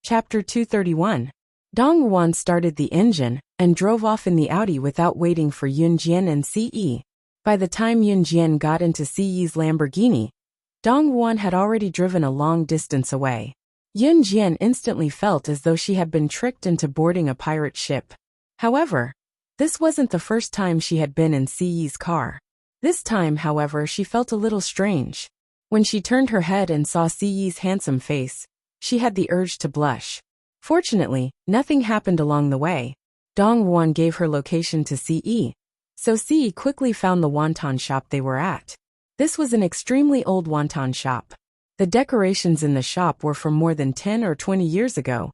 Chapter 231. Dong Ruan started the engine and drove off in the Audi without waiting for Yun Jian and Ce. By the time Yun Jian got into Ce's Lamborghini, Dong Ruan had already driven a long distance away. Yun Jian instantly felt as though she had been tricked into boarding a pirate ship. However, this wasn't the first time she had been in Ce's car. This time, however, she felt a little strange. When she turned her head and saw Ce's handsome face, she had the urge to blush. Fortunately, nothing happened along the way. Dong Ruan gave her location to Ce, so Ce quickly found the wonton shop they were at. This was an extremely old wonton shop. The decorations in the shop were from more than 10 or 20 years ago,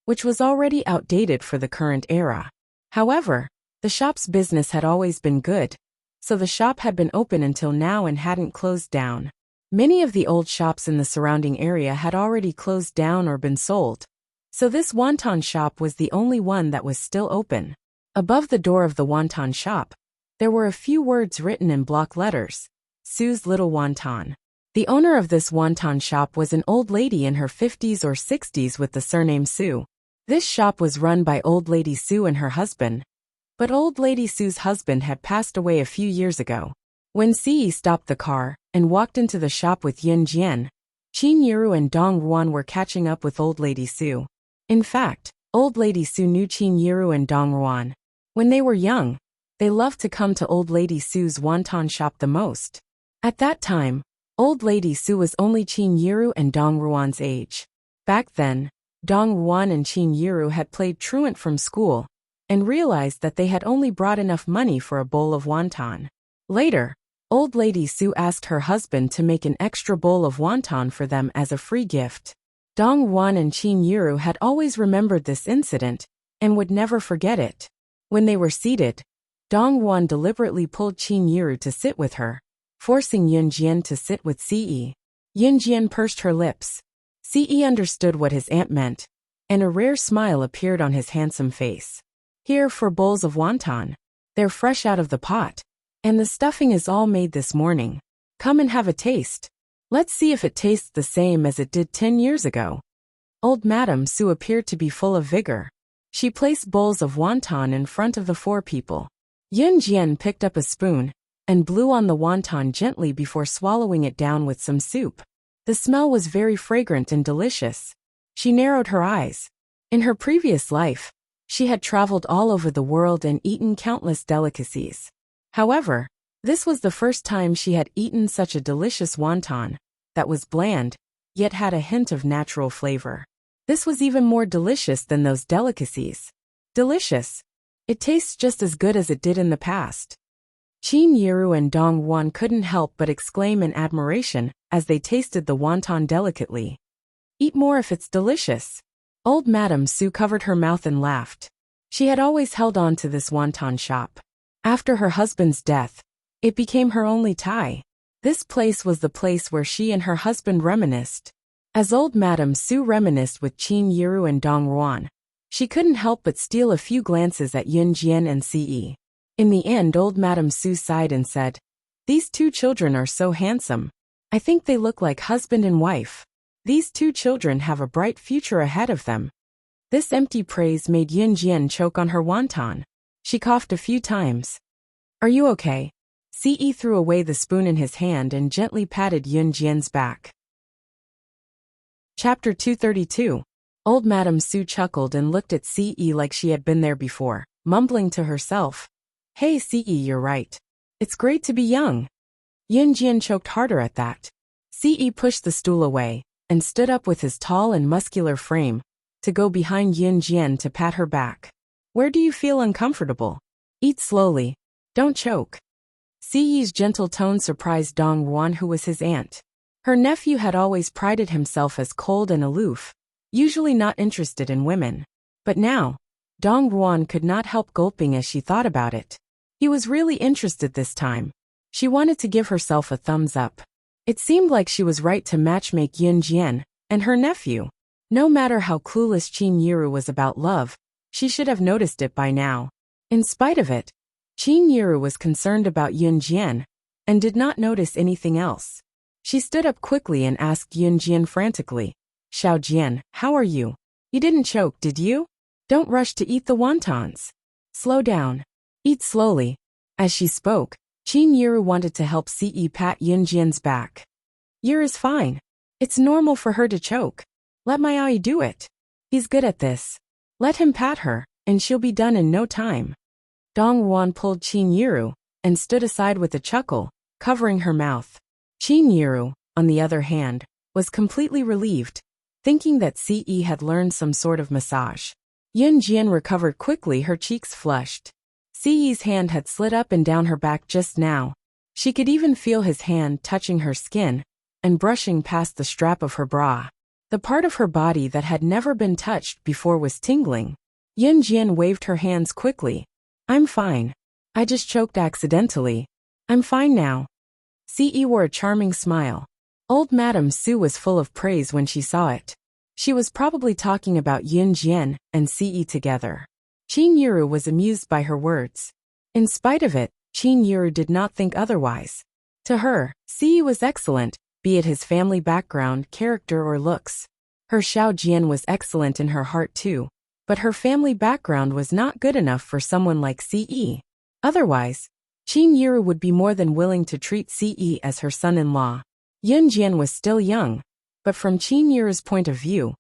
which was already outdated for the current era. However, the shop's business had always been good, so the shop had been open until now and hadn't closed down. Many of the old shops in the surrounding area had already closed down or been sold, so this wonton shop was the only one that was still open. Above the door of the wonton shop, there were a few words written in block letters: Sue's Little Wonton. The owner of this wonton shop was an old lady in her 50s or 60s with the surname Sue. This shop was run by Old Lady Sue and her husband, but Old Lady Sue's husband had passed away a few years ago. When Ce stopped the car and walked into the shop with Yun Jian, Qin Yiru and Dong Ruan were catching up with Old Lady Sue. In fact, Old Lady Sue knew Qin Yiru and Dong Ruan. When they were young, they loved to come to Old Lady Sue's wonton shop the most. At that time, Old Lady Sue was only Qin Yiru and Dong Ruan's age. Back then, Dong Ruan and Qin Yiru had played truant from school and realized that they had only brought enough money for a bowl of wonton. Later, Old Lady Sue asked her husband to make an extra bowl of wonton for them as a free gift. Dong Ruan and Qin Yiru had always remembered this incident and would never forget it. When they were seated, Dong Ruan deliberately pulled Qin Yiru to sit with her, forcing Yun Jian to sit with Ce. Yun Jian pursed her lips. Ce understood what his aunt meant, and a rare smile appeared on his handsome face. Here 4 bowls of wonton. They're fresh out of the pot, and the stuffing is all made this morning. Come and have a taste. Let's see if it tastes the same as it did 10 years ago. Old Madame Sue appeared to be full of vigor. She placed bowls of wonton in front of the 4 people. Yun Jian picked up a spoon and blew on the wonton gently before swallowing it down with some soup. The smell was very fragrant and delicious. She narrowed her eyes. In her previous life, she had traveled all over the world and eaten countless delicacies. However, this was the first time she had eaten such a delicious wonton that was bland, yet had a hint of natural flavor. This was even more delicious than those delicacies. Delicious. It tastes just as good as it did in the past. Qin Yiru and Dong Ruan couldn't help but exclaim in admiration as they tasted the wonton delicately. Eat more if it's delicious. Old Madame Sue covered her mouth and laughed. She had always held on to this wonton shop. After her husband's death, it became her only tie. This place was the place where she and her husband reminisced. As Old Madame Sue reminisced with Qin Yiru and Dong Ruan, she couldn't help but steal a few glances at Yun Jian and Ce. In the end, Old Madame Sue sighed and said, "These 2 children are so handsome. I think they look like husband and wife. These 2 children have a bright future ahead of them." This empty praise made Yun Jian choke on her wonton. She coughed a few times. "Are you okay?" Ce threw away the spoon in his hand and gently patted Yun Jian's back. Chapter 232. Old Madame Sue chuckled and looked at Ce like she had been there before, mumbling to herself, "Hey Ce, you're right. It's great to be young." Yun Jian choked harder at that. Ce pushed the stool away and stood up with his tall and muscular frame to go behind Yun Jian to pat her back. "Where do you feel uncomfortable? Eat slowly. Don't choke." Ce's gentle tone surprised Dong Ruan, who was his aunt. Her nephew had always prided himself as cold and aloof, usually not interested in women. But now, Dong Ruan could not help gulping as she thought about it. He was really interested this time. She wanted to give herself a thumbs up. It seemed like she was right to matchmake Yun Jian and her nephew. No matter how clueless Qin Yiru was about love, she should have noticed it by now. In spite of it, Qin Yiru was concerned about Yun Jian and did not notice anything else. She stood up quickly and asked Yun Jian frantically, "Xiao Jian, how are you? You didn't choke, did you? Don't rush to eat the wontons. Slow down. Eat slowly. As she spoke, Qin Yiru wanted to help Ce pat Yunjian's back. Yiru's fine. It's normal for her to choke. Let my Ai do it. He's good at this. Let him pat her, and she'll be done in no time. Dong Wuan pulled Qin Yiru and stood aside with a chuckle, covering her mouth. Qin Yiru, on the other hand, was completely relieved, thinking that Ce had learned some sort of massage. Yunjian recovered quickly, her cheeks flushed. Ce's hand had slid up and down her back just now. She could even feel his hand touching her skin and brushing past the strap of her bra. The part of her body that had never been touched before was tingling. Yunjian waved her hands quickly. I'm fine. I just choked accidentally. I'm fine now. Ce wore a charming smile. Old Madame Su was full of praise when she saw it. She was probably talking about Yunjian and Ce together. Qin Yiru was amused by her words. In spite of it, Qin Yiru did not think otherwise. To her, Ce was excellent, be it his family background, character or looks. Her Xiao Jian was excellent in her heart too, but her family background was not good enough for someone like Ce. Otherwise, Qin Yiru would be more than willing to treat Ce as her son-in-law. Yunjian was still young, but from Qin Yiru's point of view,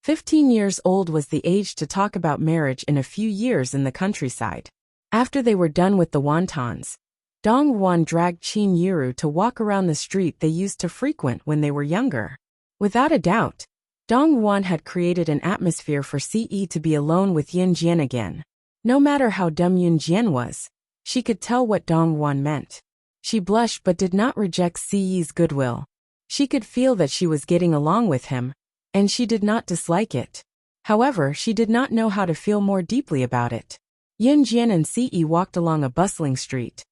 15 years old was the age to talk about marriage in a few years in the countryside. After they were done with the wontons, Dong Wuan dragged Qin Yiru to walk around the street they used to frequent when they were younger. Without a doubt, Dong Wuan had created an atmosphere for Ce to be alone with Yunjian again. No matter how dumb Yunjian was, she could tell what Dong Wuan meant. She blushed but did not reject Ce's goodwill. She could feel that she was getting along with him, and she did not dislike it. However, she did not know how to feel more deeply about it. Yunjian and Ce walked along a bustling street.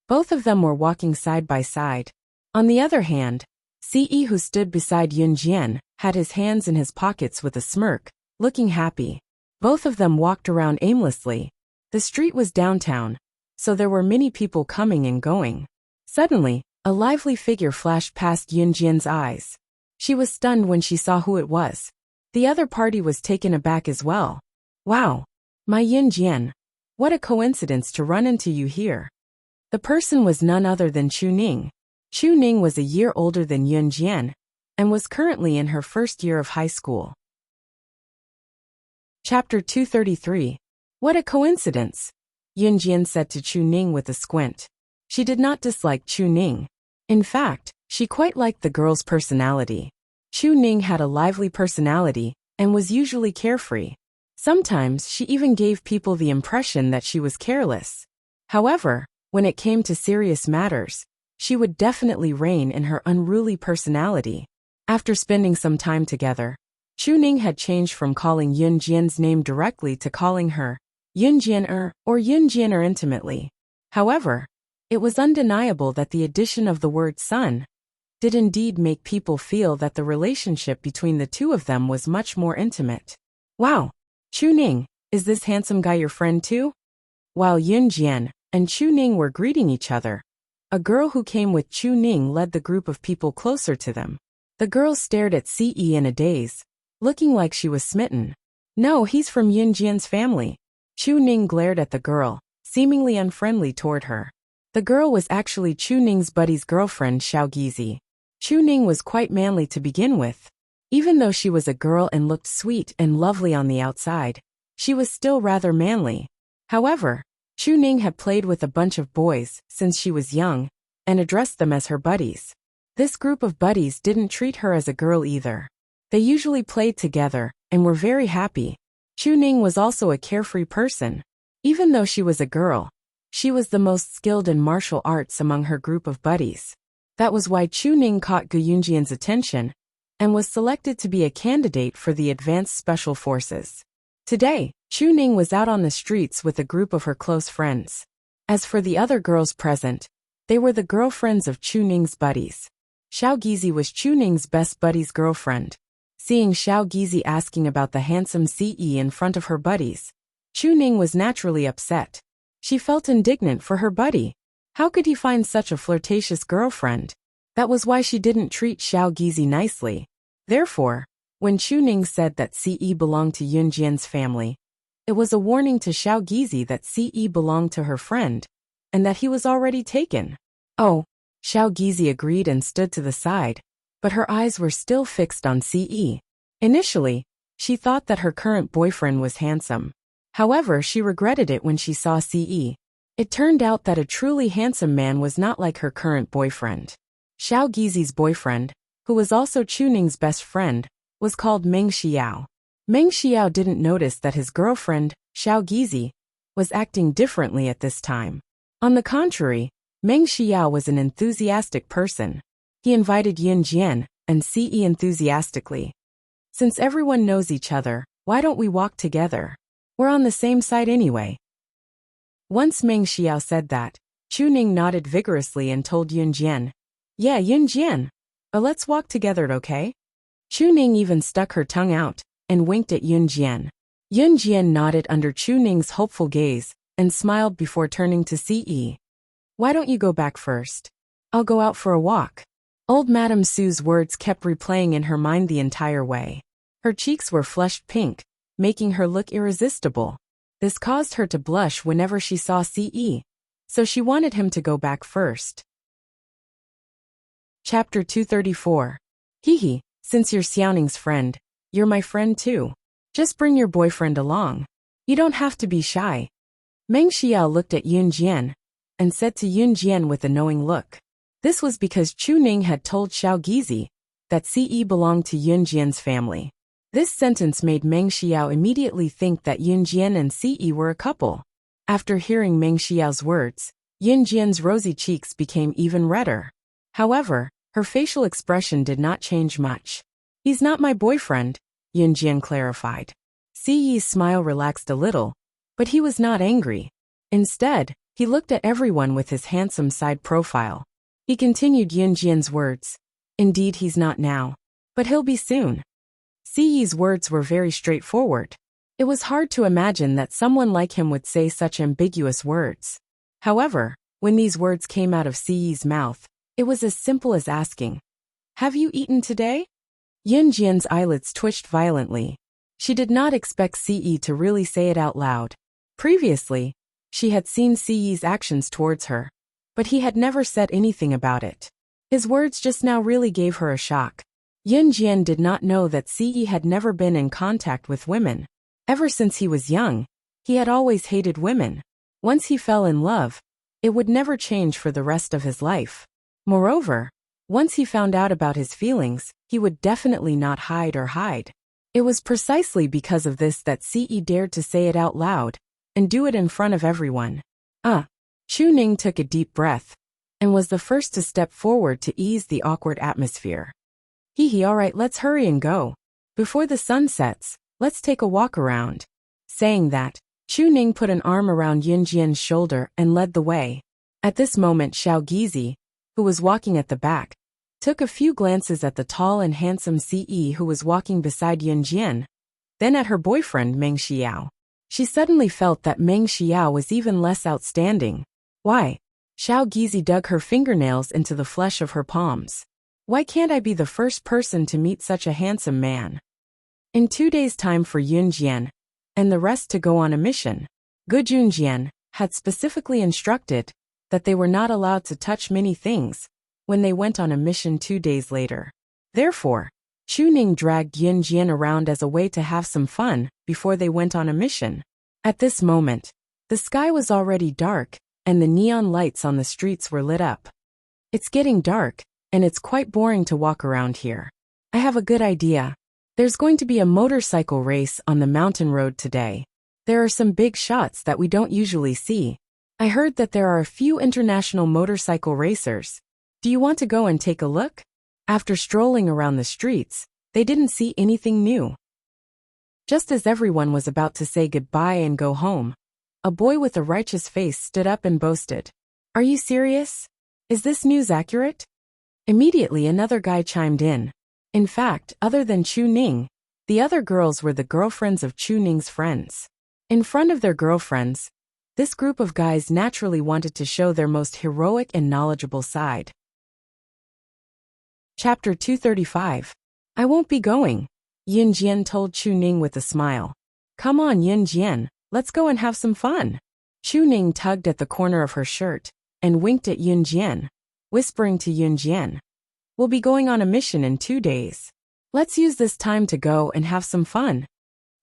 Both of them were walking side by side. On the other hand, Ce, who stood beside Yunjian, had his hands in his pockets with a smirk, looking happy. Both of them walked around aimlessly. The street was downtown, so there were many people coming and going. Suddenly, a lively figure flashed past Yunjian's eyes. She was stunned when she saw who it was. The other party was taken aback as well. Wow! My Yunjian! What a coincidence to run into you here. The person was none other than Chu Ning. Chu Ning was a year older than Yunjian, and was currently in her first year of high school. Chapter 233. What a coincidence! Yunjian said to Chu Ning with a squint. She did not dislike Chu Ning. In fact, she quite liked the girl's personality. Chu Ning had a lively personality, and was usually carefree. Sometimes she even gave people the impression that she was careless. However, when it came to serious matters, she would definitely rein in her unruly personality. After spending some time together, Chu Ning had changed from calling Yunjian's name directly to calling her Yunjian or Yunjian intimately. However, it was undeniable that the addition of the word son did indeed make people feel that the relationship between the two of them was much more intimate. Wow! Chu Ning, is this handsome guy your friend too? While Yunjian and Chu Ning were greeting each other, a girl who came with Chu Ning led the group of people closer to them. The girl stared at Ce in a daze, looking like she was smitten. No, he's from Yunjian's family. Chu Ning glared at the girl, seemingly unfriendly toward her. The girl was actually Chu Ning's buddy's girlfriend, Xiao Gizi. Chu Ning was quite manly to begin with. Even though she was a girl and looked sweet and lovely on the outside, she was still rather manly. However, Chu Ning had played with a bunch of boys since she was young, and addressed them as her buddies. This group of buddies didn't treat her as a girl either. They usually played together, and were very happy. Chu Ning was also a carefree person. Even though she was a girl, she was the most skilled in martial arts among her group of buddies. That was why Chu Ning caught Gu Yunjian's attention, and was selected to be a candidate for the Advanced Special Forces. Today, Chu Ning was out on the streets with a group of her close friends. As for the other girls present, they were the girlfriends of Chu Ning's buddies. Xiao Gizi was Chu Ning's best buddy's girlfriend. Seeing Xiao Gizi asking about the handsome Ce in front of her buddies, Chu Ning was naturally upset. She felt indignant for her buddy. How could he find such a flirtatious girlfriend? That was why she didn't treat Xiao Gizi nicely. Therefore, When Chu Ning said that Ce belonged to Yunjian's family, it was a warning to Xiao Gizi that Ce belonged to her friend, and that he was already taken. Oh, Xiao Gizi agreed and stood to the side, but her eyes were still fixed on Ce. Initially, she thought that her current boyfriend was handsome. However, she regretted it when she saw Ce. It turned out that a truly handsome man was not like her current boyfriend. Xiao Gizi's boyfriend, who was also Chu Ning's best friend, was called Meng Xiao. Meng Xiao didn't notice that his girlfriend, Xiao Gizi, was acting differently at this time. On the contrary, Meng Xiao was an enthusiastic person. He invited Yunjian and Ce enthusiastically. Since everyone knows each other, why don't we walk together? We're on the same side anyway. Once Meng Xiao said that, Chu Ning nodded vigorously and told Yunjian, "Yeah, Yunjian. Let's walk together, okay?" Chu Ning even stuck her tongue out and winked at Yunjian. Yunjian nodded under Chu Ning's hopeful gaze and smiled before turning to Ce. "Why don't you go back first? I'll go out for a walk." Old Madame Sue's words kept replaying in her mind the entire way. Her cheeks were flushed pink, making her look irresistible. This caused her to blush whenever she saw Ce, so she wanted him to go back first. Chapter 234. Hee, since you're Xiaoning's friend, you're my friend too. Just bring your boyfriend along. You don't have to be shy. Meng Xiao looked at Yunjian and said to Yunjian with a knowing look. This was because Chu Ning had told Xiao Gizi that Ce belonged to Yunjian's family. This sentence made Meng Xiao immediately think that Yunjian and Ce were a couple. After hearing Meng Xiao's words, Yunjian's rosy cheeks became even redder. However, her facial expression did not change much. "He's not my boyfriend," Yunjian clarified. Ce's smile relaxed a little, but he was not angry. Instead, he looked at everyone with his handsome side profile. He continued Yunjian's words. "Indeed, he's not now, but he'll be soon." Ce's words were very straightforward. It was hard to imagine that someone like him would say such ambiguous words. However, when these words came out of Ce's mouth, it was as simple as asking, "Have you eaten today?" Yunjian's eyelids twitched violently. She did not expect Ce to really say it out loud. Previously, she had seen Ce's actions towards her, but he had never said anything about it. His words just now really gave her a shock. Yunjian did not know that Ce had never been in contact with women. Ever since he was young, he had always hated women. Once he fell in love, it would never change for the rest of his life. Moreover, once he found out about his feelings, he would definitely not hide. It was precisely because of this that Ce dared to say it out loud and do it in front of everyone. Chu Ning took a deep breath and was the first to step forward to ease the awkward atmosphere. All right, let's hurry and go. Before the sun sets, let's take a walk around." Saying that, Chu Ning put an arm around Yunjian's shoulder and led the way. At this moment, Xiao Gizi, who was walking at the back, took a few glances at the tall and handsome Ce who was walking beside Yunjian, then at her boyfriend Meng Xiao. She suddenly felt that Meng Xiao was even less outstanding. Why? Xiao Gizi dug her fingernails into the flesh of her palms. Why can't I be the first person to meet such a handsome man? In 2 days' time for Yunjian and the rest to go on a mission, Good Yunjian had specifically instructed that they were not allowed to touch many things when they went on a mission 2 days later. Therefore, Chu Ning dragged Yunjian around as a way to have some fun before they went on a mission. At this moment, the sky was already dark and the neon lights on the streets were lit up. "It's getting dark, and it's quite boring to walk around here. I have a good idea. There's going to be a motorcycle race on the mountain road today. There are some big shots that we don't usually see. I heard that there are a few international motorcycle racers. Do you want to go and take a look?" After strolling around the streets, they didn't see anything new. Just as everyone was about to say goodbye and go home, a boy with a righteous face stood up and boasted, "Are you serious? Is this news accurate?" Immediately another guy chimed in. In fact, other than Chu Ning, the other girls were the girlfriends of Chu Ning's friends. In front of their girlfriends, this group of guys naturally wanted to show their most heroic and knowledgeable side. Chapter 235. I won't be going. Yunjian told Chuning with a smile. Come on, Yunjian, let's go and have some fun. Chuning tugged at the corner of her shirt and winked at Yunjian, whispering to Yunjian. We'll be going on a mission in 2 days. Let's use this time to go and have some fun.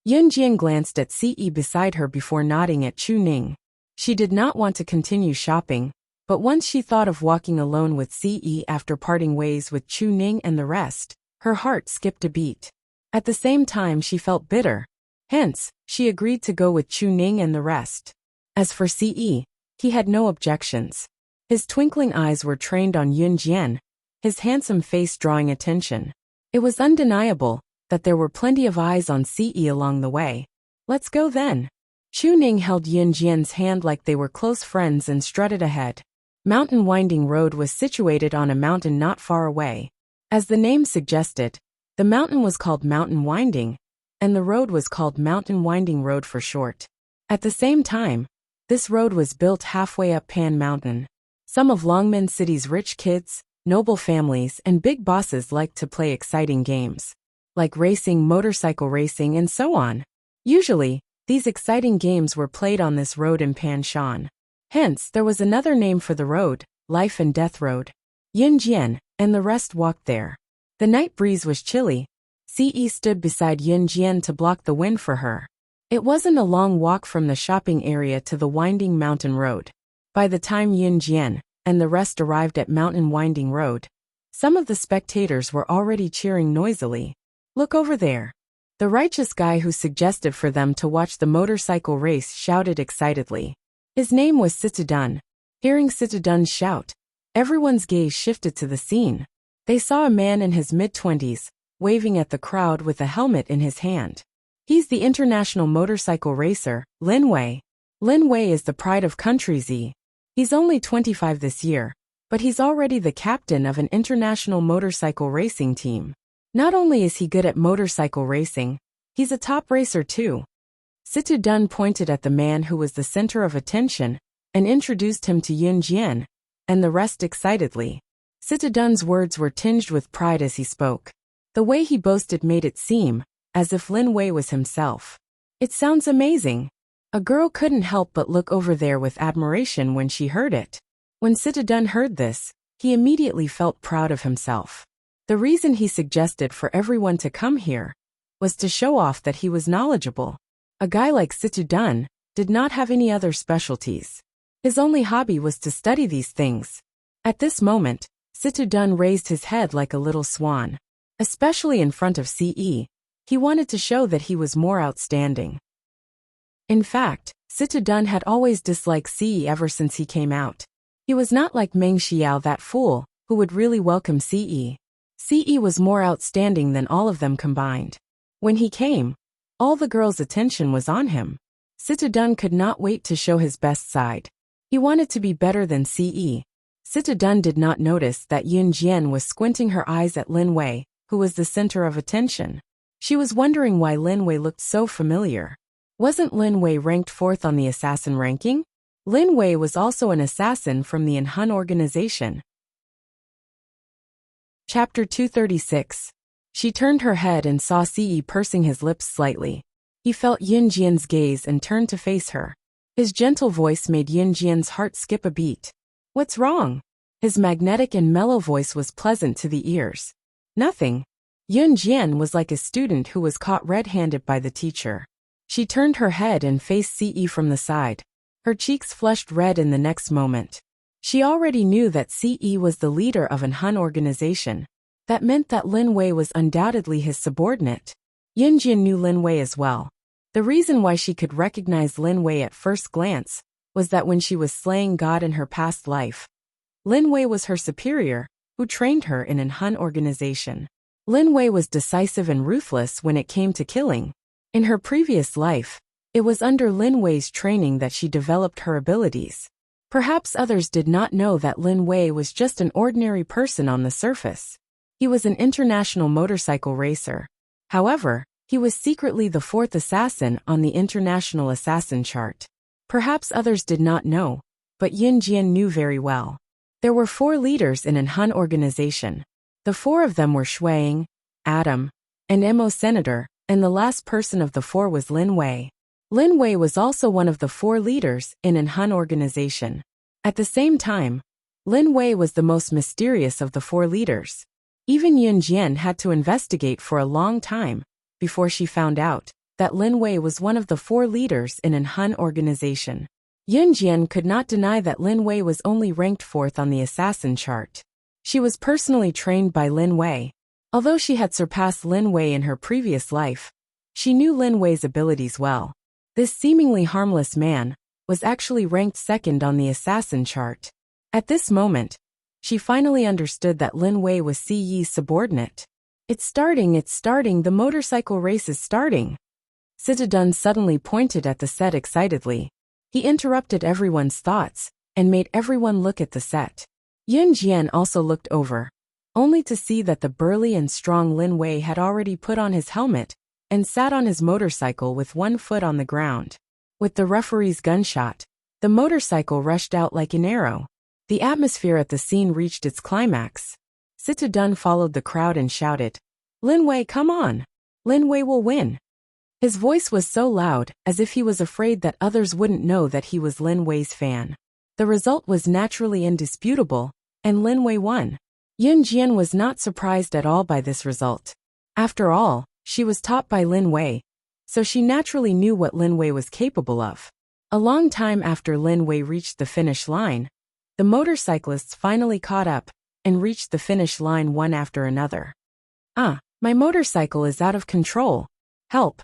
Yunjian glanced at Ce beside her before nodding at Chuning. She did not want to continue shopping, but once she thought of walking alone with Ce after parting ways with Chuning and the rest, her heart skipped a beat. At the same time she felt bitter. Hence, she agreed to go with Chuning and the rest. As for Ce, he had no objections. His twinkling eyes were trained on Yunjian, his handsome face drawing attention. It was undeniable that there were plenty of eyes on Ce along the way. Let's go then. Chuning held Yunjian's hand like they were close friends and strutted ahead. Mountain Winding Road was situated on a mountain not far away. As the name suggested, the mountain was called Mountain Winding, and the road was called Mountain Winding Road for short. At the same time, this road was built halfway up Pan Mountain. Some of Longmen City's rich kids, noble families, and big bosses liked to play exciting games, like racing, motorcycle racing, and so on. Usually, these exciting games were played on this road in Pan Shan. Hence, there was another name for the road, Life and Death Road. Yunjian and the rest walked there. The night breeze was chilly. Ce stood beside Yunjian to block the wind for her. It wasn't a long walk from the shopping area to the winding mountain road. By the time Yunjian and the rest arrived at Mountain Winding Road, some of the spectators were already cheering noisily. Look over there. The righteous guy who suggested for them to watch the motorcycle race shouted excitedly. His name was Situdun. Hearing Situdun's shout, everyone's gaze shifted to the scene. They saw a man in his mid-20s, waving at the crowd with a helmet in his hand. He's the international motorcycle racer, Lin Wei. Lin Wei is the pride of Country Z. He's only 25 this year, but he's already the captain of an international motorcycle racing team. Not only is he good at motorcycle racing, he's a top racer too. Situdun pointed at the man who was the center of attention and introduced him to Yunjian and the rest excitedly. Situdun's words were tinged with pride as he spoke. The way he boasted made it seem as if Lin Wei was himself. It sounds amazing. A girl couldn't help but look over there with admiration when she heard it. When Situdun heard this, he immediately felt proud of himself. The reason he suggested for everyone to come here was to show off that he was knowledgeable. A guy like Situdun did not have any other specialties. His only hobby was to study these things. At this moment, Situdun raised his head like a little swan. Especially in front of Ce, he wanted to show that he was more outstanding. In fact, Situdun had always disliked Ce ever since he came out. He was not like Meng Xiao, that fool, who would really welcome Ce. Ce was more outstanding than all of them combined. When he came, all the girls' attention was on him. Situdun could not wait to show his best side. He wanted to be better than Ce. Situdun did not notice that Yunjian was squinting her eyes at Lin Wei, who was the center of attention. She was wondering why Lin Wei looked so familiar. Wasn't Lin Wei ranked 4th on the assassin ranking? Lin Wei was also an assassin from the Enrich organization. Chapter 236. She turned her head and saw Ce pursing his lips slightly. He felt Yunjian's gaze and turned to face her. His gentle voice made Yunjian's heart skip a beat. What's wrong? His magnetic and mellow voice was pleasant to the ears. Nothing. Yunjian was like a student who was caught red-handed by the teacher. She turned her head and faced Ce from the side. Her cheeks flushed red in the next moment. She already knew that Ce was the leader of an Hun organization. That meant that Lin Wei was undoubtedly his subordinate. Yunjian knew Lin Wei as well. The reason why she could recognize Lin Wei at first glance was that when she was slaying God in her past life, Lin Wei was her superior, who trained her in an Hun organization. Lin Wei was decisive and ruthless when it came to killing. In her previous life, it was under Lin Wei's training that she developed her abilities. Perhaps others did not know that Lin Wei was just an ordinary person on the surface. He was an international motorcycle racer. However, he was secretly the 4th assassin on the international assassin chart. Perhaps others did not know, but Yunjian knew very well. There were 4 leaders in an Hun organization. The 4 of them were Shuang, Adam, and MO senator, and the last person of the four was Lin Wei. Lin Wei was also one of the four leaders in an Han organization. At the same time, Lin Wei was the most mysterious of the four leaders. Even Yun Jian had to investigate for a long time before she found out that Lin Wei was one of the four leaders in an Han organization. Yun Jian could not deny that Lin Wei was only ranked 4th on the assassin chart. She was personally trained by Lin Wei. Although she had surpassed Lin Wei in her previous life, she knew Lin Wei's abilities well. This seemingly harmless man was actually ranked 2nd on the assassin chart. At this moment, she finally understood that Lin Wei was Si Yi's subordinate. It's starting, the motorcycle race is starting. Citadun suddenly pointed at the set excitedly. He interrupted everyone's thoughts and made everyone look at the set. Yun Jian also looked over, only to see that the burly and strong Lin Wei had already put on his helmet and sat on his motorcycle with one foot on the ground. With the referee's gunshot, the motorcycle rushed out like an arrow. The atmosphere at the scene reached its climax. Citadun followed the crowd and shouted, "Lin Wei, come on! Lin Wei will win!" His voice was so loud, as if he was afraid that others wouldn't know that he was Lin Wei's fan. The result was naturally indisputable, and Lin Wei won. Yun Jian was not surprised at all by this result. After all, she was taught by Lin Wei, so she naturally knew what Lin Wei was capable of. A long time after Lin Wei reached the finish line, the motorcyclists finally caught up and reached the finish line one after another. "Ah, my motorcycle is out of control. Help!"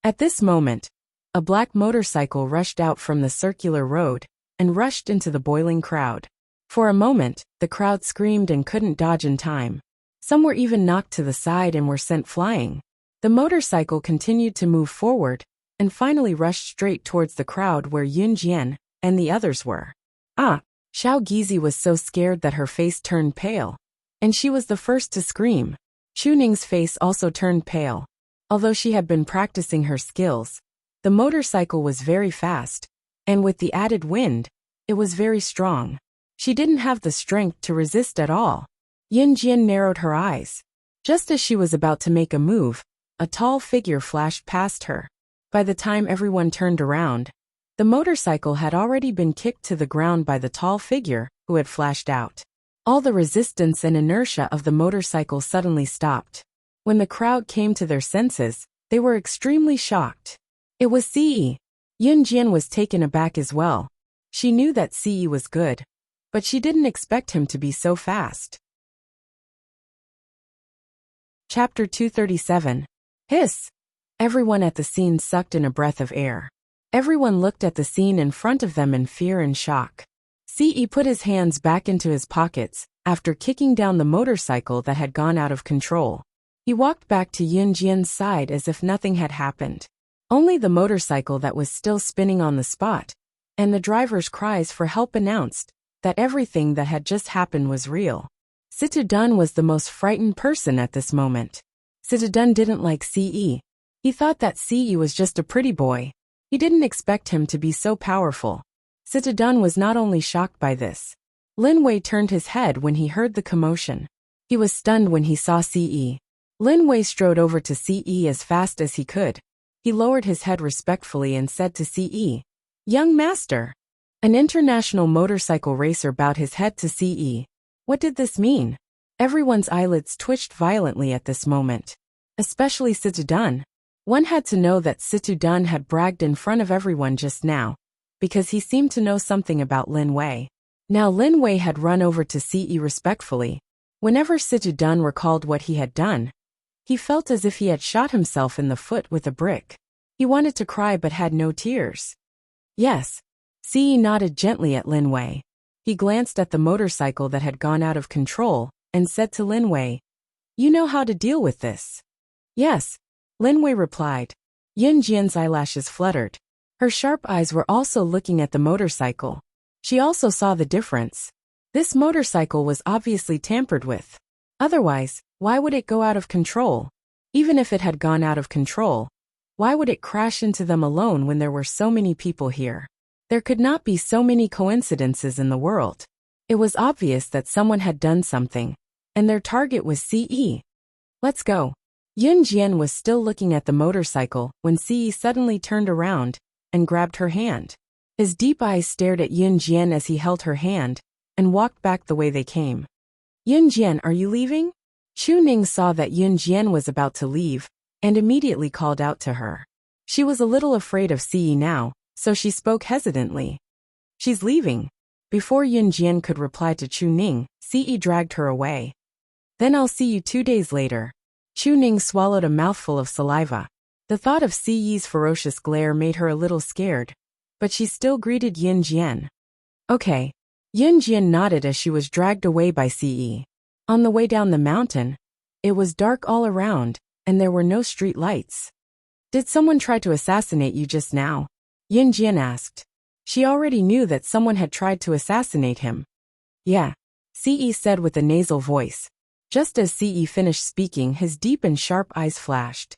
At this moment, a black motorcycle rushed out from the circular road and rushed into the boiling crowd. For a moment, the crowd screamed and couldn't dodge in time. Some were even knocked to the side and were sent flying. The motorcycle continued to move forward and finally rushed straight towards the crowd where Yun Jian and the others were. Xiao Gizi was so scared that her face turned pale, and she was the first to scream. Chu Ning's face also turned pale. Although she had been practicing her skills, the motorcycle was very fast, and with the added wind, it was very strong. She didn't have the strength to resist at all. Yun Jian narrowed her eyes. Just as she was about to make a move, a tall figure flashed past her. By the time everyone turned around, the motorcycle had already been kicked to the ground by the tall figure who had flashed out. All the resistance and inertia of the motorcycle suddenly stopped. When the crowd came to their senses, they were extremely shocked. It was Si. Yun Jian was taken aback as well. She knew that Si was good, but she didn't expect him to be so fast. Chapter 237. Hiss! Everyone at the scene sucked in a breath of air. Everyone looked at the scene in front of them in fear and shock. Si put his hands back into his pockets after kicking down the motorcycle that had gone out of control. He walked back to Yun Jian's side as if nothing had happened. Only the motorcycle that was still spinning on the spot, and the driver's cries for help announced that everything that had just happened was real. Citadun was the most frightened person at this moment. Citadun didn't like Si. He thought that Si was just a pretty boy. He didn't expect him to be so powerful. Citadun was not only shocked by this. Lin Wei turned his head when he heard the commotion. He was stunned when he saw Si. Lin Wei strode over to Si as fast as he could. He lowered his head respectfully and said to Si, "Young master." An international motorcycle racer bowed his head to Si. What did this mean? Everyone's eyelids twitched violently at this moment. Especially Citadun. One had to know that Citadun had bragged in front of everyone just now, because he seemed to know something about Lin Wei. Now Lin Wei had run over to Si respectfully. Whenever Citadun recalled what he had done, he felt as if he had shot himself in the foot with a brick. He wanted to cry but had no tears. Yes. Si nodded gently at Lin Wei. He glanced at the motorcycle that had gone out of control and said to Lin Wei, "You know how to deal with this?" "Yes," Lin Wei replied. Yun Jian's eyelashes fluttered. Her sharp eyes were also looking at the motorcycle. She also saw the difference. This motorcycle was obviously tampered with. Otherwise, why would it go out of control? Even if it had gone out of control, why would it crash into them alone when there were so many people here? There could not be so many coincidences in the world. It was obvious that someone had done something, and their target was Si. "Let's go." Yun Jian was still looking at the motorcycle when Ce suddenly turned around and grabbed her hand. His deep eyes stared at Yun Jian as he held her hand and walked back the way they came. Yun Jian, are you leaving? Chu Ning saw that Yun Jian was about to leave and immediately called out to her. She was a little afraid of Ce now, so she spoke hesitantly. She's leaving. Before Yun Jian could reply to Chu Ning, Ce dragged her away. Then I'll see you 2 days later. Chu Ning swallowed a mouthful of saliva. The thought of Ce's ferocious glare made her a little scared, but she still greeted Yun Jian. Okay. Yun Jian nodded as she was dragged away by Ce. On the way down the mountain, it was dark all around, and there were no street lights. Did someone try to assassinate you just now? Yun Jian asked. She already knew that someone had tried to assassinate him. Yeah, Ce said with a nasal voice. Just as Ce finished speaking, his deep and sharp eyes flashed.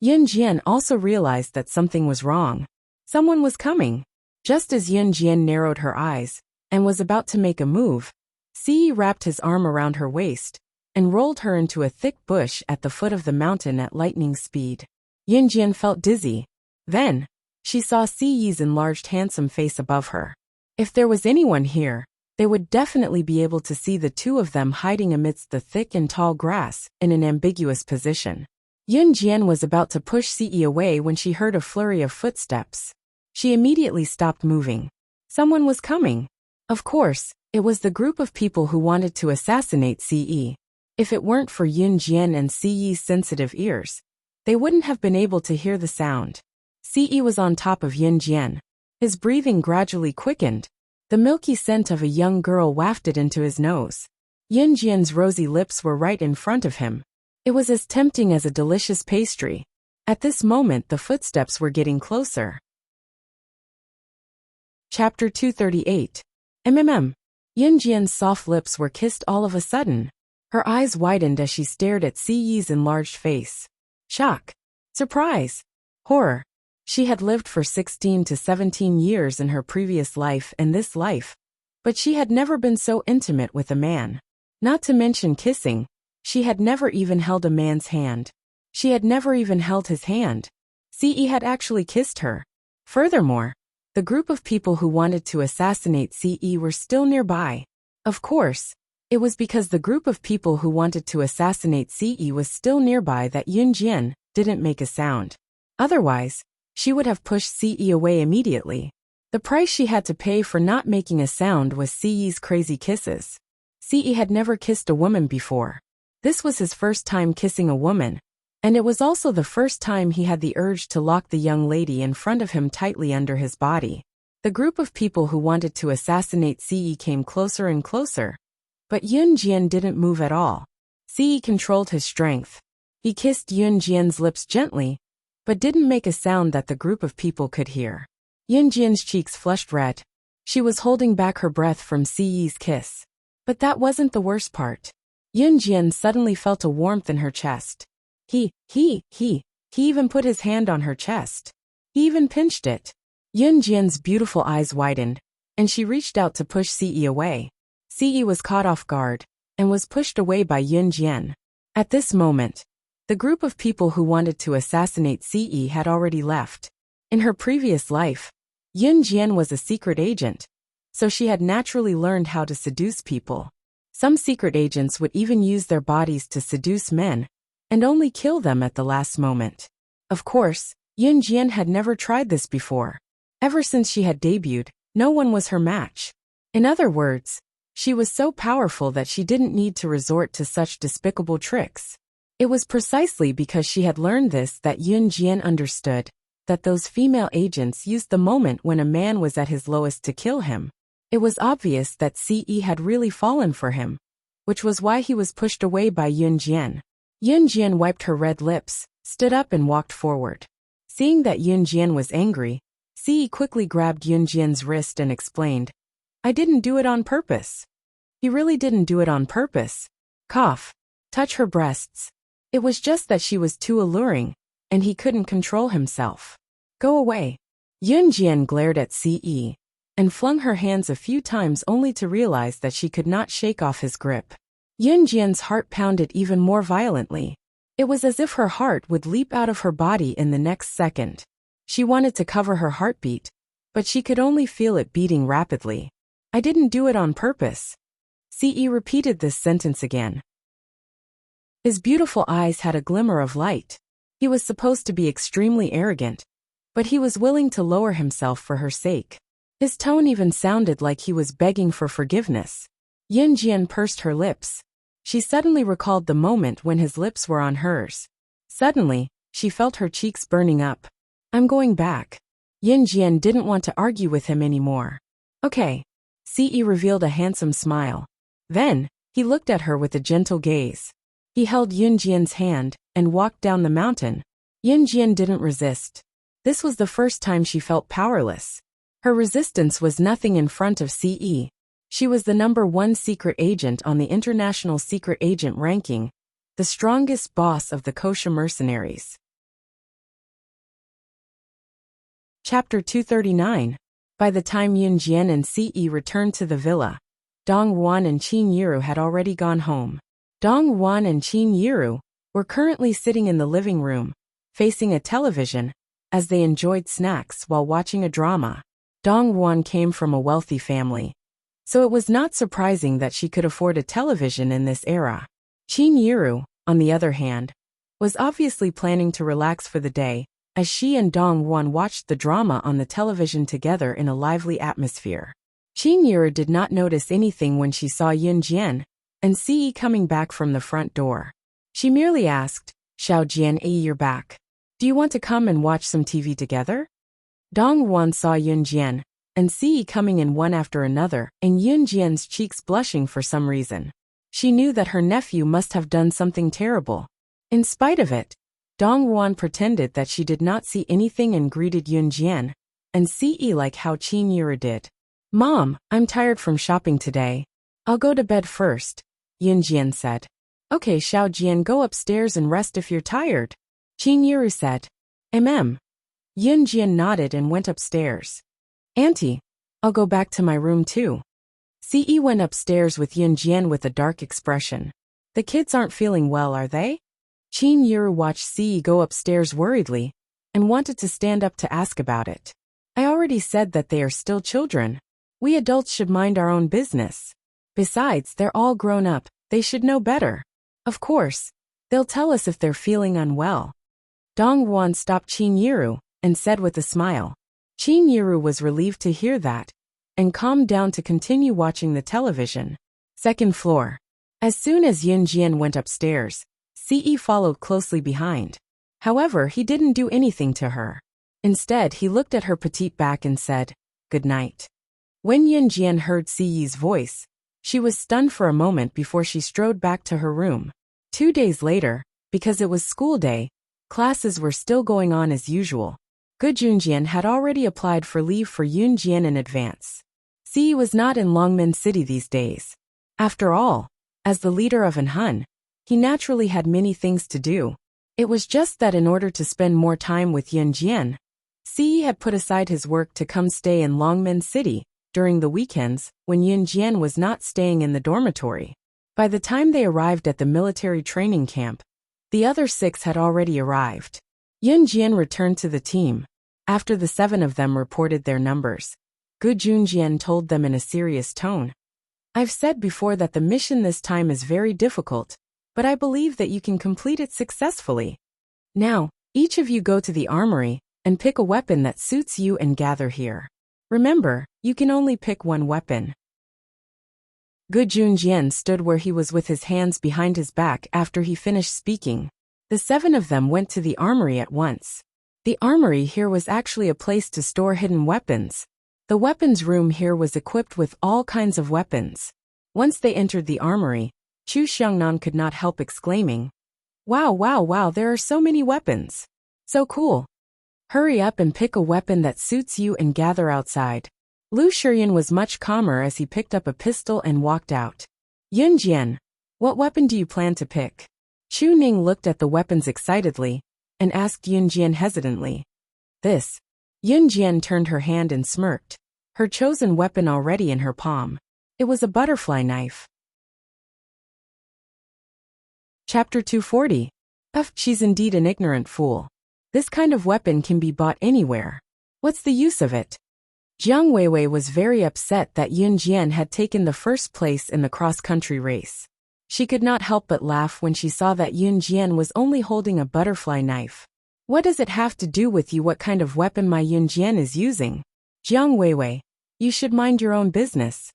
Yun Jian also realized that something was wrong. Someone was coming. Just as Yun Jian narrowed her eyes and was about to make a move, Ce wrapped his arm around her waist and rolled her into a thick bush at the foot of the mountain at lightning speed. Yun Jian felt dizzy. Then, she saw Ce's enlarged handsome face above her. If there was anyone here, they would definitely be able to see the two of them hiding amidst the thick and tall grass in an ambiguous position. Yun Jian was about to push Ce away when she heard a flurry of footsteps. She immediately stopped moving. Someone was coming. Of course, it was the group of people who wanted to assassinate Ce. If it weren't for Yun Jian and Ce's sensitive ears, they wouldn't have been able to hear the sound. Ce was on top of Yun Jian. His breathing gradually quickened. The milky scent of a young girl wafted into his nose. Yun Jian's rosy lips were right in front of him. It was as tempting as a delicious pastry. At this moment, the footsteps were getting closer. Chapter 238. Yun Jian's soft lips were kissed all of a sudden. Her eyes widened as she stared at Ce's enlarged face. Shock. Surprise. Horror. She had lived for 16 to 17 years in her previous life and this life, but she had never been so intimate with a man. Not to mention kissing, she had never even held a man's hand. She had never even held his hand. Ce had actually kissed her. Furthermore, the group of people who wanted to assassinate Ce were still nearby. Of course, it was because the group of people who wanted to assassinate Ce was still nearby that Yun Jian didn't make a sound. Otherwise, she would have pushed Ce away immediately. The price she had to pay for not making a sound was Ce's crazy kisses. Ce had never kissed a woman before. This was his first time kissing a woman, and it was also the first time he had the urge to lock the young lady in front of him tightly under his body. The group of people who wanted to assassinate Ce came closer and closer, but Yun Jian didn't move at all. Ce controlled his strength. He kissed Yun Jian's lips gently, but didn't make a sound that the group of people could hear. Yun Jian's cheeks flushed red. She was holding back her breath from Ce's kiss. But that wasn't the worst part. Yun Jian suddenly felt a warmth in her chest. He even put his hand on her chest. He even pinched it. Yun Jian's beautiful eyes widened, and she reached out to push Ce away. Ce was caught off guard, and was pushed away by Yun Jian. At this moment, the group of people who wanted to assassinate Ce had already left. In her previous life, Yun Jian was a secret agent, so she had naturally learned how to seduce people. Some secret agents would even use their bodies to seduce men, and only kill them at the last moment. Of course, Yun Jian had never tried this before. Ever since she had debuted, no one was her match. In other words, she was so powerful that she didn't need to resort to such despicable tricks. It was precisely because she had learned this that Yun Jian understood that those female agents used the moment when a man was at his lowest to kill him. It was obvious that Ce had really fallen for him, which was why he was pushed away by Yun Jian. Yun Jian wiped her red lips, stood up and walked forward. Seeing that Yun Jian was angry, Ce quickly grabbed Yun Jian's wrist and explained, "I didn't do it on purpose." He really didn't do it on purpose. Cough. Touch her breasts. It was just that she was too alluring, and he couldn't control himself. Go away. Yun Jian glared at Ce, and flung her hands a few times only to realize that she could not shake off his grip. Yun Jian's heart pounded even more violently. It was as if her heart would leap out of her body in the next second. She wanted to cover her heartbeat, but she could only feel it beating rapidly. I didn't do it on purpose. Ce repeated this sentence again. His beautiful eyes had a glimmer of light. He was supposed to be extremely arrogant, but he was willing to lower himself for her sake. His tone even sounded like he was begging for forgiveness. Yunjian pursed her lips. She suddenly recalled the moment when his lips were on hers. Suddenly, she felt her cheeks burning up. I'm going back. Yunjian didn't want to argue with him anymore. Okay. Ce revealed a handsome smile. Then, he looked at her with a gentle gaze. He held Yunjian's hand and walked down the mountain. Yunjian didn't resist. This was the first time she felt powerless. Her resistance was nothing in front of Ce. She was the #1 secret agent on the International Secret Agent ranking, the strongest boss of the Kosha mercenaries. Chapter 239. By the time Yunjian and Ce returned to the villa, Dongwon and Qin Yiru had already gone home. Dongwon and Qin Yiru were currently sitting in the living room, facing a television, as they enjoyed snacks while watching a drama. Dongwon came from a wealthy family, so it was not surprising that she could afford a television in this era. Qin Yiru, on the other hand, was obviously planning to relax for the day, as she and Dongwon watched the drama on the television together in a lively atmosphere. Qin Yiru did not notice anything when she saw Yunjian and Ce coming back from the front door. She merely asked, Xiaojian, you're back. Do you want to come and watch some TV together? Dongwon saw Yunjian and Ce coming in one after another, and Yunjian's cheeks blushing for some reason. She knew that her nephew must have done something terrible. In spite of it, Dongwon pretended that she did not see anything and greeted Yunjian and Ce like how Qin Yiru did. Mom, I'm tired from shopping today. I'll go to bed first, Yunjian said. Okay, Xiaojian, go upstairs and rest if you're tired, Qin Yiru said. Yunjian nodded and went upstairs. Auntie, I'll go back to my room too. Ce went upstairs with Yunjian with a dark expression. The kids aren't feeling well, are they? Qin Yiru watched Ce go upstairs worriedly and wanted to stand up to ask about it. I already said that they are still children. We adults should mind our own business. Besides, they're all grown up, they should know better. Of course, they'll tell us if they're feeling unwell. Dongwon stopped Qin Yiru and said with a smile. Qin Yiru was relieved to hear that and calmed down to continue watching the television. Second floor. As soon as Yunjian went upstairs, Ce followed closely behind. However, he didn't do anything to her. Instead, he looked at her petite back and said, Good night. When Yunjian heard Ce's voice, she was stunned for a moment before she strode back to her room. 2 days later, because it was school day, classes were still going on as usual. Yunjian had already applied for leave for Yunjian in advance. Ce was not in Longmen City these days. After all, as the leader of Enhun, he naturally had many things to do. It was just that in order to spend more time with Yunjian, Ce had put aside his work to come stay in Longmen City during the weekends when Yunjian was not staying in the dormitory. By the time they arrived at the military training camp, the other 6 had already arrived. Yunjian returned to the team. After the 7 of them reported their numbers, Yunjian told them in a serious tone. I've said before that the mission this time is very difficult, but I believe that you can complete it successfully. Now, each of you go to the armory and pick a weapon that suits you and gather here. Remember, you can only pick one weapon. Yunjian stood where he was with his hands behind his back after he finished speaking. The 7 of them went to the armory at once. The armory here was actually a place to store hidden weapons. The weapons room here was equipped with all kinds of weapons. Once they entered the armory, Chu Xiangnan could not help exclaiming, Wow, there are so many weapons. So cool. Hurry up and pick a weapon that suits you and gather outside. Lu Shiyan was much calmer as he picked up a pistol and walked out. Yunjian, what weapon do you plan to pick? Chu Ning looked at the weapons excitedly and asked Yunjian hesitantly. This. Yunjian turned her hand and smirked, her chosen weapon already in her palm. It was a butterfly knife. Chapter 240. She's indeed an ignorant fool. This kind of weapon can be bought anywhere. What's the use of it? Jiang Weiwei was very upset that Yun Jian had taken the first place in the cross-country race. She could not help but laugh when she saw that Yun Jian was only holding a butterfly knife. What does it have to do with you what kind of weapon my Yun Jian is using? Jiang Weiwei, you should mind your own business.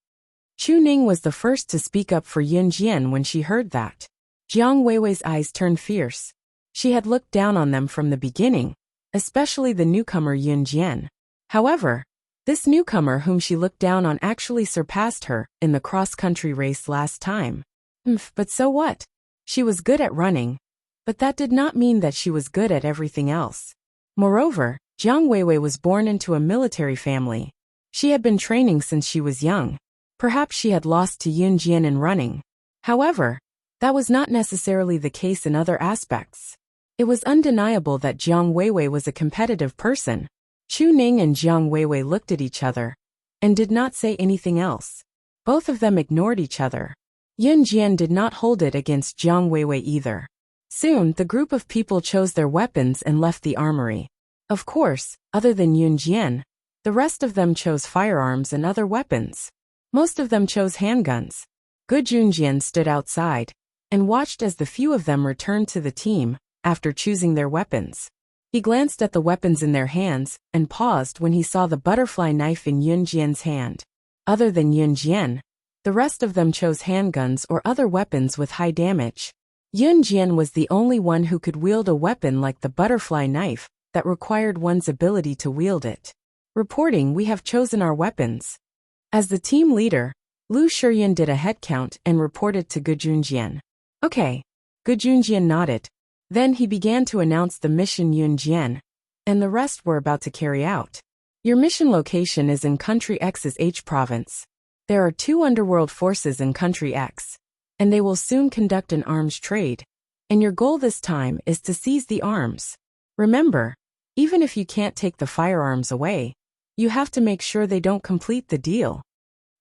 Chu Ning was the first to speak up for Yun Jian when she heard that. Jiang Weiwei's eyes turned fierce. She had looked down on them from the beginning, especially the newcomer Yun Jian. However, this newcomer whom she looked down on actually surpassed her in the cross-country race last time. But so what? She was good at running, but that did not mean that she was good at everything else. Moreover, Jiang Weiwei was born into a military family. She had been training since she was young. Perhaps she had lost to Yun Jian in running. However, that was not necessarily the case in other aspects. It was undeniable that Jiang Weiwei was a competitive person. Chu Ning and Jiang Weiwei looked at each other and did not say anything else. Both of them ignored each other. Yun Jian did not hold it against Jiang Weiwei either. Soon, the group of people chose their weapons and left the armory. Of course, other than Yun Jian, the rest of them chose firearms and other weapons. Most of them chose handguns. Gu Junjian stood outside and watched as the few of them returned to the team after choosing their weapons. He glanced at the weapons in their hands and paused when he saw the butterfly knife in Yun Jian's hand. Other than Yun Jian, the rest of them chose handguns or other weapons with high damage. Yun Jian was the only one who could wield a weapon like the butterfly knife that required one's ability to wield it. Reporting, we have chosen our weapons. As the team leader, Lu Shiyan did a head count and reported to Gu Junjian. Okay. Gu Junjian nodded. Then he began to announce the mission Yun Jian and the rest were about to carry out. Your mission location is in Country X's H province. There are 2 underworld forces in Country X, and they will soon conduct an arms trade. And your goal this time is to seize the arms. Remember, even if you can't take the firearms away, you have to make sure they don't complete the deal.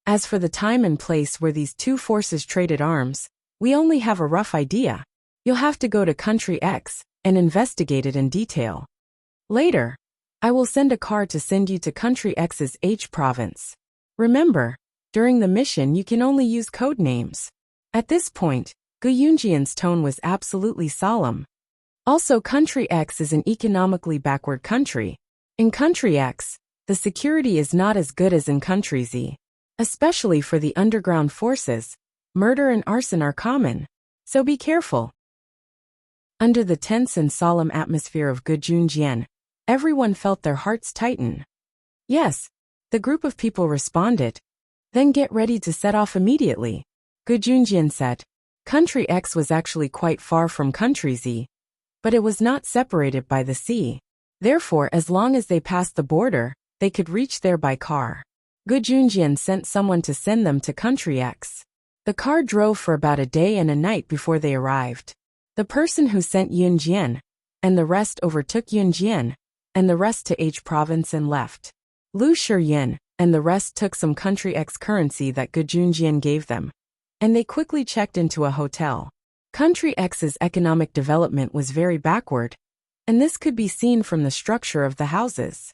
As for the time and place where these 2 forces traded arms, we only have a rough idea. You'll have to go to Country X and investigate it in detail. Later, I will send a car to send you to Country X's H province. Remember, during the mission you can only use code names. At this point, Gu Yunjian's tone was absolutely solemn. Also, Country X is an economically backward country. In Country X, the security is not as good as in Country Z. Especially for the underground forces, murder and arson are common. So be careful. Under the tense and solemn atmosphere of Gu Junjian, everyone felt their hearts tighten. Yes, the group of people responded. Then get ready to set off immediately. Gu Junjian said. Country X was actually quite far from Country Z, but it was not separated by the sea. Therefore, as long as they passed the border, they could reach there by car. Gu Junjian sent someone to send them to Country X. The car drove for about a day and a night before they arrived. The person who sent Yun Jian and the rest overtook Yun Jian and the rest to H province and left. Lu Shiyan and the rest took some Country X currency that Gu Junjian gave them, and they quickly checked into a hotel. Country X's economic development was very backward, and this could be seen from the structure of the houses.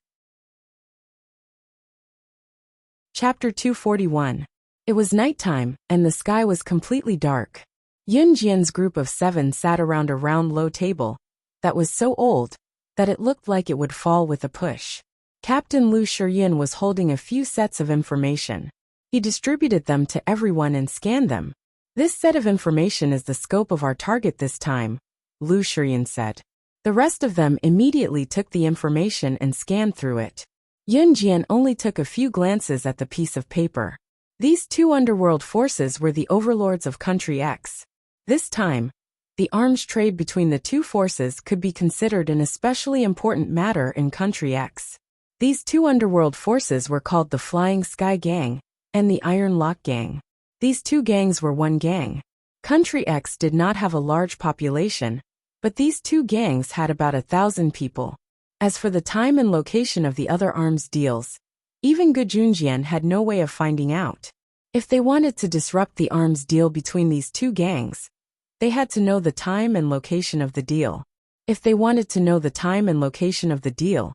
Chapter 241. It was nighttime, and the sky was completely dark. Yun Jian's group of 7 sat around a round low table that was so old that it looked like it would fall with a push. Captain Lu Shiyan was holding a few sets of information. He distributed them to everyone and scanned them. This set of information is the scope of our target this time, Lu Shiyan said. The rest of them immediately took the information and scanned through it. Yun Jian only took a few glances at the piece of paper. These 2 underworld forces were the overlords of Country X. This time, the arms trade between the 2 forces could be considered an especially important matter in Country X. These 2 underworld forces were called the Flying Sky Gang and the Iron Lock Gang. These 2 gangs were one gang. Country X did not have a large population, but these 2 gangs had about 1,000 people. As for the time and location of the other arms deals, even Gu Junjian had no way of finding out. If they wanted to disrupt the arms deal between these 2 gangs, They had to know the time and location of the deal. If they wanted to know the time and location of the deal,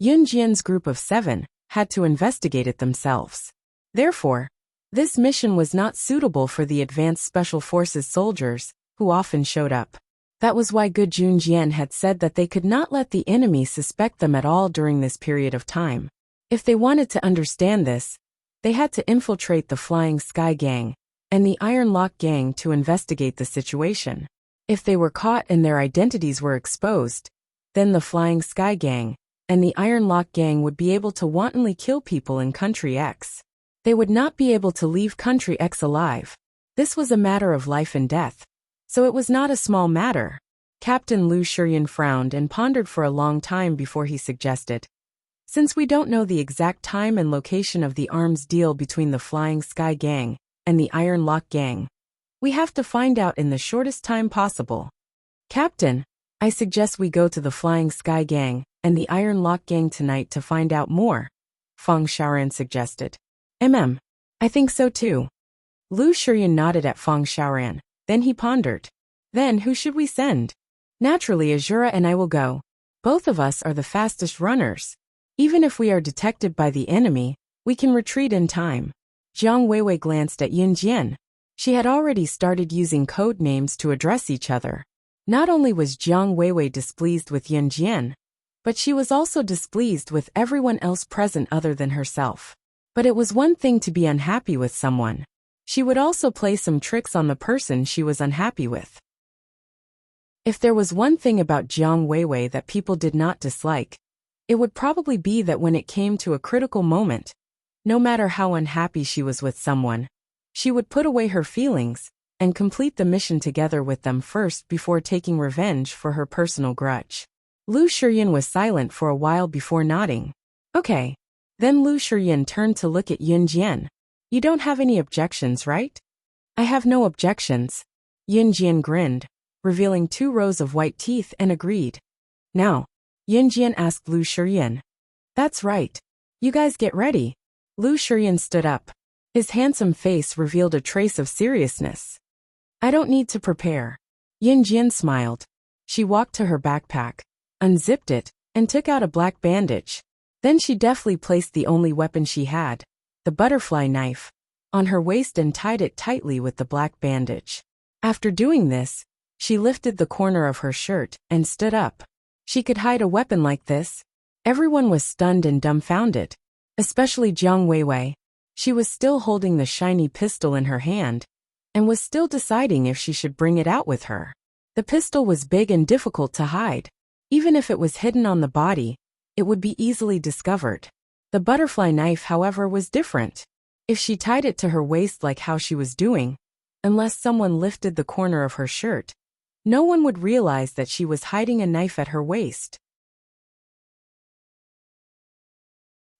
Yunjian's group of 7 had to investigate it themselves. Therefore, this mission was not suitable for the advanced special forces soldiers, who often showed up. That was why Good Junjian had said that they could not let the enemy suspect them at all during this period of time. If they wanted to understand this, they had to infiltrate the Flying Sky Gang and the Iron Lock Gang to investigate the situation. If they were caught and their identities were exposed, then the Flying Sky Gang and the Iron Lock Gang would be able to wantonly kill people in Country X. They would not be able to leave Country X alive. This was a matter of life and death, so it was not a small matter. Captain Lu Shuryan frowned and pondered for a long time before he suggested, "Since we don't know the exact time and location of the arms deal between the Flying Sky Gang and the Iron Lock Gang, we have to find out in the shortest time possible. Captain, I suggest we go to the Flying Sky Gang and the Iron Lock Gang tonight to find out more," Feng Xiaoran suggested. I think so too." Lu Shuryan nodded at Feng Xiaoran, then he pondered. "Then who should we send?" "Naturally Azura and I will go. Both of us are the fastest runners. Even if we are detected by the enemy, we can retreat in time." Jiang Weiwei glanced at Yunjian. She had already started using code names to address each other. Not only was Jiang Weiwei displeased with Yunjian, but she was also displeased with everyone else present other than herself. But it was one thing to be unhappy with someone. She would also play some tricks on the person she was unhappy with. If there was one thing about Jiang Weiwei that people did not dislike, it would probably be that when it came to a critical moment, no matter how unhappy she was with someone, she would put away her feelings and complete the mission together with them first before taking revenge for her personal grudge. Lu Shuryan was silent for a while before nodding. "Okay." Then Lu Shuryan turned to look at Yunjian. "You don't have any objections, right?" "I have no objections." Yunjian grinned, revealing 2 rows of white teeth, and agreed. "Now," Yunjian asked Lu Shuryan. "That's right. You guys get ready." Lu Shuryan stood up. His handsome face revealed a trace of seriousness. "I don't need to prepare." Yunjian smiled. She walked to her backpack, unzipped it, and took out a black bandage. Then she deftly placed the only weapon she had, the butterfly knife, on her waist and tied it tightly with the black bandage. After doing this, she lifted the corner of her shirt and stood up. She could hide a weapon like this? Everyone was stunned and dumbfounded, especially Jiang Weiwei. She was still holding the shiny pistol in her hand, and was still deciding if she should bring it out with her. The pistol was big and difficult to hide. Even if it was hidden on the body, it would be easily discovered. The butterfly knife, however, was different. If she tied it to her waist like how she was doing, unless someone lifted the corner of her shirt, no one would realize that she was hiding a knife at her waist.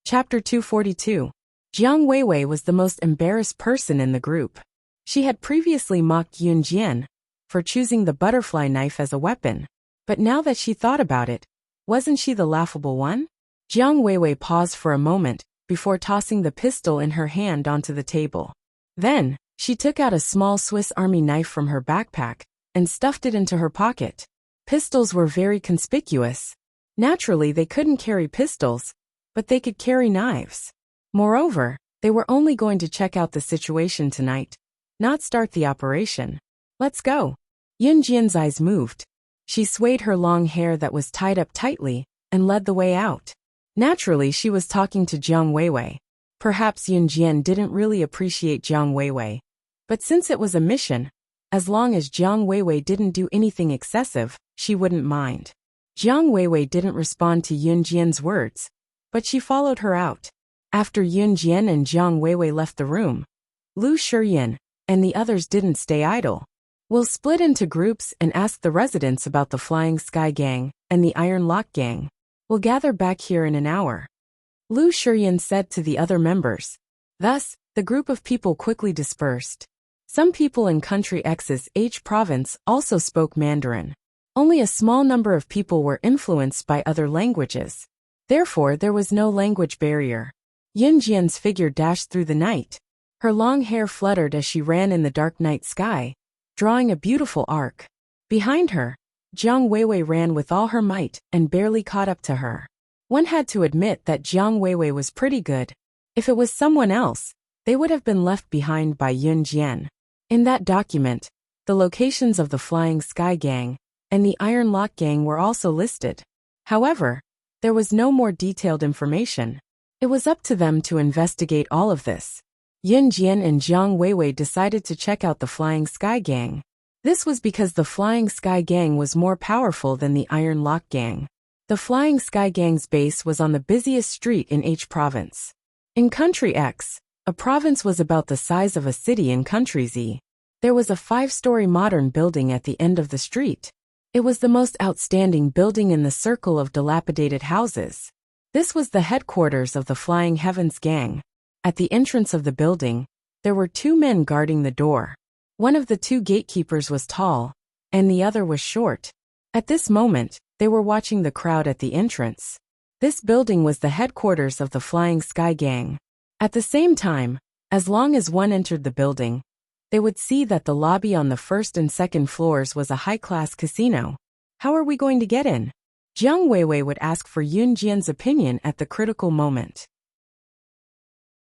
Chapter 242. Jiang Weiwei was the most embarrassed person in the group. She had previously mocked Yunjian for choosing the butterfly knife as a weapon, but now that she thought about it, wasn't she the laughable one? Jiang Weiwei paused for a moment before tossing the pistol in her hand onto the table. Then, she took out a small Swiss Army knife from her backpack and stuffed it into her pocket. Pistols were very conspicuous. Naturally, they couldn't carry pistols, but they could carry knives. Moreover, they were only going to check out the situation tonight, not start the operation. "Let's go." Yunjian's eyes moved. She swayed her long hair that was tied up tightly and led the way out. Naturally, she was talking to Jiang Weiwei. Perhaps Yunjian didn't really appreciate Jiang Weiwei, but since it was a mission, as long as Jiang Weiwei didn't do anything excessive, she wouldn't mind. Jiang Weiwei didn't respond to Yunjian's words, but she followed her out. After Yunjian and Jiang Weiwei left the room, Lu Shuryan and the others didn't stay idle. "We'll split into groups and ask the residents about the Flying Sky Gang and the Iron Lock Gang. We'll gather back here in an hour," Lu Shuryan said to the other members. Thus, the group of people quickly dispersed. Some people in Country X's province also spoke Mandarin. Only a small number of people were influenced by other languages. Therefore, there was no language barrier. Yunjian's figure dashed through the night. Her long hair fluttered as she ran in the dark night sky, drawing a beautiful arc. Behind her, Jiang Weiwei ran with all her might and barely caught up to her. One had to admit that Jiang Weiwei was pretty good. If it was someone else, they would have been left behind by Yun Jian. In that document, the locations of the Flying Sky Gang and the Iron Lock Gang were also listed. However, there was no more detailed information. It was up to them to investigate all of this. Yun Jian and Jiang Weiwei decided to check out the Flying Sky Gang. This was because the Flying Sky Gang was more powerful than the Iron Lock Gang. The Flying Sky Gang's base was on the busiest street in H province. In Country X, a province was about the size of a city in Country Z. There was a 5-story modern building at the end of the street. It was the most outstanding building in the circle of dilapidated houses. This was the headquarters of the Flying Heavens Gang. At the entrance of the building, there were 2 men guarding the door. One of the 2 gatekeepers was tall, and the other was short. At this moment, they were watching the crowd at the entrance. This building was the headquarters of the Flying Sky Gang. At the same time, as long as one entered the building, they would see that the lobby on the 1st and 2nd floors was a high-class casino. How are we going to get in? Jiang Weiwei would ask for Yun Jian's opinion at the critical moment.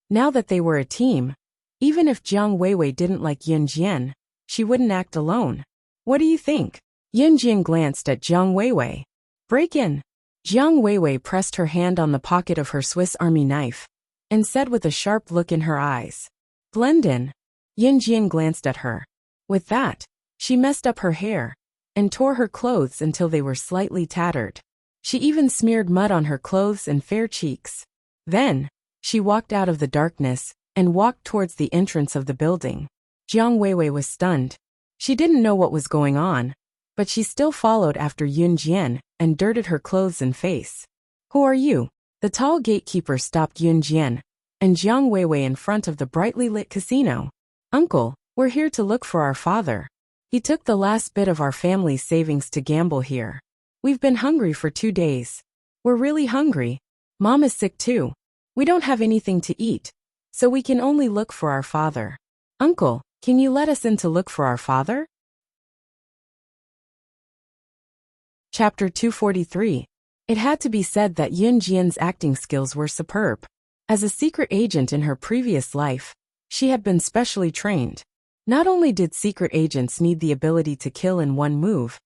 Now that they were a team, even if Jiang Weiwei didn't like Yun Jian, she wouldn't act alone. What do you think? Yun Jian glanced at Jiang Weiwei. Break in. Jiang Weiwei pressed her hand on the pocket of her Swiss Army knife and said with a sharp look in her eyes, blend in. Yun Jian glanced at her. With that, she messed up her hair and tore her clothes until they were slightly tattered. She even smeared mud on her clothes and fair cheeks. Then, she walked out of the darkness and walked towards the entrance of the building. Jiang Weiwei was stunned. She didn't know what was going on, but she still followed after Yun Jian and dirted her clothes and face. Who are you? The tall gatekeeper stopped Yun Jian and Jiang Weiwei in front of the brightly lit casino. Uncle, we're here to look for our father. He took the last bit of our family's savings to gamble here. We've been hungry for 2 days. We're really hungry. Mom is sick too. We don't have anything to eat, so we can only look for our father. Uncle, can you let us in to look for our father? Chapter 243. It had to be said that Yun Jian's acting skills were superb. As a secret agent in her previous life, she had been specially trained. Not only did secret agents need the ability to kill in one move,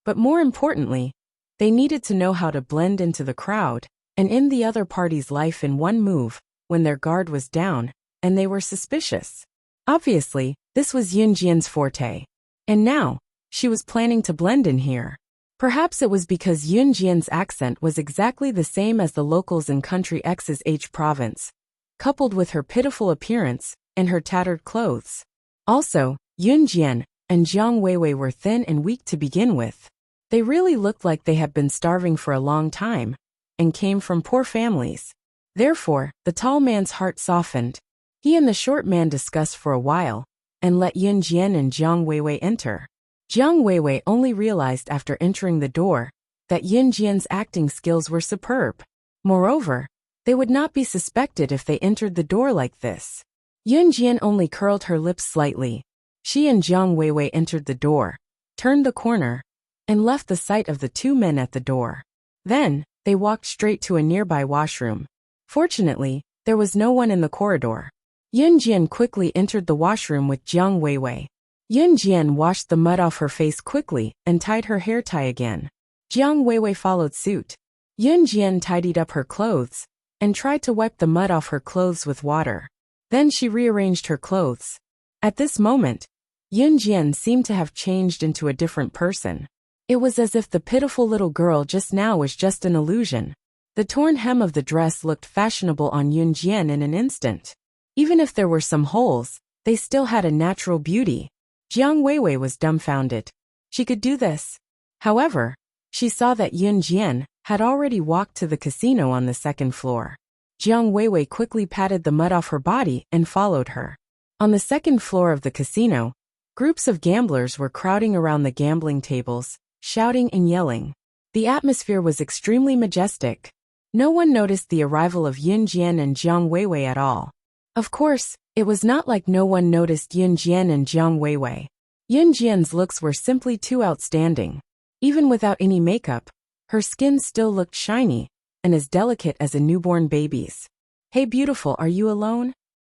but more importantly, they needed to know how to blend into the crowd and in the other party's life in one move when their guard was down and they were suspicious. Obviously, this was Yun Jian's forte. And now, she was planning to blend in here. Perhaps it was because Yun Jian's accent was exactly the same as the locals in Country X's H province, coupled with her pitiful appearance and her tattered clothes. Also, Yun Jian and Jiang Weiwei were thin and weak to begin with. They really looked like they had been starving for a long time and came from poor families. Therefore, the tall man's heart softened. He and the short man discussed for a while and let Yun Jian and Jiang Weiwei enter. Jiang Weiwei only realized after entering the door that Yun Jian's acting skills were superb. Moreover, they would not be suspected if they entered the door like this. Yun Jian only curled her lips slightly. She and Jiang Weiwei entered the door, turned the corner, and left the sight of the 2 men at the door. Then, they walked straight to a nearby washroom. Fortunately, there was no one in the corridor. Yun Jian quickly entered the washroom with Jiang Weiwei. Yun Jian washed the mud off her face quickly and tied her hair tie again. Jiang Weiwei followed suit. Yun Jian tidied up her clothes and tried to wipe the mud off her clothes with water. Then she rearranged her clothes. At this moment, Yun Jian seemed to have changed into a different person. It was as if the pitiful little girl just now was just an illusion. The torn hem of the dress looked fashionable on Yun Jian in an instant. Even if there were some holes, they still had a natural beauty. Jiang Weiwei was dumbfounded. She could do this. However, she saw that Yun Jian had already walked to the casino on the 2nd floor. Jiang Weiwei quickly patted the mud off her body and followed her. On the 2nd floor of the casino, groups of gamblers were crowding around the gambling tables, shouting and yelling. The atmosphere was extremely majestic. No one noticed the arrival of Yun Jian and Jiang Weiwei at all. Of course, it was not like no one noticed Yun Jian and Jiang Weiwei. Yunjian's looks were simply too outstanding. Even without any makeup, her skin still looked shiny and as delicate as a newborn baby's. "Hey beautiful, are you alone?"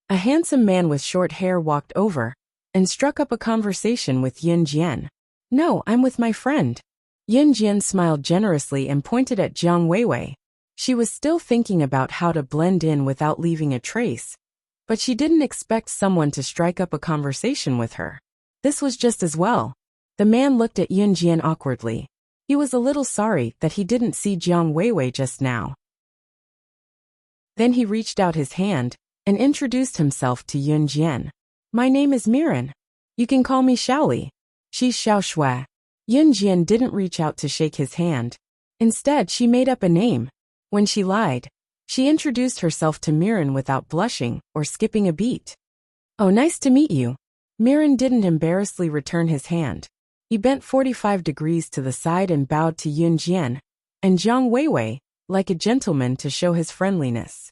A handsome man with short hair walked over and struck up a conversation with Yunjian. "No, I'm with my friend." Yunjian smiled generously and pointed at Jiang Weiwei. She was still thinking about how to blend in without leaving a trace, but she didn't expect someone to strike up a conversation with her. This was just as well. The man looked at Yunjian awkwardly. He was a little sorry that he didn't see Jiang Weiwei just now. Then he reached out his hand and introduced himself to Yunjian. "My name is Miran. You can call me Xiaoli." "She's Xiao Shui." Yunjian didn't reach out to shake his hand. Instead, she made up a name. When she lied, she introduced herself to Miran without blushing or skipping a beat. "Oh, nice to meet you." Miran didn't embarrassingly return his hand. He bent 45 degrees to the side and bowed to Yunjian and Jiang Weiwei, like a gentleman to show his friendliness.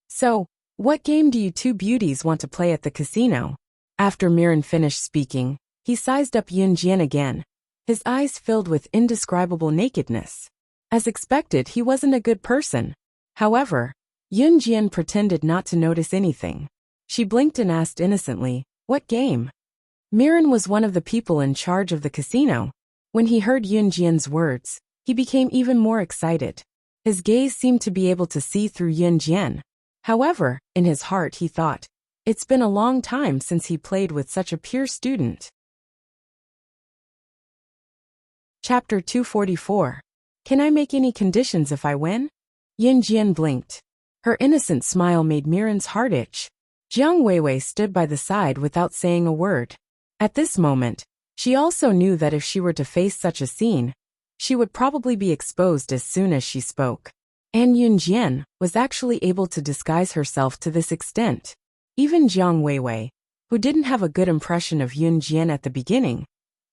"So, what game do you two beauties want to play at the casino?" After Miran finished speaking, he sized up Yunjian again, his eyes filled with indescribable nakedness. As expected, he wasn't a good person. However, Yunjian pretended not to notice anything. She blinked and asked innocently, "What game?" Miran was one of the people in charge of the casino. When he heard Yunjian's words, he became even more excited. His gaze seemed to be able to see through Yunjian. However, in his heart he thought, it's been a long time since he played with such a pure student. Chapter 244. Can I make any conditions if I win? Yunjian blinked. Her innocent smile made Miran's heart itch. Jiang Weiwei stood by the side without saying a word. At this moment, she also knew that if she were to face such a scene, she would probably be exposed as soon as she spoke. And Yunjian was actually able to disguise herself to this extent. Even Jiang Weiwei, who didn't have a good impression of Yunjian at the beginning,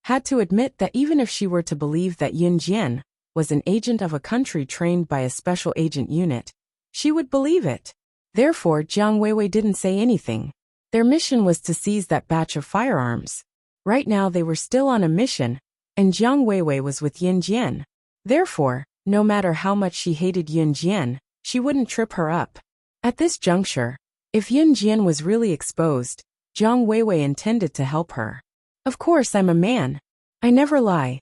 had to admit that even if she were to believe that Yunjian was an agent of a country trained by a special agent unit, she would believe it. Therefore, Jiang Weiwei didn't say anything. Their mission was to seize that batch of firearms. Right now they were still on a mission, and Jiang Weiwei was with Yunjian. Therefore, no matter how much she hated Yunjian, she wouldn't trip her up. At this juncture, if Yunjian was really exposed, Jiang Weiwei intended to help her. "Of course I'm a man. I never lie."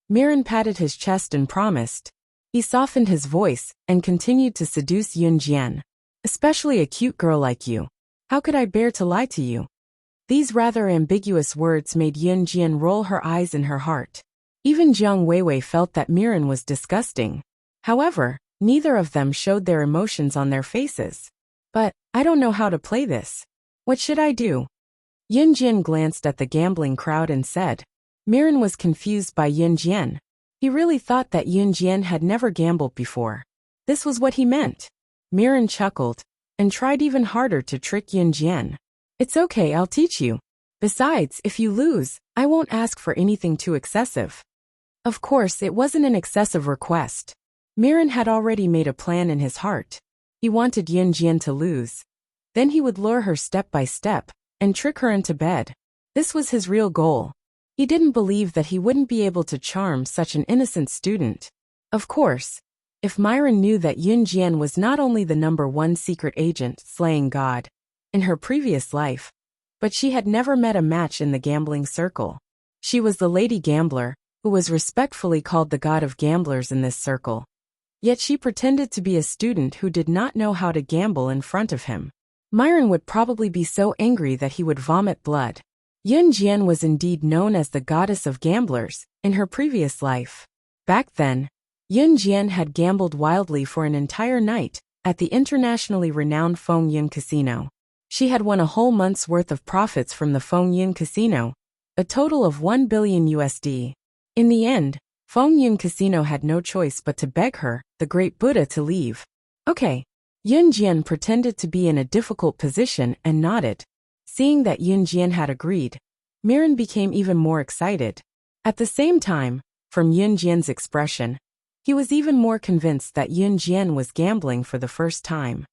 Miran patted his chest and promised. He softened his voice and continued to seduce Yunjian. "Especially a cute girl like you. How could I bear to lie to you?" These rather ambiguous words made Yunjian roll her eyes in her heart. Even Jiang Weiwei felt that Miran was disgusting. However, neither of them showed their emotions on their faces. "But, I don't know how to play this. What should I do?" Yunjian glanced at the gambling crowd and said. Miran was confused by Yunjian. He really thought that Yunjian had never gambled before. This was what he meant. Miran chuckled and tried even harder to trick Yunjian. "It's okay, I'll teach you. Besides, if you lose, I won't ask for anything too excessive." Of course, it wasn't an excessive request. Miran had already made a plan in his heart. He wanted Yunjian to lose. Then he would lure her step by step and trick her into bed. This was his real goal. He didn't believe that he wouldn't be able to charm such an innocent student. Of course, if Miran knew that Yunjian was not only the #1 secret agent slaying God in her previous life, but she had never met a match in the gambling circle. She was the lady gambler, who was respectfully called the god of gamblers in this circle. Yet she pretended to be a student who did not know how to gamble in front of him. Miran would probably be so angry that he would vomit blood. Yunjian was indeed known as the goddess of gamblers in her previous life. Back then, Yunjian had gambled wildly for an entire night at the internationally renowned Fengyun Casino. She had won a whole month's worth of profits from the Fengyun Casino, a total of $1 billion USD. In the end, Fengyun Casino had no choice but to beg her, the great Buddha, to leave. "Okay." Yunjian pretended to be in a difficult position and nodded. Seeing that Yunjian had agreed, Miran became even more excited. At the same time, from Yunjian's expression, he was even more convinced that Yunjian was gambling for the first time.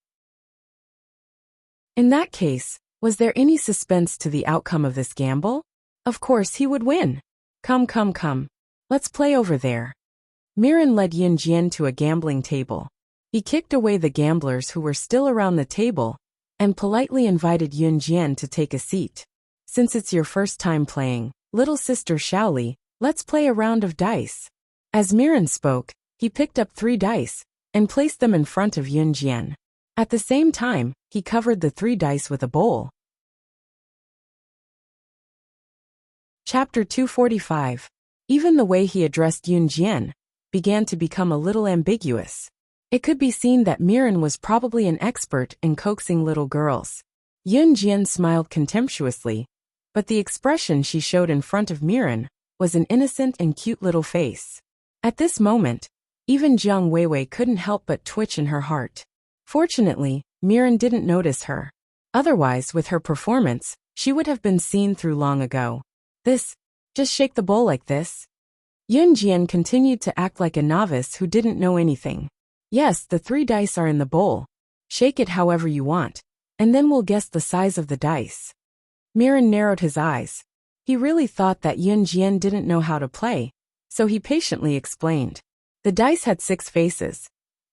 In that case, was there any suspense to the outcome of this gamble? Of course he would win. Come, come, come. Let's play over there. Mirren led Yunjian to a gambling table. He kicked away the gamblers who were still around the table and politely invited Yunjian to take a seat. Since it's your first time playing, little sister Shaoli, let's play a round of dice. As Mirren spoke, he picked up 3 dice and placed them in front of Yunjian. At the same time, he covered the 3 dice with a bowl. Chapter 245. Even the way he addressed Yunjian began to become a little ambiguous. It could be seen that Mirren was probably an expert in coaxing little girls. Yunjian smiled contemptuously, but the expression she showed in front of Mirren was an innocent and cute little face. At this moment, even Jiang Weiwei couldn't help but twitch in her heart. Fortunately, Mirren didn't notice her. Otherwise, with her performance, she would have been seen through long ago. Just shake the bowl like this. Yunjian continued to act like a novice who didn't know anything. Yes, the 3 dice are in the bowl. Shake it however you want, and then we'll guess the size of the dice. Mirren narrowed his eyes. He really thought that Yunjian didn't know how to play, so he patiently explained. The dice had 6 faces,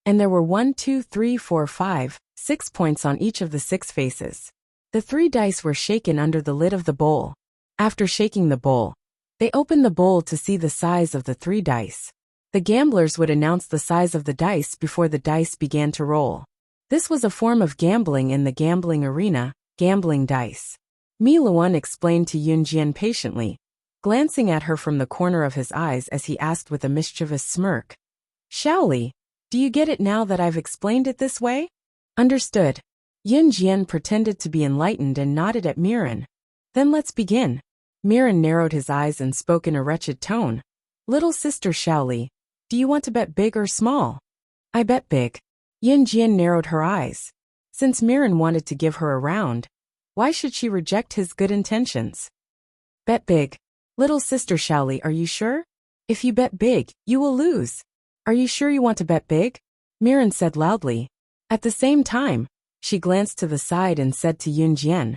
and there were 1, 2, 3, 4, 5, 6 points on each of the 6 faces. The 3 dice were shaken under the lid of the bowl. After shaking the bowl, they opened the bowl to see the size of the 3 dice. The gamblers would announce the size of the dice before the dice began to roll. This was a form of gambling in the gambling arena, gambling dice. Mi Luan explained to Yunjian patiently, glancing at her from the corner of his eyes as he asked with a mischievous smirk. Shaoli, do you get it now that I've explained it this way? Understood. Yunjian pretended to be enlightened and nodded at Mirren. Then let's begin. Mirren narrowed his eyes and spoke in a wretched tone. Little sister Shaoli, do you want to bet big or small? I bet big. Yunjian narrowed her eyes. Since Mirren wanted to give her a round, why should she reject his good intentions? Bet big. Little sister Shaoli, are you sure? If you bet big, you will lose. Are you sure you want to bet big? Mirren said loudly. At the same time, she glanced to the side and said to Yunjian,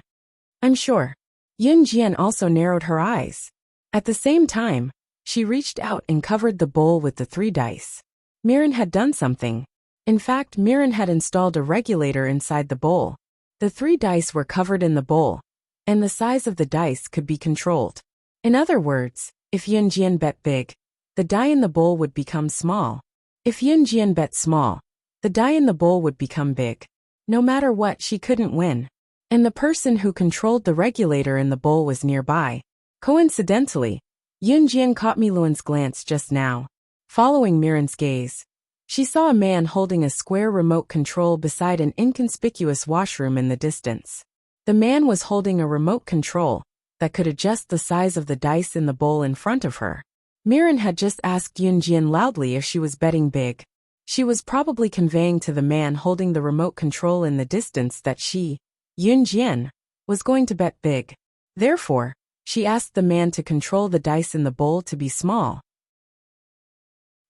I'm sure. Yunjian also narrowed her eyes. At the same time, she reached out and covered the bowl with the 3 dice. Mirren had done something. In fact, Mirren had installed a regulator inside the bowl. The 3 dice were covered in the bowl, and the size of the dice could be controlled. In other words, if Yunjian bet big, the die in the bowl would become small. If Yunjian bet small, the die in the bowl would become big. No matter what, she couldn't win. And the person who controlled the regulator in the bowl was nearby. Coincidentally, Yunjian caught Mi Luan's glance just now. Following Mirren's gaze, she saw a man holding a square remote control beside an inconspicuous washroom in the distance. The man was holding a remote control that could adjust the size of the dice in the bowl in front of her. Mirren had just asked Yunjian loudly if she was betting big. She was probably conveying to the man holding the remote control in the distance that she, Yunjian, was going to bet big. Therefore, she asked the man to control the dice in the bowl to be small.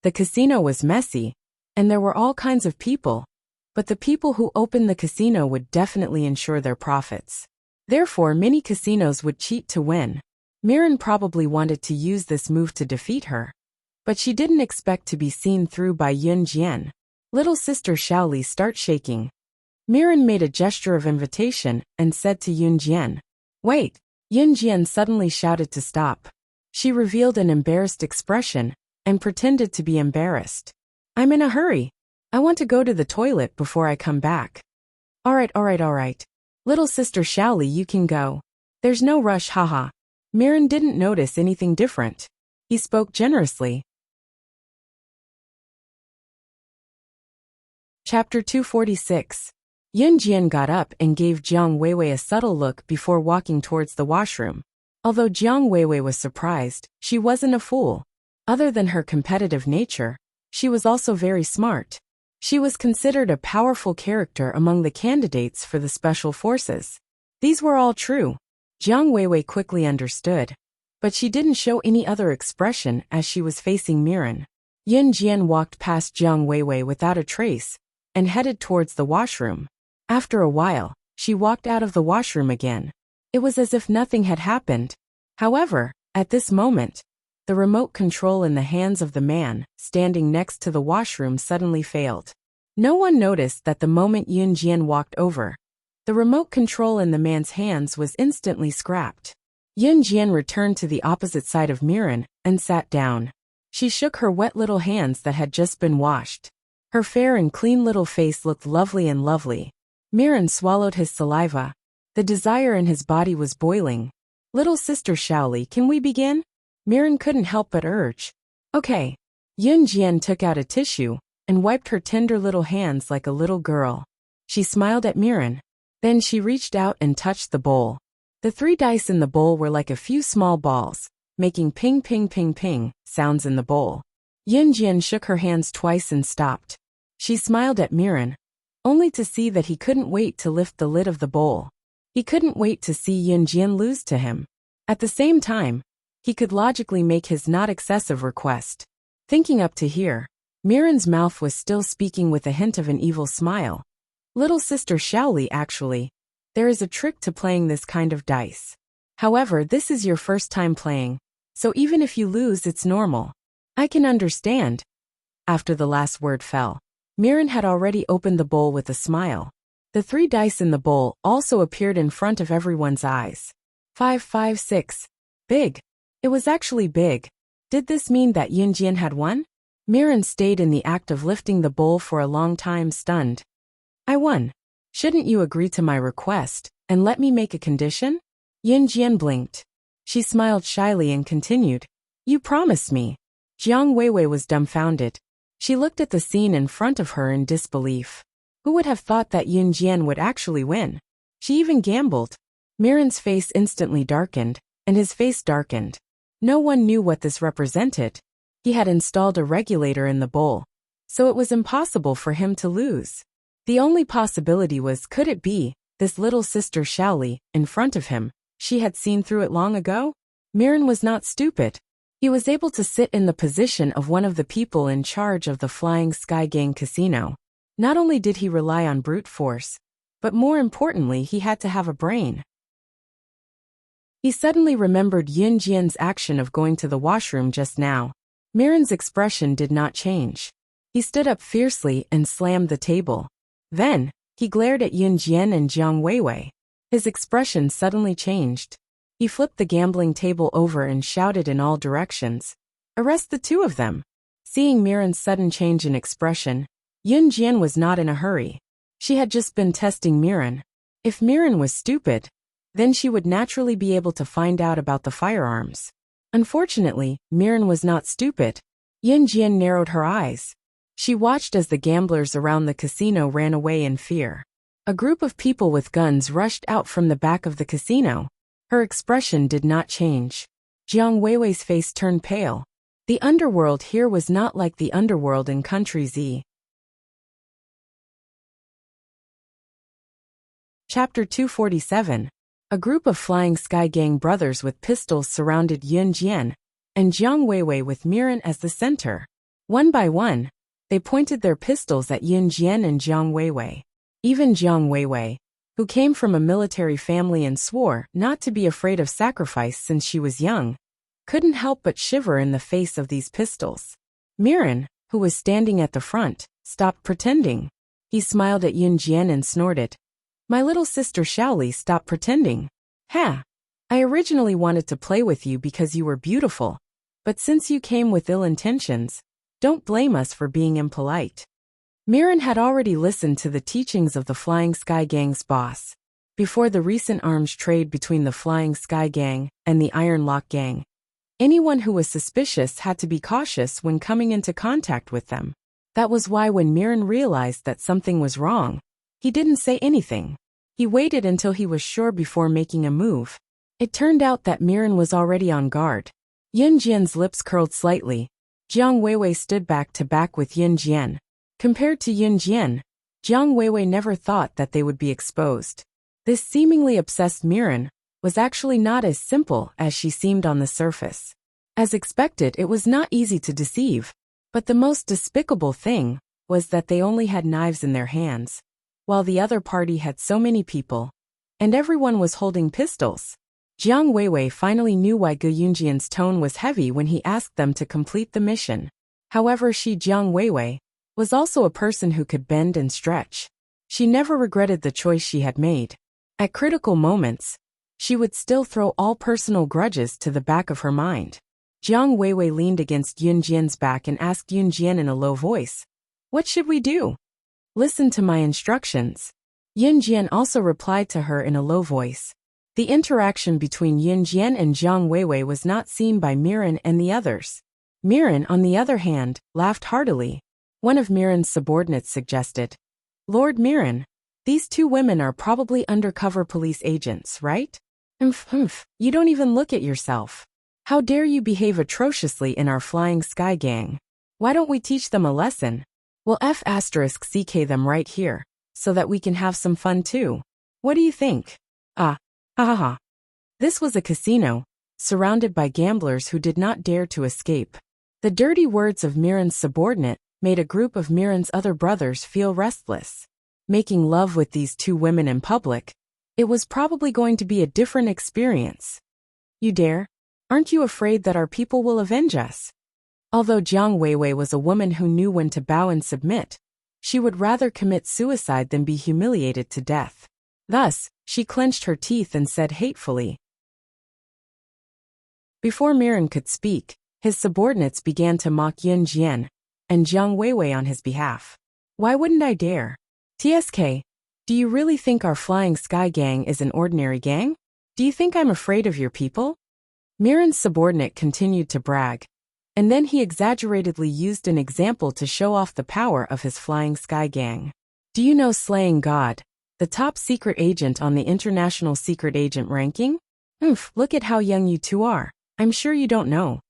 The casino was messy, and there were all kinds of people, but the people who opened the casino would definitely ensure their profits. Therefore, many casinos would cheat to win. Mirren probably wanted to use this move to defeat her, but she didn't expect to be seen through by Yunjian. Little sister Shaoli, start shaking. Mirren made a gesture of invitation and said to Yunjian, Wait. Yunjian suddenly shouted to stop. She revealed an embarrassed expression and pretended to be embarrassed. I'm in a hurry. I want to go to the toilet before I come back. All right. Little sister Shaoli, you can go. There's no rush, haha. Mirren didn't notice anything different. He spoke generously. Chapter 246. Yunjian got up and gave Jiang Weiwei a subtle look before walking towards the washroom. Although Jiang Weiwei was surprised, she wasn't a fool. Other than her competitive nature, she was also very smart. She was considered a powerful character among the candidates for the special forces. These were all true. Jiang Weiwei quickly understood, but she didn't show any other expression as she was facing Mirren. Yunjian walked past Jiang Weiwei without a trace and headed towards the washroom. After a while, she walked out of the washroom again. It was as if nothing had happened. However, at this moment, the remote control in the hands of the man standing next to the washroom suddenly failed. No one noticed that the moment Yunjian walked over, the remote control in the man's hands was instantly scrapped. Yunjian returned to the opposite side of Miran and sat down. She shook her wet little hands that had just been washed. Her fair and clean little face looked lovely and lovely. Miran swallowed his saliva. The desire in his body was boiling. "Little sister Shaoli, can we begin?" Miran couldn't help but urge. "Okay." Yunjian took out a tissue and wiped her tender little hands like a little girl. She smiled at Miran. Then she reached out and touched the bowl. The 3 dice in the bowl were like a few small balls, making ping ping ping ping sounds in the bowl. Yunjian shook her hands twice and stopped. She smiled at Miran, only to see that he couldn't wait to lift the lid of the bowl. He couldn't wait to see Yunjian lose to him. At the same time, he could logically make his not excessive request. Thinking up to here, Miran's mouth was still speaking with a hint of an evil smile. "Little sister Shaoli, actually, there is a trick to playing this kind of dice. However, this is your first time playing, so even if you lose, it's normal. I can understand." After the last word fell, Miran had already opened the bowl with a smile. The 3 dice in the bowl also appeared in front of everyone's eyes. 5, 5, 6. Big. It was actually big. Did this mean that Yunjian had won? Miran stayed in the act of lifting the bowl for a long time, stunned. "I won. Shouldn't you agree to my request and let me make a condition?" Yunjian blinked. She smiled shyly and continued. "You promised me." Jiang Weiwei was dumbfounded. She looked at the scene in front of her in disbelief. Who would have thought that Yunjian would actually win? She even gambled. Miran's face instantly darkened, and his face darkened. No one knew what this represented. He had installed a regulator in the bowl, so it was impossible for him to lose. The only possibility was, could it be this little sister Shaoli in front of him? She had seen through it long ago. Miran was not stupid. He was able to sit in the position of one of the people in charge of the Flying Sky Gang casino. Not only did he rely on brute force, but more importantly, he had to have a brain. He suddenly remembered Yunjian's action of going to the washroom just now. Miran's expression did not change. He stood up fiercely and slammed the table. Then, he glared at Yunjian and Jiang Weiwei. His expression suddenly changed. He flipped the gambling table over and shouted in all directions, "Arrest the 2 of them!" Seeing Miran's sudden change in expression, Yunjian was not in a hurry. She had just been testing Miran. If Miran was stupid, then she would naturally be able to find out about the firearms. Unfortunately, Miran was not stupid. Yunjian narrowed her eyes. She watched as the gamblers around the casino ran away in fear. A group of people with guns rushed out from the back of the casino. Her expression did not change. Jiang Weiwei's face turned pale. The underworld here was not like the underworld in Country Z. Chapter 247. A group of Flying Sky Gang brothers with pistols surrounded Yunjian and Jiang Weiwei with Miran as the center. One by one, they pointed their pistols at Yunjian and Jiang Weiwei. Even Jiang Weiwei, who came from a military family and swore not to be afraid of sacrifice since she was young, couldn't help but shiver in the face of these pistols. Miran, who was standing at the front, stopped pretending. He smiled at Yunjian and snorted. "My little sister Shaoli, stop pretending. Ha! I originally wanted to play with you because you were beautiful, but since you came with ill intentions, don't blame us for being impolite." Miran had already listened to the teachings of the Flying Sky Gang's boss. Before the recent arms trade between the Flying Sky Gang and the Iron Lock Gang, anyone who was suspicious had to be cautious when coming into contact with them. That was why when Miran realized that something was wrong, he didn't say anything. He waited until he was sure before making a move. It turned out that Miran was already on guard. Yunjian's lips curled slightly. Jiang Weiwei stood back to back with Yunjian. Compared to Yunjian, Jiang Weiwei never thought that they would be exposed. This seemingly obsessed Miran was actually not as simple as she seemed on the surface. As expected, it was not easy to deceive, but the most despicable thing was that they only had knives in their hands, while the other party had so many people, and everyone was holding pistols. Jiang Weiwei finally knew why Gu Yunjian's tone was heavy when he asked them to complete the mission. However, Jiang Weiwei was also a person who could bend and stretch. She never regretted the choice she had made. At critical moments, she would still throw all personal grudges to the back of her mind. Jiang Weiwei leaned against Yunjian's back and asked Yunjian in a low voice, "What should we do?" "Listen to my instructions." Yunjian also replied to her in a low voice. The interaction between Yunjian and Jiang Weiwei was not seen by Miran and the others. Miran, on the other hand, laughed heartily. One of Miran's subordinates suggested, "Lord Miran, these two women are probably undercover police agents, right? You don't even look at yourself. How dare you behave atrociously in our Flying Sky Gang? Why don't we teach them a lesson? We'll *CK them right here, so that we can have some fun too. What do you think?" Ha ha ha. This was a casino, surrounded by gamblers who did not dare to escape. The dirty words of Miran's subordinate made a group of Miran's other brothers feel restless. Making love with these two women in public, it was probably going to be a different experience. "You dare? Aren't you afraid that our people will avenge us?" Although Jiang Weiwei was a woman who knew when to bow and submit, she would rather commit suicide than be humiliated to death. Thus, she clenched her teeth and said hatefully. Before Miran could speak, his subordinates began to mock Yunjian and Jiang Weiwei on his behalf. "Why wouldn't I dare? TSK, do you really think our Flying Sky Gang is an ordinary gang? Do you think I'm afraid of your people?" Miran's subordinate continued to brag, and then he exaggeratedly used an example to show off the power of his Flying Sky Gang. "Do you know Slaying God, the top secret agent on the International Secret Agent ranking? Look at how young you two are. I'm sure you don't know.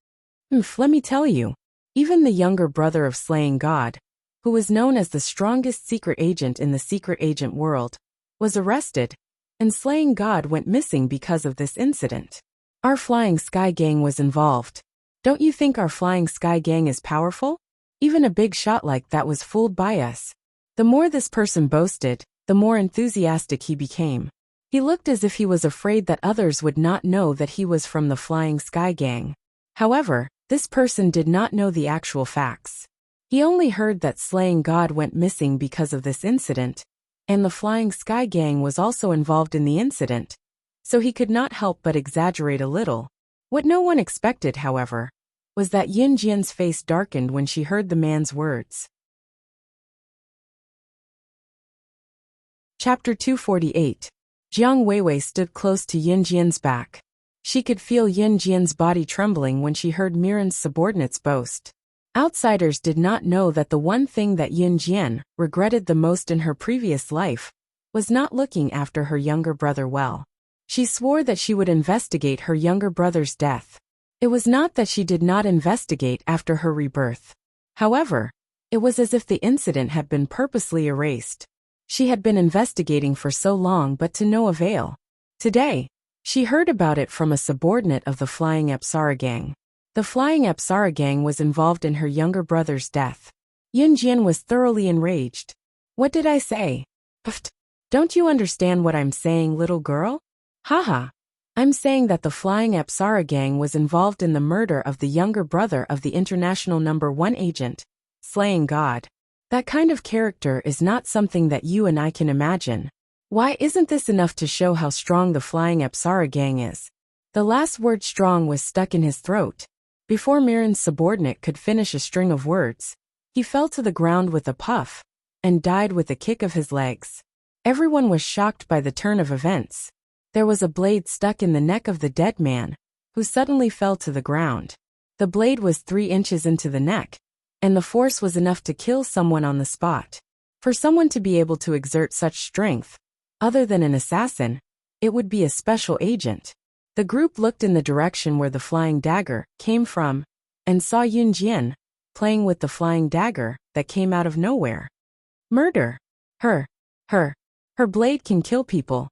Let me tell you. Even the younger brother of Slaying God, who was known as the strongest secret agent in the secret agent world, was arrested, and Slaying God went missing because of this incident. Our Flying Sky Gang was involved. Don't you think our Flying Sky Gang is powerful? Even a big shot like that was fooled by us." The more this person boasted, the more enthusiastic he became. He looked as if he was afraid that others would not know that he was from the Flying Sky Gang. However, this person did not know the actual facts. He only heard that Slaying God went missing because of this incident, and the Flying Sky Gang was also involved in the incident, so he could not help but exaggerate a little. What no one expected, however, was that Yunjian's face darkened when she heard the man's words. Chapter 248. Jiang Weiwei stood close to Yunjian's back. She could feel Yunjian's body trembling when she heard Miran's subordinates boast. Outsiders did not know that the one thing that Yunjian regretted the most in her previous life was not looking after her younger brother well. She swore that she would investigate her younger brother's death. It was not that she did not investigate after her rebirth. However, it was as if the incident had been purposely erased. She had been investigating for so long but to no avail. Today, she heard about it from a subordinate of the Flying Apsara Gang. The Flying Apsara Gang was involved in her younger brother's death. Yunjian was thoroughly enraged. "What did I say? Pfft. Don't you understand what I'm saying, little girl? Haha. I'm saying that the Flying Apsara Gang was involved in the murder of the younger brother of the International #1 agent, Slaying God. That kind of character is not something that you and I can imagine. Why isn't this enough to show how strong the Flying Apsara Gang is?" The last word strong was stuck in his throat. Before Miran's subordinate could finish a string of words, he fell to the ground with a puff and died with a kick of his legs. Everyone was shocked by the turn of events. There was a blade stuck in the neck of the dead man, who suddenly fell to the ground. The blade was 3 inches into the neck, and the force was enough to kill someone on the spot. For someone to be able to exert such strength, other than an assassin, it would be a special agent. The group looked in the direction where the flying dagger came from, and saw Yunjian playing with the flying dagger that came out of nowhere. Murder! Her blade can kill people.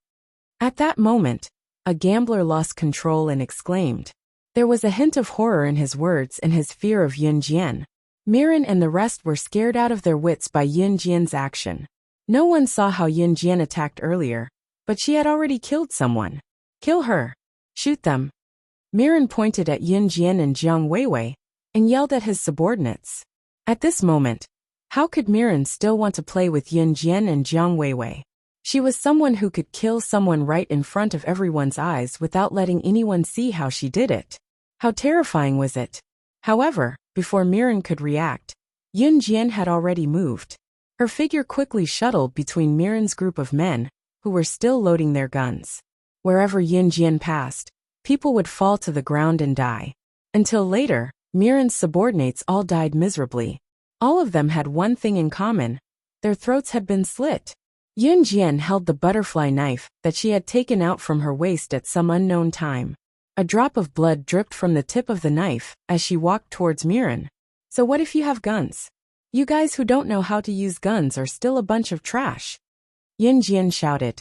At that moment, a gambler lost control and exclaimed. There was a hint of horror in his words and his fear of Yunjian. Miran and the rest were scared out of their wits by Yunjian's action. No one saw how Yunjian attacked earlier, but she had already killed someone. Kill her. Shoot them. Mirren pointed at Yun Jian and Jiang Weiwei and yelled at his subordinates. At this moment, how could Mirren still want to play with Yun Jian and Jiang Weiwei? She was someone who could kill someone right in front of everyone's eyes without letting anyone see how she did it. How terrifying was it? However, before Mirren could react, Yun Jian had already moved. Her figure quickly shuttled between Mirren's group of men, who were still loading their guns. Wherever Yun Jian passed, people would fall to the ground and die. Until later, Mirren's subordinates all died miserably. All of them had one thing in common: their throats had been slit. Yun Jian held the butterfly knife that she had taken out from her waist at some unknown time. A drop of blood dripped from the tip of the knife as she walked towards Mirren. So what if you have guns? You guys who don't know how to use guns are still a bunch of trash. Yun Jian shouted.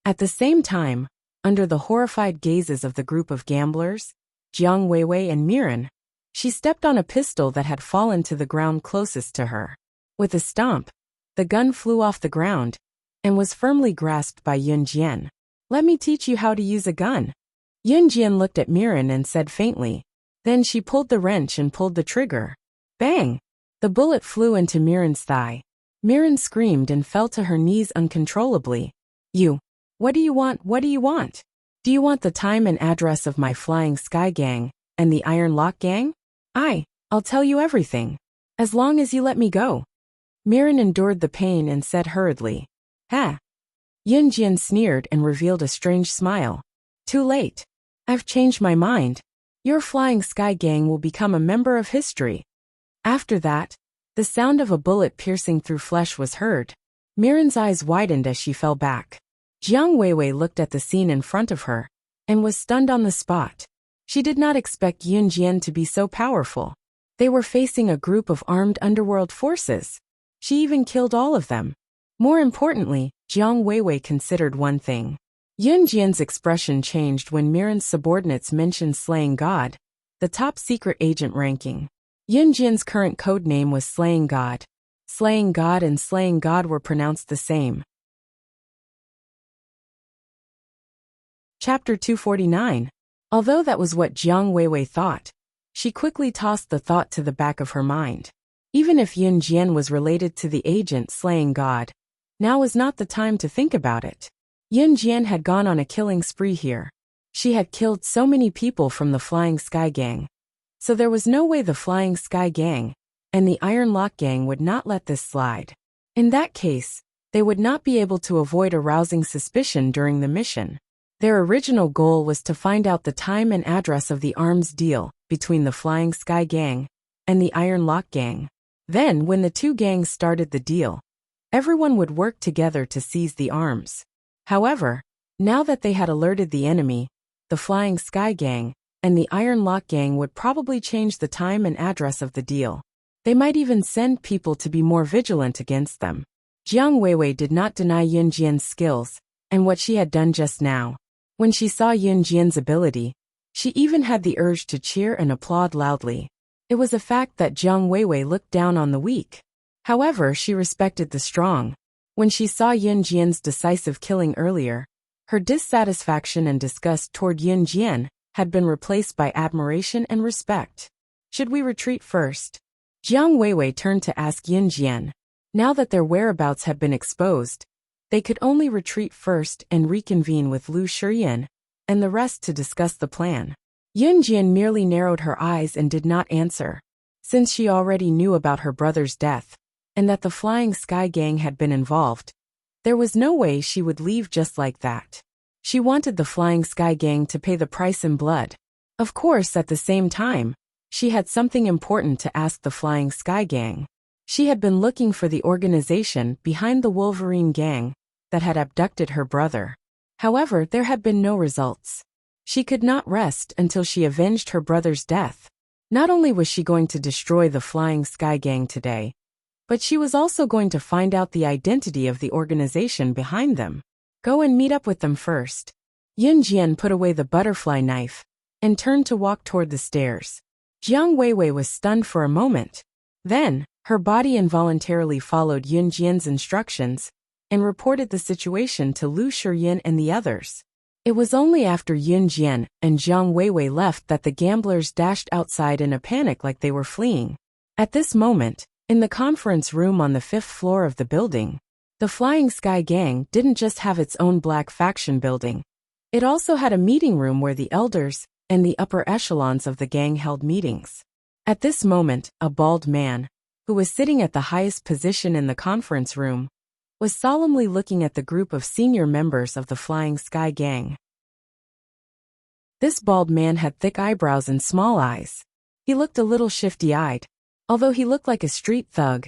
At the same time, under the horrified gazes of the group of gamblers, Jiang Weiwei and Mirren, she stepped on a pistol that had fallen to the ground closest to her. With a stomp, the gun flew off the ground and was firmly grasped by Yun Jian. Let me teach you how to use a gun. Yun Jian looked at Mirren and said faintly. Then she pulled the wrench and pulled the trigger. Bang! The bullet flew into Mirren's thigh. Mirren screamed and fell to her knees uncontrollably. What do you want? What do you want? Do you want the time and address of my Flying Sky Gang and the Iron Lock Gang? I'll tell you everything. As long as you let me go. Mirren endured the pain and said hurriedly. Ha! Yun Jian sneered and revealed a strange smile. Too late. I've changed my mind. Your Flying Sky Gang will become a member of history. After that, the sound of a bullet piercing through flesh was heard. Mirren's eyes widened as she fell back. Jiang Weiwei looked at the scene in front of her and was stunned on the spot. She did not expect Yun Jian to be so powerful. They were facing a group of armed underworld forces. She even killed all of them. More importantly, Jiang Weiwei considered one thing. Yun Jian's expression changed when Mirren's subordinates mentioned Slaying God, the top secret agent ranking. Yun Jian's current code name was Slaying God. Slaying God and Slaying God were pronounced the same. Chapter 249. Although that was what Jiang Weiwei thought, she quickly tossed the thought to the back of her mind. Even if Yun Jian was related to the agent Slaying God, now was not the time to think about it. Yun Jian had gone on a killing spree here. She had killed so many people from the Flying Sky Gang. So there was no way the Flying Sky Gang and the Iron Lock Gang would not let this slide. In that case, they would not be able to avoid arousing suspicion during the mission. Their original goal was to find out the time and address of the arms deal between the Flying Sky Gang and the Iron Lock Gang. Then, when the two gangs started the deal, everyone would work together to seize the arms. However, now that they had alerted the enemy, the Flying Sky Gang and the Iron Lock Gang would probably change the time and address of the deal. They might even send people to be more vigilant against them. Jiang Weiwei did not deny Yun Jian's skills and what she had done just now. When she saw Yun Jian's ability, she even had the urge to cheer and applaud loudly. It was a fact that Jiang Weiwei looked down on the weak. However, she respected the strong. When she saw Yun Jian's decisive killing earlier, her dissatisfaction and disgust toward Yun Jian had been replaced by admiration and respect. Should we retreat first? Jiang Weiwei turned to ask Yun Jian. Now that their whereabouts had been exposed, they could only retreat first and reconvene with Lu Shiyan and the rest to discuss the plan. Yun Jian merely narrowed her eyes and did not answer. Since she already knew about her brother's death, and that the Flying Sky Gang had been involved, there was no way she would leave just like that. She wanted the Flying Sky Gang to pay the price in blood. Of course, at the same time, she had something important to ask the Flying Sky Gang. She had been looking for the organization behind the Wolverine Gang that had abducted her brother. However, there had been no results. She could not rest until she avenged her brother's death. Not only was she going to destroy the Flying Sky Gang today, but she was also going to find out the identity of the organization behind them. Go and meet up with them first. Yun Jian put away the butterfly knife and turned to walk toward the stairs. Jiang Weiwei was stunned for a moment. Then, her body involuntarily followed Yun Jian's instructions and reported the situation to Lu Shiyan and the others. It was only after Yun Jian and Zhang Weiwei left that the gamblers dashed outside in a panic like they were fleeing. At this moment, in the conference room on the 5th floor of the building, the Flying Sky Gang didn't just have its own black faction building. It also had a meeting room where the elders and the upper echelons of the gang held meetings. At this moment, a bald man, who was sitting at the highest position in the conference room, was solemnly looking at the group of senior members of the Flying Sky Gang. This bald man had thick eyebrows and small eyes. He looked a little shifty-eyed. Although he looked like a street thug,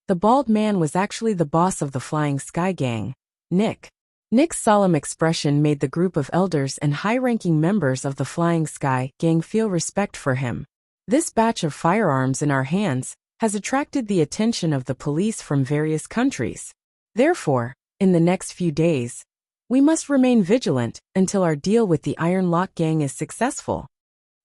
the bald man was actually the boss of the Flying Sky Gang, Nick. Nick's solemn expression made the group of elders and high-ranking members of the Flying Sky Gang feel respect for him. This batch of firearms in our hands has attracted the attention of the police from various countries. Therefore, in the next few days, we must remain vigilant until our deal with the Iron Lock Gang is successful.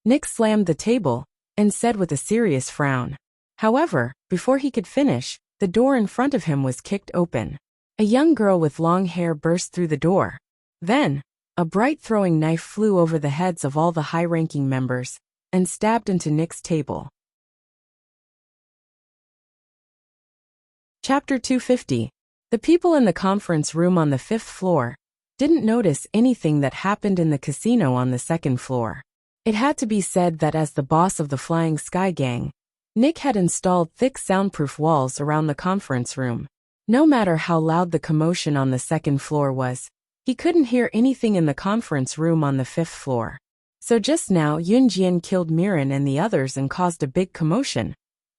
Nick slammed the table and said with a serious frown. However, before he could finish, the door in front of him was kicked open. A young girl with long hair burst through the door. Then, a bright throwing knife flew over the heads of all the high-ranking members and stabbed into Nick's table. Chapter 250. The people in the conference room on the 5th floor didn't notice anything that happened in the casino on the 2nd floor. It had to be said that as the boss of the Flying Sky Gang, Nick had installed thick soundproof walls around the conference room. No matter how loud the commotion on the 2nd floor was, he couldn't hear anything in the conference room on the 5th floor. So just now Yun Jian killed Miran and the others and caused a big commotion.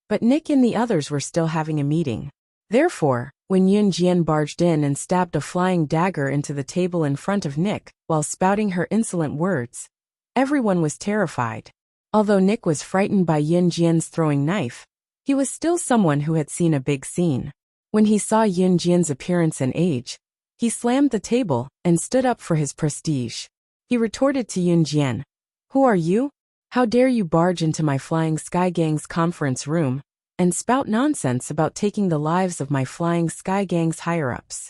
But Nick and the others were still having a meeting. Therefore, when Yun Jian barged in and stabbed a flying dagger into the table in front of Nick while spouting her insolent words, everyone was terrified. Although Nick was frightened by Yun Jian's throwing knife, he was still someone who had seen a big scene. When he saw Yun Jian's appearance and age, he slammed the table and stood up for his prestige. He retorted to Yun Jian, "Who are you? How dare you barge into my Flying Sky Gang's conference room and spout nonsense about taking the lives of my Flying Sky Gang's higher-ups?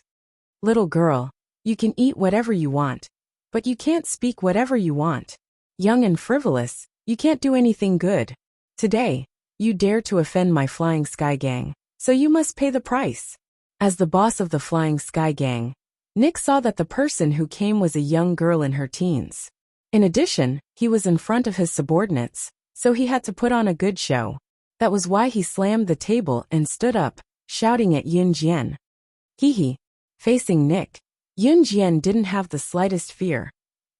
Little girl, you can eat whatever you want, but you can't speak whatever you want. Young and frivolous, you can't do anything good. Today, you dare to offend my Flying Sky Gang, so you must pay the price." As the boss of the Flying Sky Gang, Nick saw that the person who came was a young girl in her teens. In addition, he was in front of his subordinates, so he had to put on a good show. That was why he slammed the table and stood up, shouting at Yun Jian. Hee. Facing Nick, Yun Jian didn't have the slightest fear,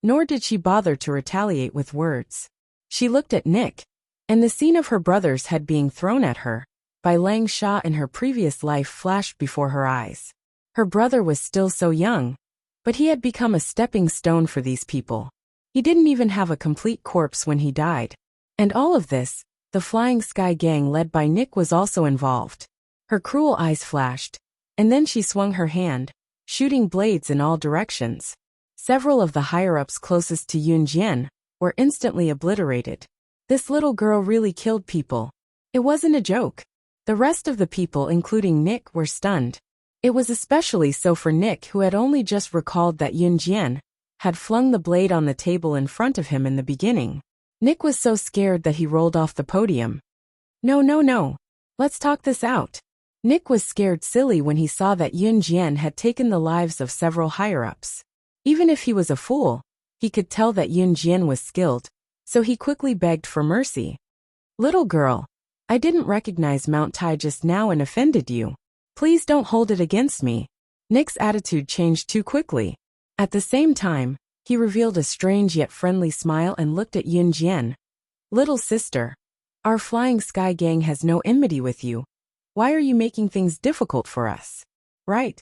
nor did she bother to retaliate with words. She looked at Nick, and the scene of her brother's head being thrown at her by Lang Sha in her previous life flashed before her eyes. Her brother was still so young, but he had become a stepping stone for these people. He didn't even have a complete corpse when he died. And all of this, the Flying Sky Gang led by Nick was also involved. Her cruel eyes flashed, and then she swung her hand, shooting blades in all directions. Several of the higher-ups closest to Yun Jian were instantly obliterated. This little girl really killed people. It wasn't a joke. The rest of the people, including Nick, were stunned. It was especially so for Nick, who had only just recalled that Yun Jian had flung the blade on the table in front of him in the beginning. Nick was so scared that he rolled off the podium. No. Let's talk this out. Nick was scared silly when he saw that Yun Jian had taken the lives of several higher-ups. Even if he was a fool, he could tell that Yun Jian was skilled, so he quickly begged for mercy. "Little girl, I didn't recognize Mount Tai just now and offended you. Please don't hold it against me." Nick's attitude changed too quickly. At the same time, he revealed a strange yet friendly smile and looked at Yun Jian. "Little sister, our Flying Sky Gang has no enmity with you. Why are you making things difficult for us? Right?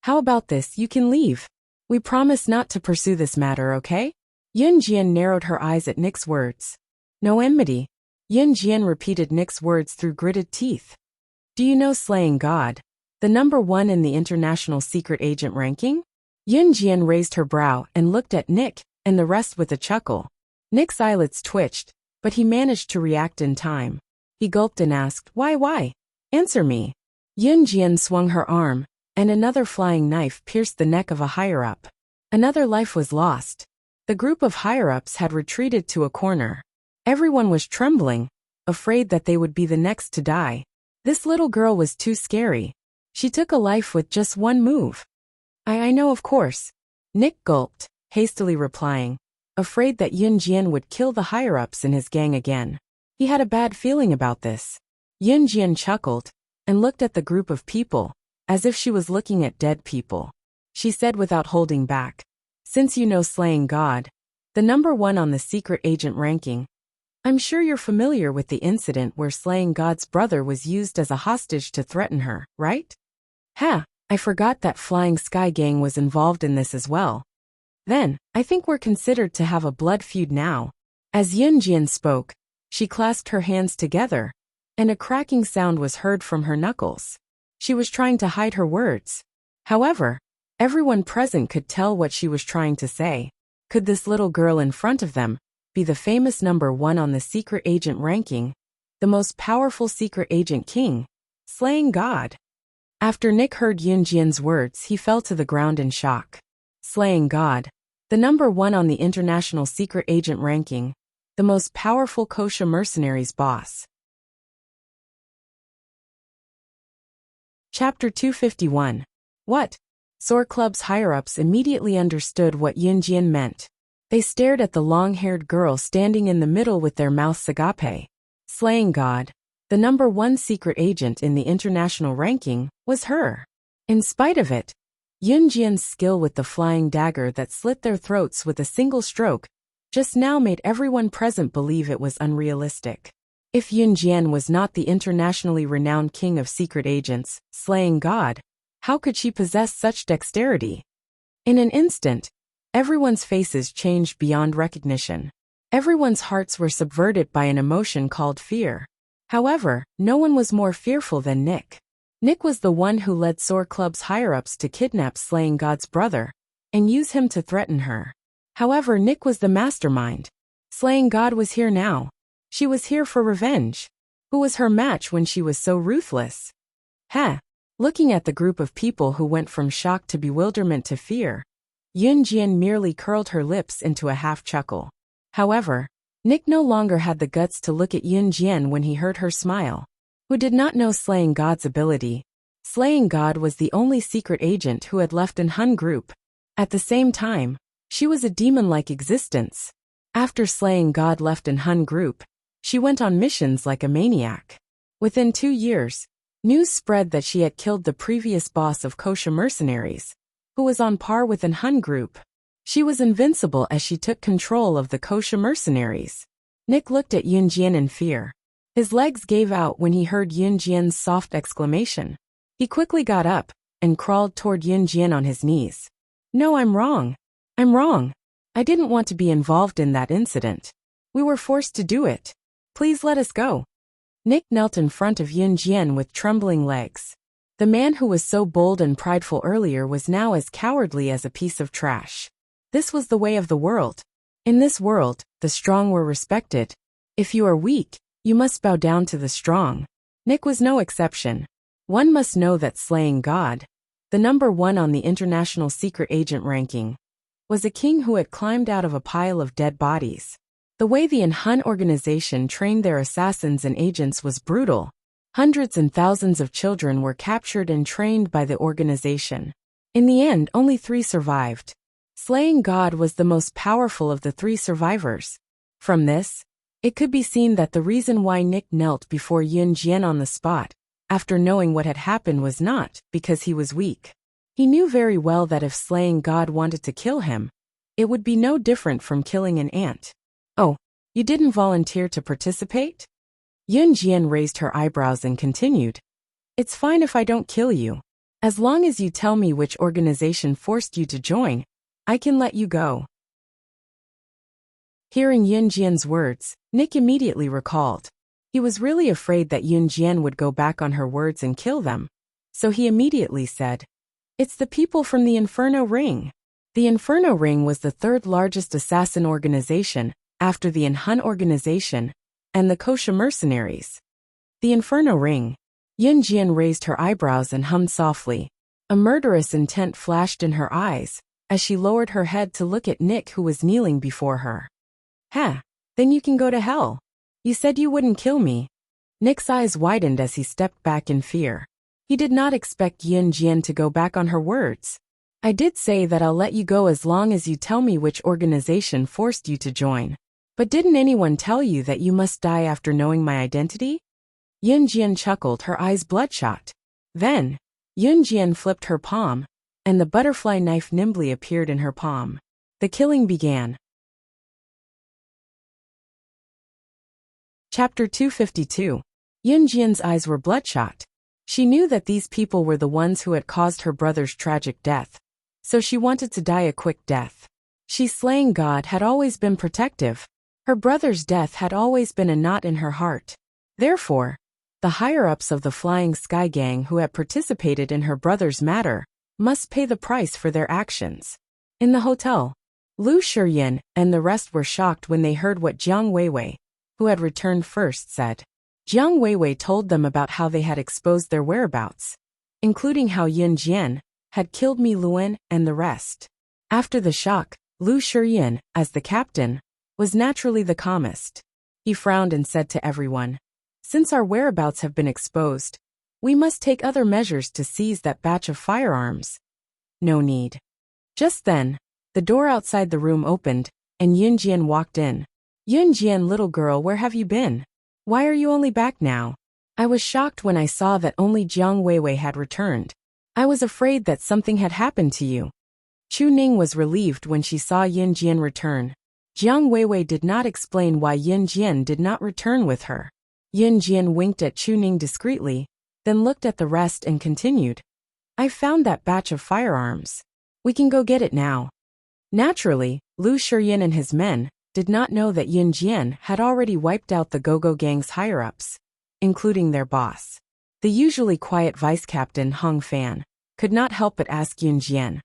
How about this, you can leave. We promise not to pursue this matter, okay?" Yun Jian narrowed her eyes at Nick's words. "No enmity." Yun Jian repeated Nick's words through gritted teeth. "Do you know slaying God, the #1 in the international secret agent ranking?" Yun Jian raised her brow and looked at Nick and the rest with a chuckle. Nick's eyelids twitched, but he managed to react in time. He gulped and asked, Why? Answer me." Yun Jian swung her arm, and another flying knife pierced the neck of a higher-up. Another life was lost. The group of higher-ups had retreated to a corner. Everyone was trembling, afraid that they would be the next to die. This little girl was too scary. She took a life with just one move. I know, of course. Nick gulped, hastily replying, afraid that Yunjian would kill the higher-ups in his gang again. He had a bad feeling about this. Yunjian chuckled and looked at the group of people, as if she was looking at dead people. She said without holding back, since you know slaying God, the number 1 on the secret agent ranking, I'm sure you're familiar with the incident where slaying God's brother was used as a hostage to threaten her, right? I forgot that Flying Sky Gang was involved in this as well. Then, I think we're considered to have a blood feud now. As Yunjian spoke, she clasped her hands together, and a cracking sound was heard from her knuckles. She was trying to hide her words. However, everyone present could tell what she was trying to say. Could this little girl in front of them be the famous number 1 on the secret agent ranking, the most powerful secret agent king, slaying God? After Nick heard Yunjian's words, he fell to the ground in shock. Slaying God, the number 1 on the international secret agent ranking, the most powerful kosher mercenaries boss. Chapter 251. What? Soar Club's higher-ups immediately understood what Yunjian meant. They stared at the long-haired girl standing in the middle with their mouths agape. Slaying God, the number 1 secret agent in the international ranking, was her. In spite of it, Yunjian's skill with the flying dagger that slit their throats with a single stroke just now made everyone present believe it was unrealistic. If Yunjian was not the internationally renowned king of secret agents, slaying God, how could she possess such dexterity? In an instant, everyone's faces changed beyond recognition. Everyone's hearts were subverted by an emotion called fear. However, no one was more fearful than Nick. Nick was the one who led Soar Club's higher-ups to kidnap Slaying God's brother and use him to threaten her. However, Nick was the mastermind. Slaying God was here now. She was here for revenge. Who was her match when she was so ruthless? Looking at the group of people who went from shock to bewilderment to fear, Yunjian merely curled her lips into a half-chuckle. However, Nick no longer had the guts to look at Yunjian when he heard her smile. Who did not know Slaying God's ability? Slaying God was the only secret agent who had left an Hun group. At the same time, she was a demon-like existence. After Slaying God left an Hun group, she went on missions like a maniac. Within 2 years, news spread that she had killed the previous boss of kosher mercenaries, who was on par with an Hun group. She was invincible as she took control of the kosher mercenaries. Nick looked at Yunjian in fear. His legs gave out when he heard Yunjian's soft exclamation. He quickly got up and crawled toward Yunjian on his knees. No, I'm wrong. I'm wrong. I didn't want to be involved in that incident. We were forced to do it. Please let us go. Nick knelt in front of Yunjian with trembling legs. The man who was so bold and prideful earlier was now as cowardly as a piece of trash. This was the way of the world. In this world, the strong were respected. If you are weak, you must bow down to the strong. Nick was no exception. One must know that Slaying God, the number 1 on the international secret agent ranking, was a king who had climbed out of a pile of dead bodies. The way the Hun organization trained their assassins and agents was brutal. Hundreds and thousands of children were captured and trained by the organization. In the end, only 3 survived. Slaying God was the most powerful of the 3 survivors. From this, it could be seen that the reason why Nick knelt before Yunjian on the spot, after knowing what had happened, was not because he was weak. He knew very well that if Slaying God wanted to kill him, it would be no different from killing an ant. Oh, you didn't volunteer to participate? Yunjian raised her eyebrows and continued. It's fine if I don't kill you. As long as you tell me which organization forced you to join, I can let you go. Hearing Yunjian's words, Nick immediately recalled. He was really afraid that Yunjian would go back on her words and kill them. So he immediately said, It's the people from the Inferno Ring. The Inferno Ring was the 3rd largest assassin organization, after the Hun organization, and the kosher mercenaries. The Inferno Ring. Yunjian raised her eyebrows and hummed softly. A murderous intent flashed in her eyes, as she lowered her head to look at Nick, who was kneeling before her. "Huh, then you can go to hell. You said you wouldn't kill me." Nick's eyes widened as he stepped back in fear. He did not expect Yunjian to go back on her words. "I did say that I'll let you go as long as you tell me which organization forced you to join. But didn't anyone tell you that you must die after knowing my identity?" Yunjian chuckled, her eyes bloodshot. Then, Yunjian flipped her palm, and the butterfly knife nimbly appeared in her palm. The killing began. Chapter 252. Yunjian's eyes were bloodshot. She knew that these people were the ones who had caused her brother's tragic death, so she wanted to die a quick death. She slaying God had always been protective. Her brother's death had always been a knot in her heart. Therefore, the higher-ups of the Flying Sky Gang who had participated in her brother's matter must pay the price for their actions. In the hotel, Lu Shiyin and the rest were shocked when they heard what Jiang Weiwei, who had returned first, said. Jiang Weiwei told them about how they had exposed their whereabouts, including how Yunjian had killed Mi Luan and the rest. After the shock, Lu Shiyin, as the captain, was naturally the calmest. He frowned and said to everyone, "Since our whereabouts have been exposed, we must take other measures to seize that batch of firearms." "No need." Just then, the door outside the room opened, and Yunjian walked in. "Yunjian, little girl, where have you been? Why are you only back now?" "I was shocked when I saw that only Jiang Weiwei had returned. I was afraid that something had happened to you." Chu Ning was relieved when she saw Yunjian return. Jiang Weiwei did not explain why Yunjian did not return with her. Yunjian winked at Chu Ning discreetly, then looked at the rest and continued. "I found that batch of firearms. We can go get it now." Naturally, Lu Shiyin and his men did not know that Yunjian had already wiped out the Go-Go Gang's higher-ups, including their boss. The usually quiet vice captain Hong Fan could not help but ask Yunjian,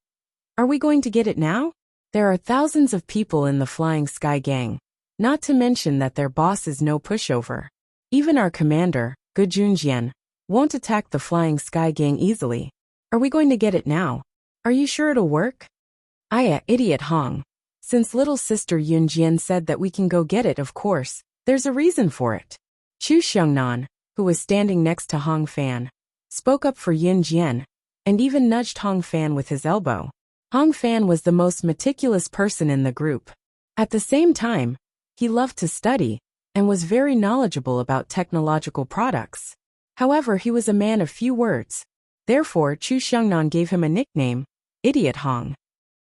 "Are we going to get it now? There are thousands of people in the Flying Sky Gang, not to mention that their boss is no pushover. Even our commander, Gu Junjian, won't attack the Flying Sky Gang easily. Are we going to get it now? Are you sure it'll work?" Idiot Hong. Since little sister Yunjian said that we can go get it, of course, there's a reason for it." Chu Xiongnan, who was standing next to Hong Fan, spoke up for Yunjian, and even nudged Hong Fan with his elbow. Hong Fan was the most meticulous person in the group. At the same time, he loved to study, and was very knowledgeable about technological products. However, he was a man of few words. Therefore, Chu Xiongnan gave him a nickname, Idiot Hong.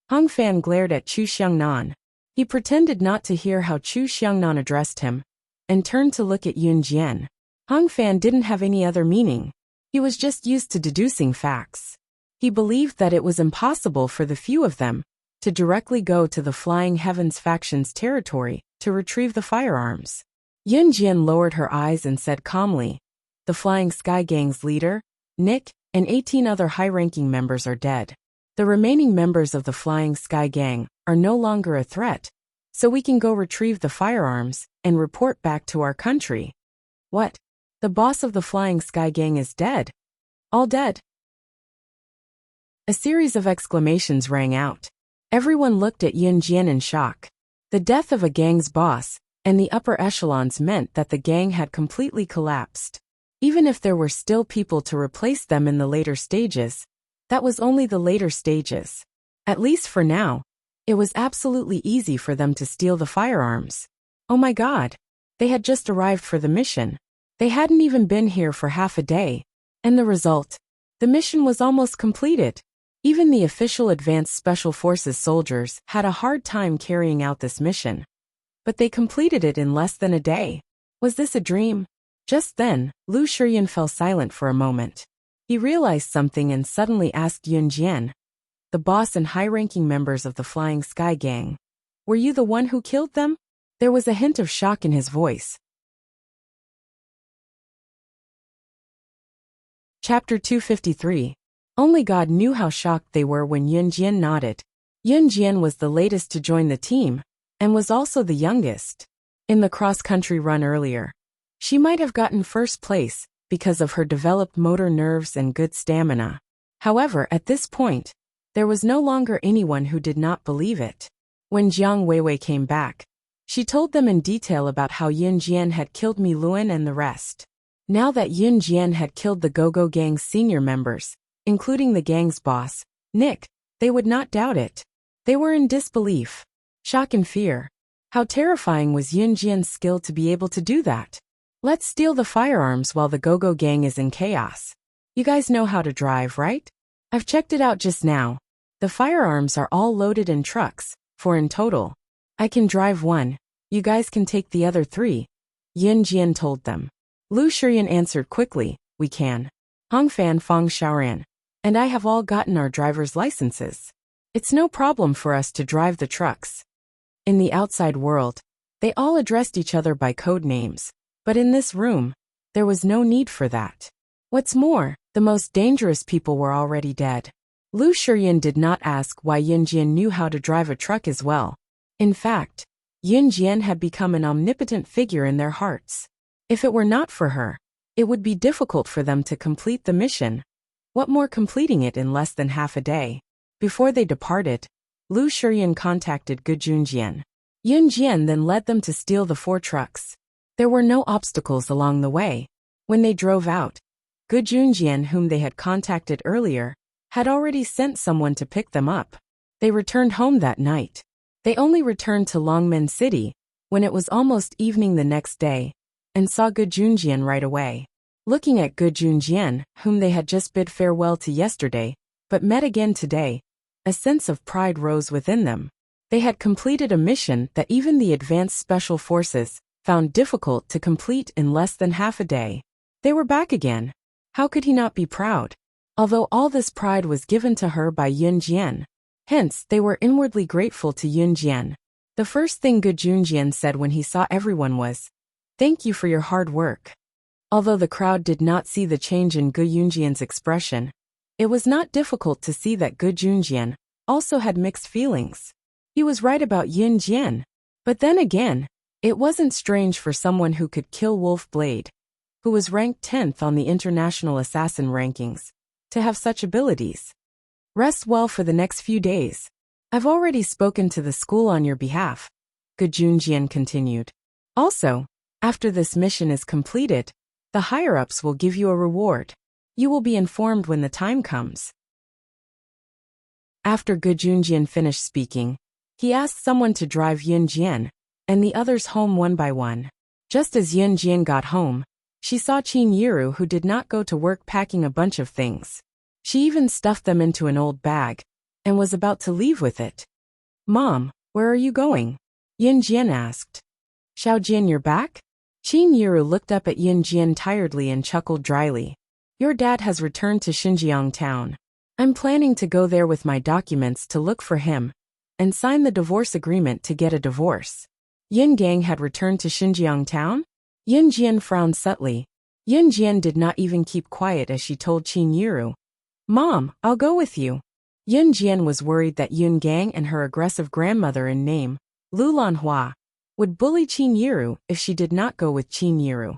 Hong Fan glared at Chu Xiongnan. He pretended not to hear how Chu Xiongnan addressed him, and turned to look at Yunjian. Hong Fan didn't have any other meaning. He was just used to deducing facts. He believed that it was impossible for the few of them to directly go to the Flying Heavens faction's territory to retrieve the firearms. Yunjian lowered her eyes and said calmly, "The Flying Sky Gang's leader, Nick, and 18 other high-ranking members are dead. The remaining members of the Flying Sky Gang are no longer a threat, so we can go retrieve the firearms and report back to our country." "What? The boss of the Flying Sky Gang is dead? All dead?" A series of exclamations rang out. Everyone looked at Yunjian in shock. The death of a gang's boss and the upper echelons meant that the gang had completely collapsed. Even if there were still people to replace them in the later stages, that was only the later stages. At least for now, it was absolutely easy for them to steal the firearms. Oh my God! They had just arrived for the mission. They hadn't even been here for half a day. And the result? The mission was almost completed. Even the official Advanced Special Forces soldiers had a hard time carrying out this mission. But they completed it in less than a day. Was this a dream? Just then, Lu Shiyin fell silent for a moment. He realized something and suddenly asked Yunjian, "The boss and high-ranking members of the Flying Sky Gang, were you the one who killed them?" There was a hint of shock in his voice. Chapter 253. Only God knew how shocked they were when Yunjian nodded. Yunjian was the latest to join the team, and was also the youngest. In the cross-country run earlier, she might have gotten first place because of her developed motor nerves and good stamina. However, at this point, There was no longer anyone who did not believe it. When Jiang Weiwei came back, she told them in detail about how Yun Jian had killed Mi Luan and the rest. Now that Yun Jian had killed the Go-Go Gang's senior members, including the gang's boss, Nick, they would not doubt it. They were in disbelief, shock and fear. How terrifying was Yun Jian's skill to be able to do that? Let's steal the firearms while the Go-Go Gang is in chaos. You guys know how to drive, right? I've checked it out just now. The firearms are all loaded in trucks, 4 in total. I can drive one, you guys can take the other 3, Yun Jian told them. Lu Shiyan answered quickly, we can. Hongfan Fong Xiaoran and I have all gotten our driver's licenses. It's no problem for us to drive the trucks. In the outside world, they all addressed each other by code names, but in this room, there was no need for that. What's more, the most dangerous people were already dead. Lu Shiyan did not ask why Yun Jian knew how to drive a truck as well. In fact, Yun Jian had become an omnipotent figure in their hearts. If it were not for her, it would be difficult for them to complete the mission. What more completing it in less than half a day? Before they departed, Lu Shiyan contacted Gu Junjian. Yun Jian then led them to steal the 4 trucks. There were no obstacles along the way. When they drove out, Gu Junjian, whom they had contacted earlier, had already sent someone to pick them up. They returned home that night. They only returned to Longmen City when it was almost evening the next day, and saw Gu Junjian right away. Looking at Gu Junjian, whom they had just bid farewell to yesterday, but met again today, a sense of pride rose within them. They had completed a mission that even the advanced special forces found difficult to complete in less than half a day. They were back again. How could he not be proud? Although all this pride was given to her by Yun Jian. Hence, they were inwardly grateful to Yun Jian. The first thing Gu Junjian said when he saw everyone was, "Thank you for your hard work." Although the crowd did not see the change in Gu Junjian's expression, it was not difficult to see that Gu Junjian also had mixed feelings. He was right about Yun Jian. But then again, it wasn't strange for someone who could kill Wolf Blade, who was ranked 10th on the international assassin rankings, to have such abilities. Rest well for the next few days. I've already spoken to the school on your behalf, Gu Junjian continued. Also, after this mission is completed, the higher-ups will give you a reward. You will be informed when the time comes. After Gu Junjian finished speaking, he asked someone to drive Yun Jian and the others home one by one. Just as Yun Jian got home, she saw Qin Yiru, who did not go to work, packing a bunch of things. She even stuffed them into an old bag and was about to leave with it. "Mom, where are you going?" Yun Jian asked. "Xiao Jian, you're back?" Qin Yiru looked up at Yun Jian tiredly and chuckled dryly. "Your dad has returned to Xinjiang town. I'm planning to go there with my documents to look for him and sign the divorce agreement to get a divorce." Yun Gang had returned to Xinjiang town? Yun Jian frowned subtly. Yun Jian did not even keep quiet as she told Qin Yiru, "Mom, I'll go with you." Yun Jian was worried that Yun Gang and her aggressive grandmother in name, Lu Lanhua, would bully Qin Yiru if she did not go with Qin Yiru.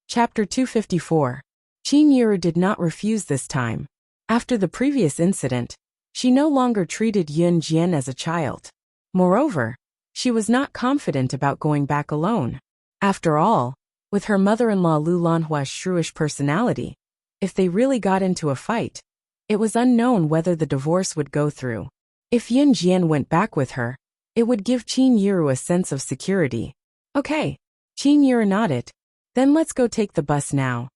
Chapter 254. Qin Yiru did not refuse this time. After the previous incident, she no longer treated Yun Jian as a child. Moreover, she was not confident about going back alone. After all, with her mother-in-law Lu Lanhua's shrewish personality, if they really got into a fight, it was unknown whether the divorce would go through. If Yun Jian went back with her, it would give Qin Yiru a sense of security. "Okay." Qin Yiru nodded. "Then let's go take the bus now."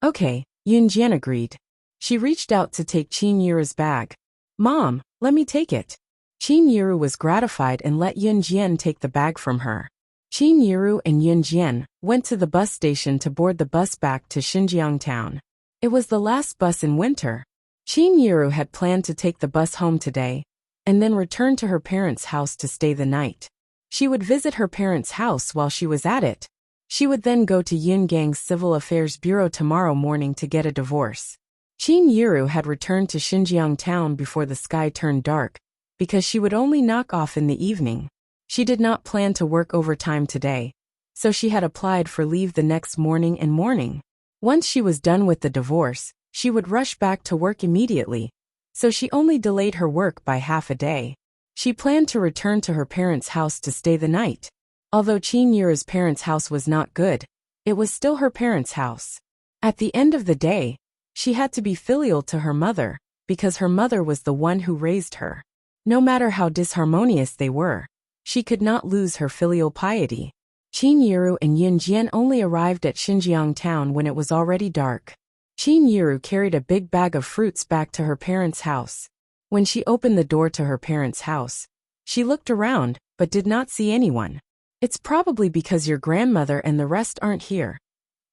"Okay," Yun Jian agreed. She reached out to take Qin Yiru's bag. "Mom, let me take it." Qin Yiru was gratified and let Yun Jian take the bag from her. Qin Yiru and Yun Jian went to the bus station to board the bus back to Xinjiang town. It was the last bus in winter. Qin Yiru had planned to take the bus home today, and then return to her parents' house to stay the night. She would visit her parents' house while she was at it. She would then go to Yun Gang's Civil Affairs Bureau tomorrow morning to get a divorce. Qin Yiru had returned to Xinjiang town before the sky turned dark, because she would only knock off in the evening. She did not plan to work overtime today, so she had applied for leave the next morning. Once she was done with the divorce, she would rush back to work immediately, so she only delayed her work by half a day. She planned to return to her parents' house to stay the night. Although Chinyiru's parents' house was not good, it was still her parents' house. At the end of the day, she had to be filial to her mother, because her mother was the one who raised her. No matter how disharmonious they were, she could not lose her filial piety. Chinyiru and Yunjian only arrived at Xinjiang town when it was already dark. Chinyiru carried a big bag of fruits back to her parents' house. When she opened the door to her parents' house, she looked around, but did not see anyone. "It's probably because your grandmother and the rest aren't here,"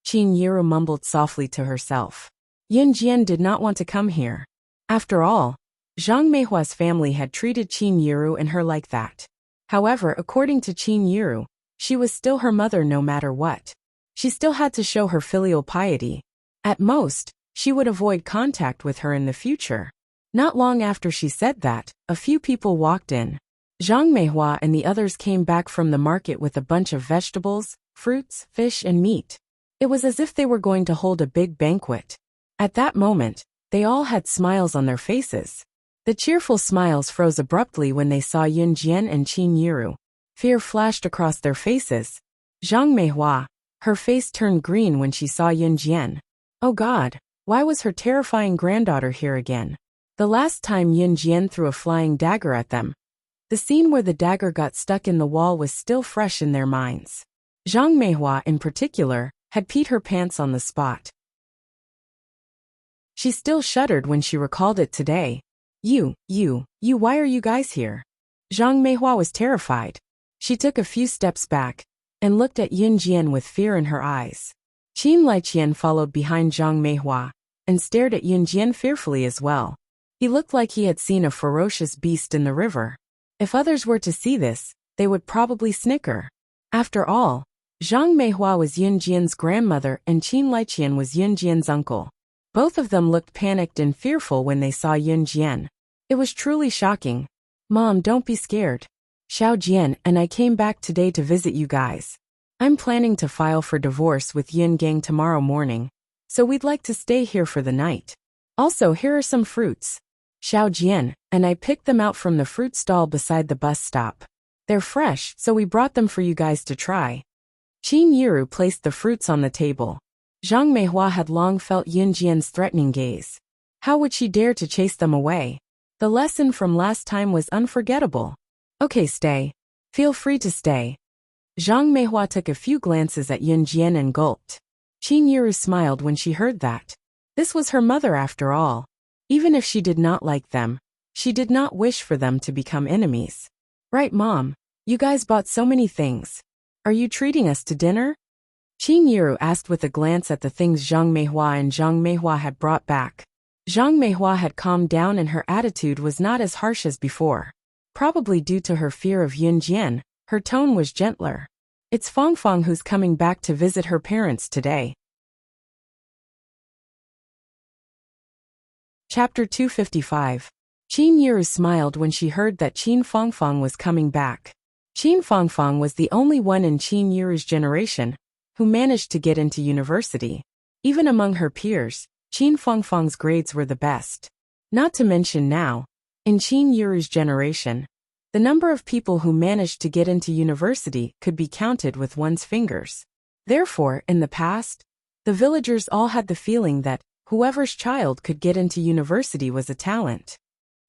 Chinyiru mumbled softly to herself. Yunjian did not want to come here. After all, Zhang Meihua's family had treated Chinyiru and her like that. However, according to Chinyiru, she was still her mother no matter what. She still had to show her filial piety. At most, she would avoid contact with her in the future. Not long after she said that, a few people walked in. Zhang Meihua and the others came back from the market with a bunch of vegetables, fruits, fish and meat. It was as if they were going to hold a big banquet. At that moment, they all had smiles on their faces. The cheerful smiles froze abruptly when they saw Yunjian and Chinyiru. Fear flashed across their faces. Zhang Meihua, her face turned green when she saw Yunjian. Oh God, why was her terrifying granddaughter here again? The last time Yunjian threw a flying dagger at them, the scene where the dagger got stuck in the wall was still fresh in their minds. Zhang Meihua, in particular, had peed her pants on the spot. She still shuddered when she recalled it today. You, why are you guys here? Zhang Meihua was terrified. She took a few steps back and looked at Yunjian with fear in her eyes. Qin Liqian followed behind Zhang Meihua and stared at Yunjian fearfully as well. He looked like he had seen a ferocious beast in the river. If others were to see this, they would probably snicker. After all, Zhang Meihua was Yunjian's grandmother and Qin Liqian was Yunjian's uncle. Both of them looked panicked and fearful when they saw Yunjian. It was truly shocking. Mom, don't be scared. Xiao Jian and I came back today to visit you guys. I'm planning to file for divorce with Yun Gang tomorrow morning, so we'd like to stay here for the night. Also, here are some fruits. Xiao Jian and I picked them out from the fruit stall beside the bus stop. They're fresh, so we brought them for you guys to try. Chinyiru placed the fruits on the table. Zhang Meihua had long felt Yunjian's threatening gaze. How would she dare to chase them away? The lesson from last time was unforgettable. Okay, stay. Feel free to stay. Zhang Meihua took a few glances at Yunjian and gulped. Chinyiru smiled when she heard that. This was her mother after all. Even if she did not like them, she did not wish for them to become enemies. Right, Mom? You guys bought so many things. Are you treating us to dinner? Chinyiru asked with a glance at the things Zhang Meihua had brought back. Zhang Meihua had calmed down and her attitude was not as harsh as before. Probably due to her fear of Yunjian, her tone was gentler. It's Fangfang who's coming back to visit her parents today. Chapter 255. Chinyiru smiled when she heard that Qin Fangfang was coming back. Qin Fangfang was the only one in Chinyiru's generation who managed to get into university. Even among her peers, Qin Fangfang's grades were the best. Not to mention now, in Chinyiru's generation, the number of people who managed to get into university could be counted with one's fingers. Therefore, in the past, the villagers all had the feeling that whoever's child could get into university was a talent.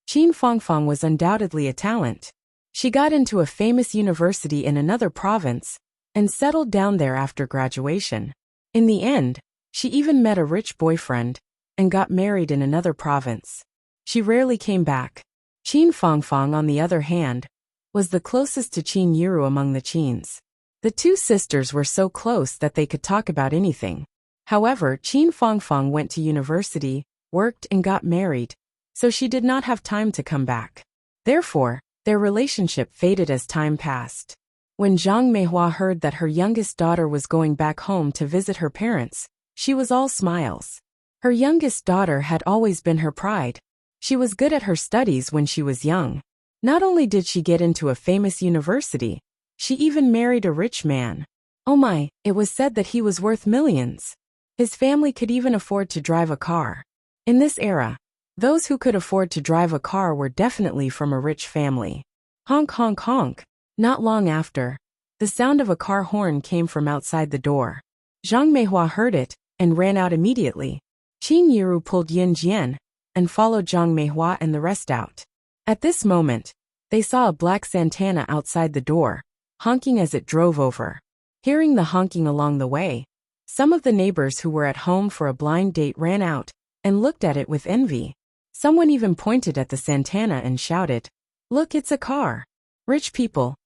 Qin Fangfang was undoubtedly a talent. She got into a famous university in another province and settled down there after graduation. In the end, she even met a rich boyfriend and got married in another province. She rarely came back. Qin Fangfang, on the other hand, was the closest to Chinyiru among the Qins. The two sisters were so close that they could talk about anything. However, Qin Fangfang went to university, worked and got married, so she did not have time to come back. Therefore, their relationship faded as time passed. When Zhang Meihua heard that her youngest daughter was going back home to visit her parents, she was all smiles. Her youngest daughter had always been her pride. She was good at her studies when she was young. Not only did she get into a famous university, she even married a rich man. Oh my, it was said that he was worth millions. His family could even afford to drive a car. In this era, those who could afford to drive a car were definitely from a rich family. Honk honk honk. Not long after, the sound of a car horn came from outside the door. Zhang Meihua heard it and ran out immediately. Qin Yiru pulled Yun Jian and followed Zhang Meihua and the rest out. At this moment, they saw a black Santana outside the door, honking as it drove over. Hearing the honking along the way, some of the neighbors who were at home for a blind date ran out and looked at it with envy. Someone even pointed at the Santana and shouted, "Look, it's a car!" Rich people.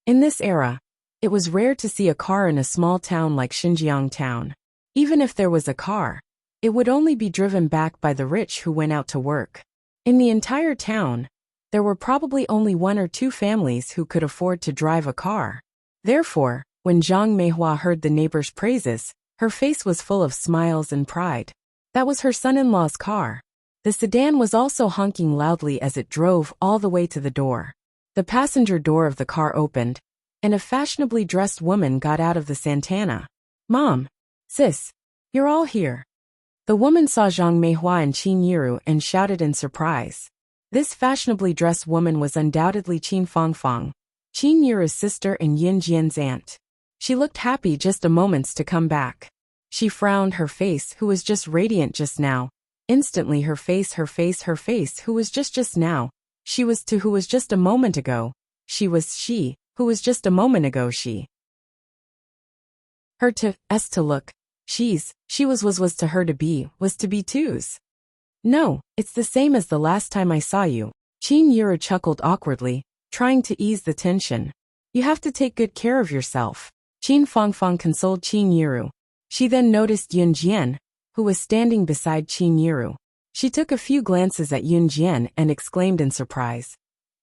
In this era, it was rare to see a car in a small town like Xinjiang town. Even if there was a car, it would only be driven back by the rich who went out to work. In the entire town, there were probably only 1 or 2 families who could afford to drive a car. Therefore, when Zhang Meihua heard the neighbor's praises, her face was full of smiles and pride. That was her son-in-law's car. The sedan was also honking loudly as it drove all the way to the door. The passenger door of the car opened, and a fashionably dressed woman got out of the Santana. "Mom, sis, you're all here." The woman saw Zhang Meihua and Qin Yiru and shouted in surprise. This fashionably dressed woman was undoubtedly Qin Fangfang, Qin Yiru's sister and Yun Jian's aunt. She looked happy just a moment to come back. She frowned her face, who was just radiant just now. Instantly her face, who was just now. She was to who was just a moment ago. She was she, who was just a moment ago she. Her to, s to look. She was to her to be, was to be too's. "No, it's the same as the last time I saw you." Qin Yiru chuckled awkwardly, trying to ease the tension. "You have to take good care of yourself." Qin Fangfang consoled Qin Yiru. She then noticed Yun Jian, who was standing beside Qin Yiru. She took a few glances at Yun Jian and exclaimed in surprise,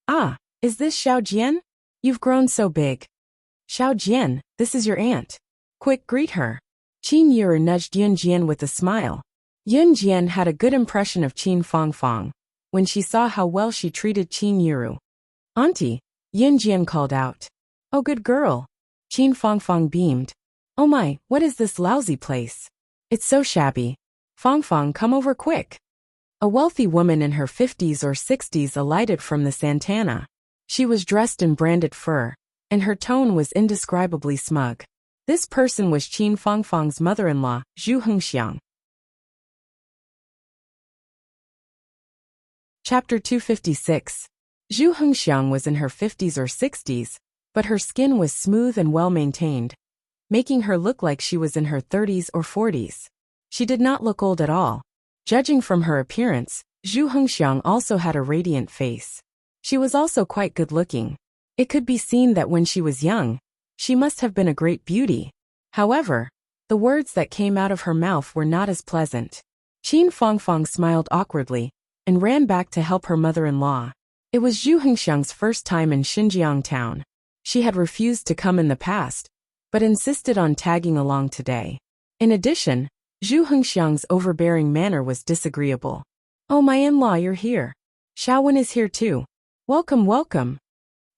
"Ah, is this Xiao Jian? You've grown so big." "Xiao Jian, this is your aunt. Quick, greet her." Qin Yiru nudged Yun Jian with a smile. Yun Jian had a good impression of Qin Fangfang when she saw how well she treated Qin Yiru. "Auntie," Yun Jian called out. "Oh, good girl." Qin Fangfang beamed. "Oh my, what is this lousy place? It's so shabby. Fangfang, come over quick." A wealthy woman in her 50s or 60s alighted from the Santana. She was dressed in branded fur, and her tone was indescribably smug. This person was Qin Fangfang's mother-in-law, Zhu Hengxiang. Chapter 256. Zhu Hengxiang was in her 50s or 60s, but her skin was smooth and well-maintained, making her look like she was in her 30s or 40s. She did not look old at all. Judging from her appearance, Zhu Hengxiang also had a radiant face. She was also quite good-looking. It could be seen that when she was young, she must have been a great beauty. However, the words that came out of her mouth were not as pleasant. Qin Fangfang smiled awkwardly and ran back to help her mother-in-law. It was Zhu Hengxiang's first time in Xinjiang town. She had refused to come in the past, but insisted on tagging along today. In addition, Zhu Hengxiang's overbearing manner was disagreeable. "Oh, my in-law, you're here. Xiaowen is here too. Welcome, welcome."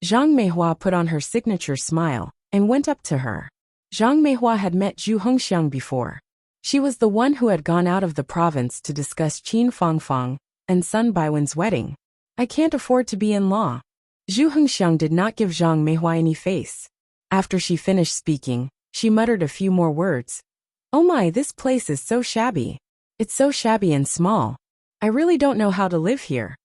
Zhang Meihua put on her signature smile and went up to her. Zhang Meihua had met Zhu Hengxiang before. She was the one who had gone out of the province to discuss Qin Fangfang and Sun Baiwen's wedding. "I can't afford to be in-law." Zhu Hengxiang did not give Zhang Meihua any face. After she finished speaking, she muttered a few more words. "Oh my, this place is so shabby. It's so shabby and small. I really don't know how to live here."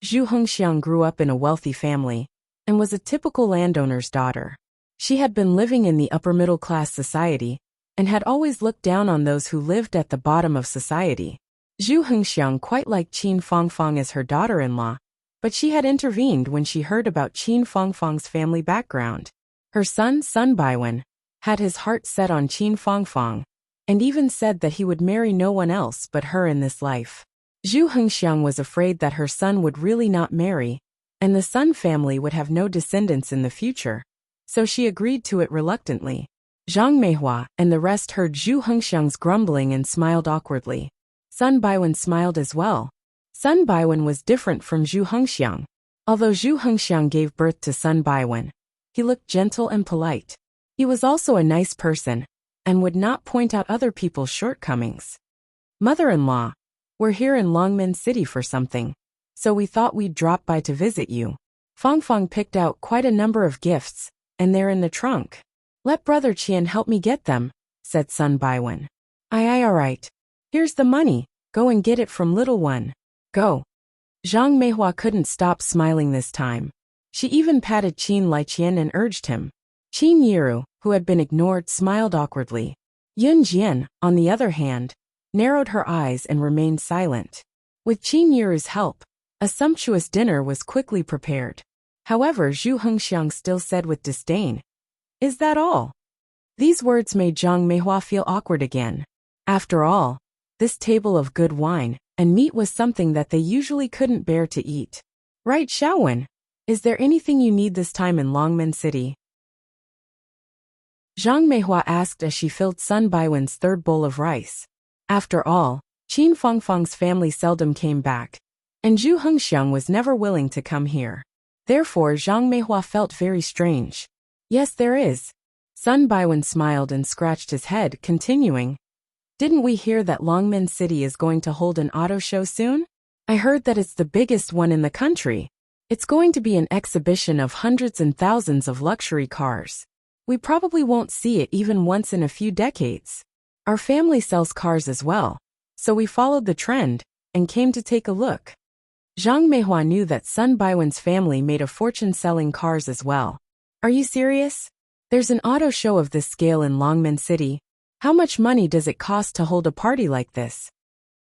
Zhu Hengxiang grew up in a wealthy family and was a typical landowner's daughter. She had been living in the upper-middle-class society and had always looked down on those who lived at the bottom of society. Zhu Hengxiang quite liked Qin Fangfang as her daughter-in-law, but she had intervened when she heard about Qin Fangfang's family background. Her son, Sun Baiwen, had his heart set on Qin Fangfang, and even said that he would marry no one else but her in this life. Zhu Hengxiang was afraid that her son would really not marry, and the Sun family would have no descendants in the future, so she agreed to it reluctantly. Zhang Meihua and the rest heard Zhu Hengxiang's grumbling and smiled awkwardly. Sun Baiwen smiled as well. Sun Baiwen was different from Zhu Hengxiang. Although Zhu Hengxiang gave birth to Sun Baiwen, he looked gentle and polite. He was also a nice person, and would not point out other people's shortcomings. "Mother-in-law, We're here in Longmen City for something, so we thought we'd drop by to visit you. Fong Fong picked out quite a number of gifts, and they're in the trunk. Let Brother Qian help me get them, said Sun Baiwen. Aye, alright. Here's the money, go and get it from little one. Go. Zhang Meihua couldn't stop smiling this time. She even patted Qin Liqian and urged him. Qin Yiru, who had been ignored, smiled awkwardly. Yun Jian, on the other hand, narrowed her eyes and remained silent. With Qin Yiru's help, a sumptuous dinner was quickly prepared. However, Zhu Hengxiang still said with disdain, "Is that all?" These words made Zhang Meihua feel awkward again. After all, this table of good wine and meat was something that they usually couldn't bear to eat. Right, Xiaowen? Is there anything you need this time in Longmen City? Zhang Meihua asked as she filled Sun Baiwen's third bowl of rice. After all, Qin Fangfang's family seldom came back, and Zhu Hengxiang was never willing to come here. Therefore, Zhang Meihua felt very strange. Yes, there is. Sun Baiwen smiled and scratched his head, continuing. Didn't we hear that Longmen City is going to hold an auto show soon? I heard that it's the biggest one in the country. It's going to be an exhibition of hundreds and thousands of luxury cars. We probably won't see it even once in a few decades. Our family sells cars as well, so we followed the trend and came to take a look. Zhang Meihua knew that Sun Baiwen's family made a fortune selling cars as well. Are you serious? There's an auto show of this scale in Longmen City. How much money does it cost to hold a party like this?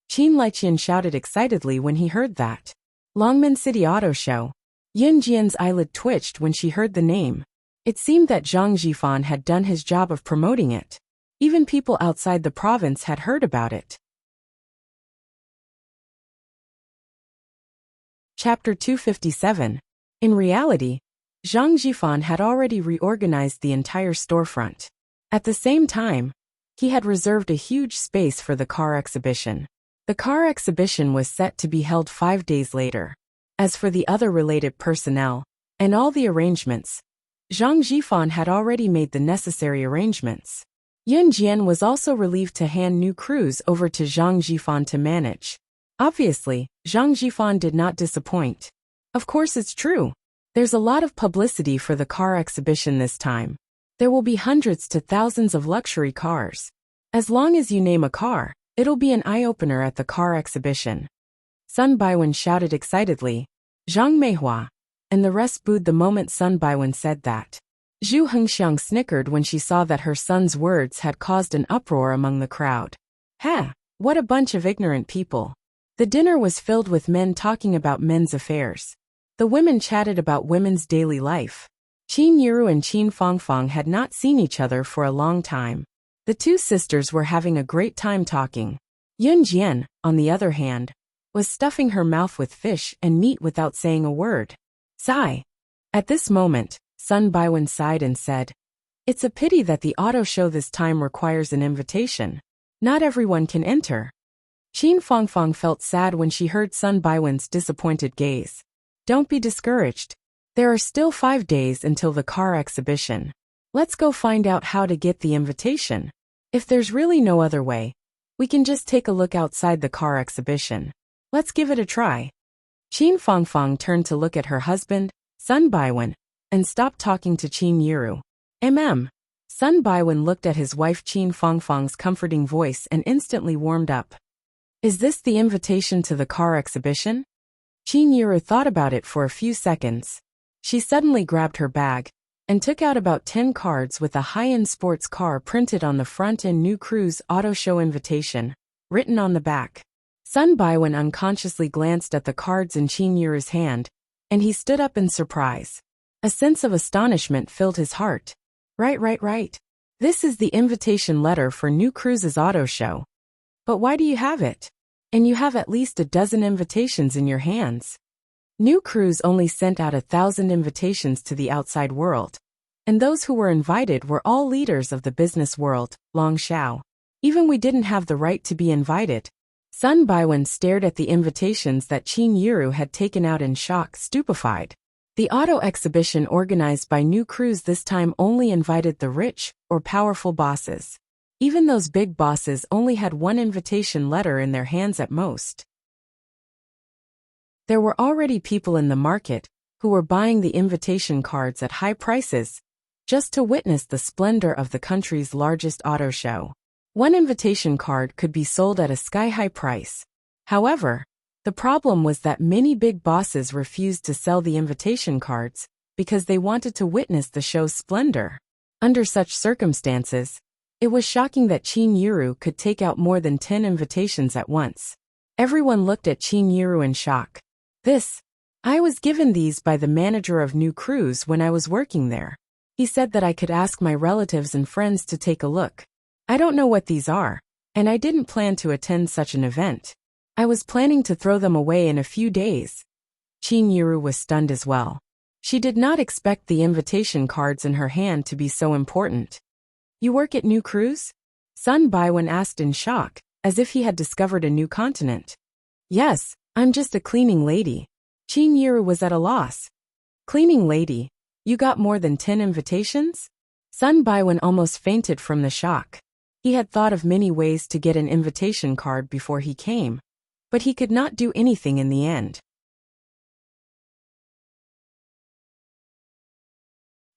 Qin Liqian shouted excitedly when he heard that. Longmen City Auto Show. Yun Jian's eyelid twitched when she heard the name. It seemed that Zhang Jifan had done his job of promoting it. Even people outside the province had heard about it. Chapter 257. In reality, Zhang Jifan had already reorganized the entire storefront. At the same time, he had reserved a huge space for the car exhibition. The car exhibition was set to be held 5 days later. As for the other related personnel and all the arrangements, Zhang Jifan had already made the necessary arrangements. Yun Jian was also relieved to hand new crews over to Zhang Jifan to manage. Obviously, Zhang Jifan did not disappoint. Of course it's true. There's a lot of publicity for the car exhibition this time. There will be hundreds to thousands of luxury cars. As long as you name a car, it'll be an eye-opener at the car exhibition. Sun Baiwen shouted excitedly. Zhang Meihua. And the rest booed the moment Sun Baiwen said that. Zhu Hengxiang snickered when she saw that her son's words had caused an uproar among the crowd. Ha! What a bunch of ignorant people. The dinner was filled with men talking about men's affairs. The women chatted about women's daily life. Qin Yiru and Qin Fangfang had not seen each other for a long time. The two sisters were having a great time talking. Yun Jian, on the other hand, was stuffing her mouth with fish and meat without saying a word. Sigh. At this moment, Sun Baiwen sighed and said, "It's a pity that the auto show this time requires an invitation. Not everyone can enter." Qin Fangfang felt sad when she heard Sun Baiwen's disappointed gaze. Don't be discouraged. There are still 5 days until the car exhibition. Let's go find out how to get the invitation. If there's really no other way, we can just take a look outside the car exhibition. Let's give it a try. Qin Fangfang turned to look at her husband, Sun Baiwen, and stopped talking to Qin Yiru. Sun Baiwen looked at his wife Qin Fangfang's comforting voice and instantly warmed up. Is this the invitation to the car exhibition? Qin Yiru thought about it for a few seconds. She suddenly grabbed her bag and took out about 10 cards with a high-end sports car printed on the front and New Cruise Auto Show invitation, written on the back. Sun Baiwen unconsciously glanced at the cards in Qin Yiru's hand, and he stood up in surprise. A sense of astonishment filled his heart. Right. This is the invitation letter for New Cruise's auto show. But why do you have it? And you have at least a dozen invitations in your hands. New Cruise only sent out 1,000 invitations to the outside world. And those who were invited were all leaders of the business world, Long Xiao. Even we didn't have the right to be invited. Sun Baiwen stared at the invitations that Qin Yiru had taken out in shock, stupefied. The auto exhibition organized by New Cruise this time only invited the rich or powerful bosses. Even those big bosses only had one invitation letter in their hands at most. There were already people in the market who were buying the invitation cards at high prices just to witness the splendor of the country's largest auto show. One invitation card could be sold at a sky-high price. However, the problem was that many big bosses refused to sell the invitation cards because they wanted to witness the show's splendor. Under such circumstances, it was shocking that Qin Yiru could take out more than 10 invitations at once. Everyone looked at Qin Yiru in shock. I was given these by the manager of New Cruise when I was working there. He said that I could ask my relatives and friends to take a look. I don't know what these are, and I didn't plan to attend such an event. I was planning to throw them away in a few days. Qin Yiru was stunned as well. She did not expect the invitation cards in her hand to be so important. You work at New Cruise? Sun Baiwen asked in shock, as if he had discovered a new continent. Yes, I'm just a cleaning lady. Qin Yiru was at a loss. Cleaning lady? You got more than 10 invitations? Sun Baiwen almost fainted from the shock. He had thought of many ways to get an invitation card before he came, but he could not do anything in the end.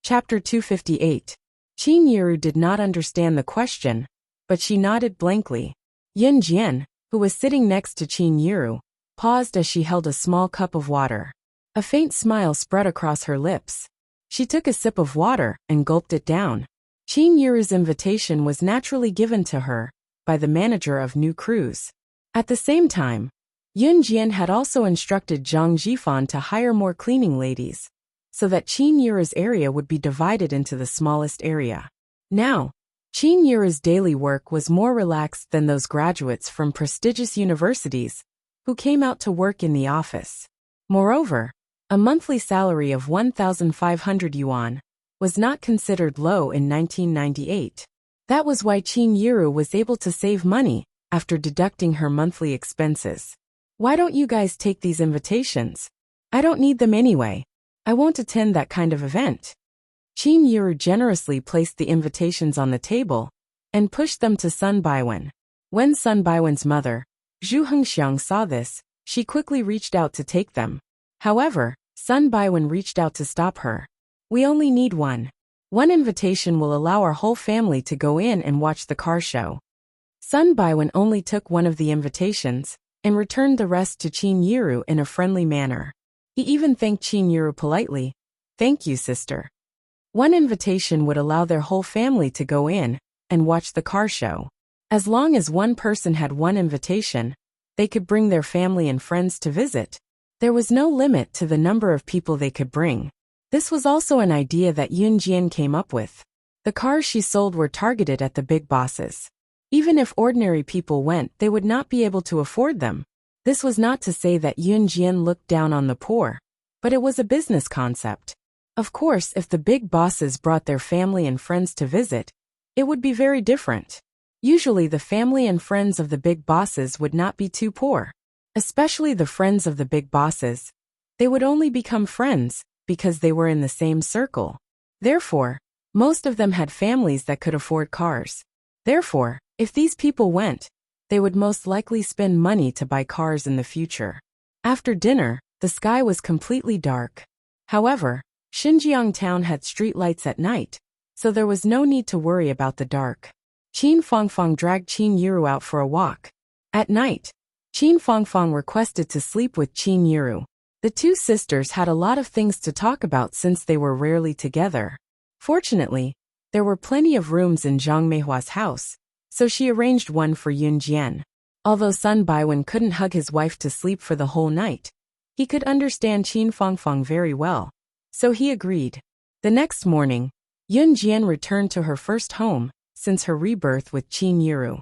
Chapter 258. Qin Yiru did not understand the question, but she nodded blankly. Yun Jian, who was sitting next to Qin Yiru, paused as she held a small cup of water. A faint smile spread across her lips. She took a sip of water and gulped it down. Qin Yiru's invitation was naturally given to her by the manager of New Cruise. At the same time, Yun Jian had also instructed Zhang Jifan to hire more cleaning ladies, so that Qin Yiru's area would be divided into the smallest area. Now, Qin Yiru's daily work was more relaxed than those graduates from prestigious universities who came out to work in the office. Moreover, a monthly salary of 1,500 yuan was not considered low in 1998. That was why Qin Yiru was able to save money after deducting her monthly expenses. Why don't you guys take these invitations? I don't need them anyway. I won't attend that kind of event. Qin Yiru generously placed the invitations on the table and pushed them to Sun Baiwen. When Sun Baiwen's mother, Zhu Hengxiang, saw this, she quickly reached out to take them. However, Sun Baiwen reached out to stop her. We only need one. One invitation will allow our whole family to go in and watch the car show. Sun Baiwen only took one of the invitations and returned the rest to Qin Yiru in a friendly manner. He even thanked Qin Yiru politely. Thank you, sister. One invitation would allow their whole family to go in and watch the car show. As long as one person had one invitation, they could bring their family and friends to visit. There was no limit to the number of people they could bring. This was also an idea that Yun Jian came up with. The cars she sold were targeted at the big bosses. Even if ordinary people went, they would not be able to afford them. This was not to say that Yun Jian looked down on the poor, but it was a business concept. Of course, if the big bosses brought their family and friends to visit, it would be very different. Usually the family and friends of the big bosses would not be too poor. Especially the friends of the big bosses. They would only become friends because they were in the same circle. Therefore, most of them had families that could afford cars. Therefore, if these people went, they would most likely spend money to buy cars in the future. After dinner, the sky was completely dark. However, Xinjiang town had streetlights at night, so there was no need to worry about the dark. Qin Fangfang dragged Qin Yiru out for a walk. At night, Qin Fangfang requested to sleep with Qin Yiru. The two sisters had a lot of things to talk about since they were rarely together. Fortunately, there were plenty of rooms in Zhang Meihua's house, so she arranged one for Yun Jian. Although Sun Baiwen couldn't hug his wife to sleep for the whole night, he could understand Qin Fangfang very well, so he agreed. The next morning, Yun Jian returned to her first home since her rebirth with Qin Yiru.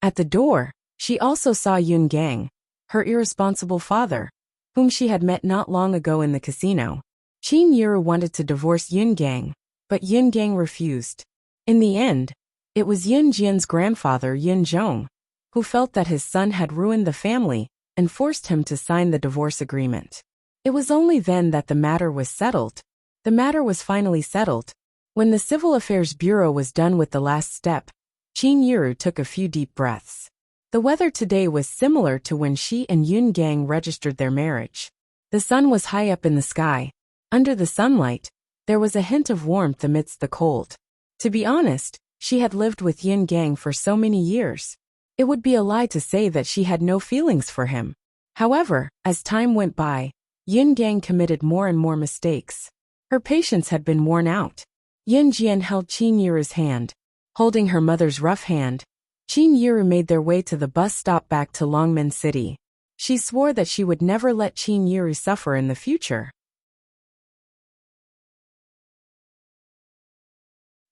At the door, she also saw Yun Gang, her irresponsible father, whom she had met not long ago in the casino. Qin Yiru wanted to divorce Yun Gang, but Yun Gang refused. In the end, it was Yun Jian's grandfather Yun Zhong, who felt that his son had ruined the family and forced him to sign the divorce agreement. It was only then that the matter was settled. The matter was finally settled. When the Civil Affairs Bureau was done with the last step, Qin Yiru took a few deep breaths. The weather today was similar to when she and Yun Gang registered their marriage. The sun was high up in the sky. Under the sunlight, there was a hint of warmth amidst the cold. To be honest, she had lived with Yun Gang for so many years. It would be a lie to say that she had no feelings for him. However, as time went by, Yun Gang committed more and more mistakes. Her patience had been worn out. Yun Jian held Qin Yiru's hand. Holding her mother's rough hand, Qin Yiru made their way to the bus stop back to Longmen City. She swore that she would never let Qin Yiru suffer in the future.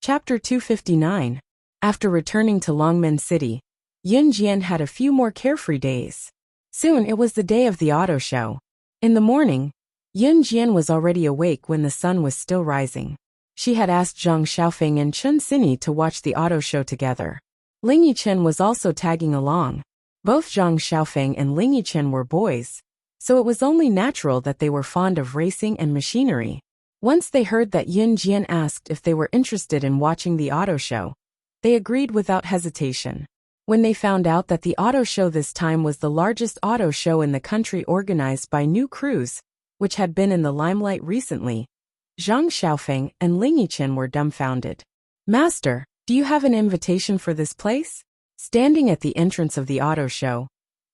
Chapter 259. After returning to Longmen City, Yun Jian had a few more carefree days. Soon it was the day of the auto show. In the morning, Yun Jian was already awake when the sun was still rising. She had asked Zhang Xiaofeng and Chun Sini to watch the auto show together. Ling Yichen was also tagging along. Both Zhang Xiaofeng and Ling Yichen were boys, so it was only natural that they were fond of racing and machinery. Once they heard that Yun Jian asked if they were interested in watching the auto show, they agreed without hesitation. When they found out that the auto show this time was the largest auto show in the country organized by New Cruise, which had been in the limelight recently, Zhang Xiaofeng and Ling Yichen were dumbfounded. "Master, do you have an invitation for this place?" Standing at the entrance of the auto show,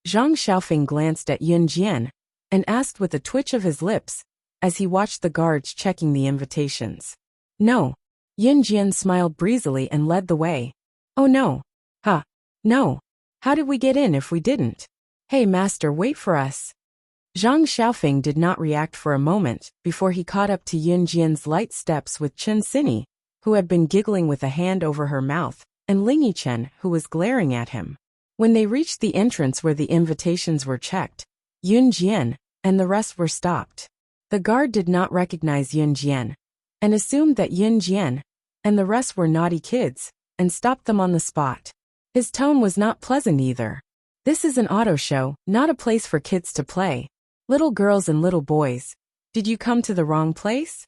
Zhang Xiaofeng glanced at Yun Jian and asked with a twitch of his lips as he watched the guards checking the invitations. "No." Yun Jian smiled breezily and led the way. "Oh no. Huh. No. How did we get in if we didn't? Hey master, wait for us." Zhang Xiaofeng did not react for a moment before he caught up to Yun Jian's light steps with Chun Sini, who had been giggling with a hand over her mouth, and Ling Yichen, who was glaring at him. When they reached the entrance where the invitations were checked, Yun Jian and the rest were stopped. The guard did not recognize Yun Jian and assumed that Yun Jian and the rest were naughty kids and stopped them on the spot. His tone was not pleasant either. "This is an auto show, not a place for kids to play. Little girls and little boys, did you come to the wrong place?"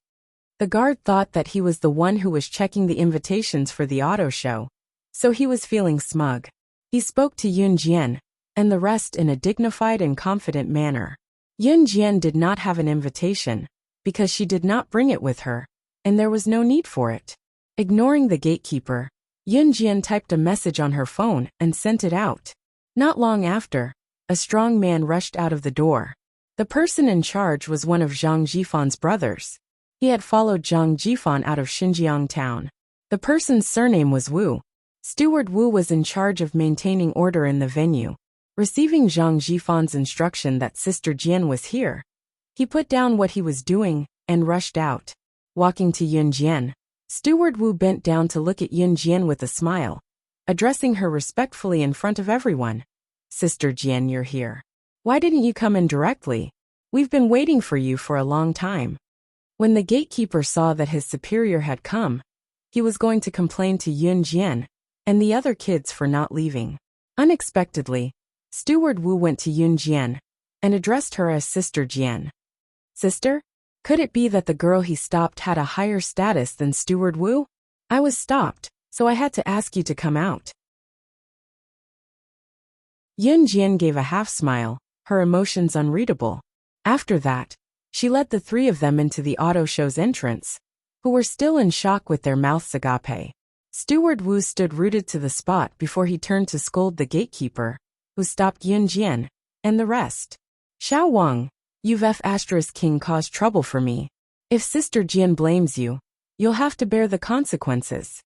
The guard thought that he was the one who was checking the invitations for the auto show, so he was feeling smug. He spoke to Yun Jian and the rest in a dignified and confident manner. Yun Jian did not have an invitation because she did not bring it with her, and there was no need for it. Ignoring the gatekeeper, Yun Jian typed a message on her phone and sent it out. Not long after, a strong man rushed out of the door. The person in charge was one of Zhang Jifan's brothers. He had followed Zhang Jifan out of Xinjiang town. The person's surname was Wu. Steward Wu was in charge of maintaining order in the venue. Receiving Zhang Jifan's instruction that Sister Jian was here, he put down what he was doing and rushed out. Walking to Yun Jian, Steward Wu bent down to look at Yun Jian with a smile, addressing her respectfully in front of everyone. "Sister Jian, you're here. Why didn't you come in directly? We've been waiting for you for a long time." When the gatekeeper saw that his superior had come, he was going to complain to Yun Jian and the other kids for not leaving. Unexpectedly, Steward Wu went to Yun Jian and addressed her as Sister Jian. "Sister? Could it be that the girl he stopped had a higher status than Steward Wu? I was stopped, so I had to ask you to come out." Yun Jian gave a half smile, her emotions unreadable. After that, she led the three of them into the auto show's entrance, who were still in shock with their mouths agape. Steward Wu stood rooted to the spot before he turned to scold the gatekeeper, who stopped Yun Jian and the rest. "Xiao Wang, you've King caused trouble for me. If Sister Jian blames you, you'll have to bear the consequences."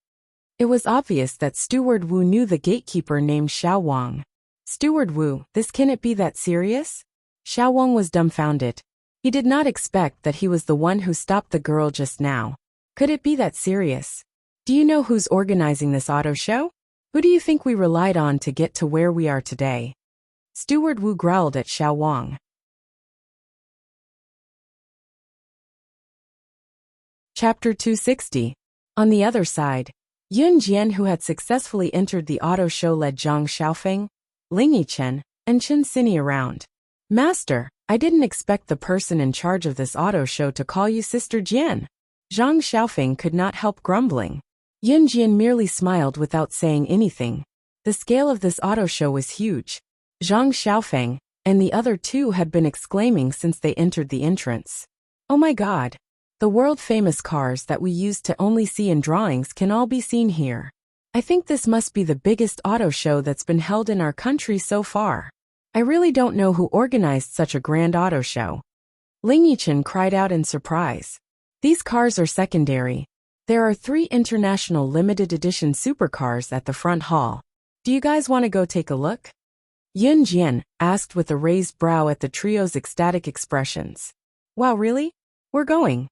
It was obvious that Steward Wu knew the gatekeeper named Xiao Wang. "Steward Wu, this can it be that serious?" Xiao Wang was dumbfounded. He did not expect that he was the one who stopped the girl just now. Could it be that serious? "Do you know who's organizing this auto show? Who do you think we relied on to get to where we are today?" Steward Wu growled at Xiao Wang. Chapter 260. On the other side, Yun Jian, who had successfully entered the auto show, led Zhang Xiaofeng, Ling Yichen, and Chun Sini around. "Master, I didn't expect the person in charge of this auto show to call you Sister Jian." Zhang Xiaofeng could not help grumbling. Yunjian merely smiled without saying anything. The scale of this auto show was huge. Zhang Xiaofeng and the other two had been exclaiming since they entered the entrance. Oh my god! The world-famous cars that we used to only see in drawings can all be seen here. I think this must be the biggest auto show that's been held in our country so far. I really don't know who organized such a grand auto show. Ling Yichen cried out in surprise. These cars are secondary. There are 3 international limited edition supercars at the front hall. Do you guys want to go take a look? Yun Jian asked with a raised brow at the trio's ecstatic expressions. Wow, really? We're going.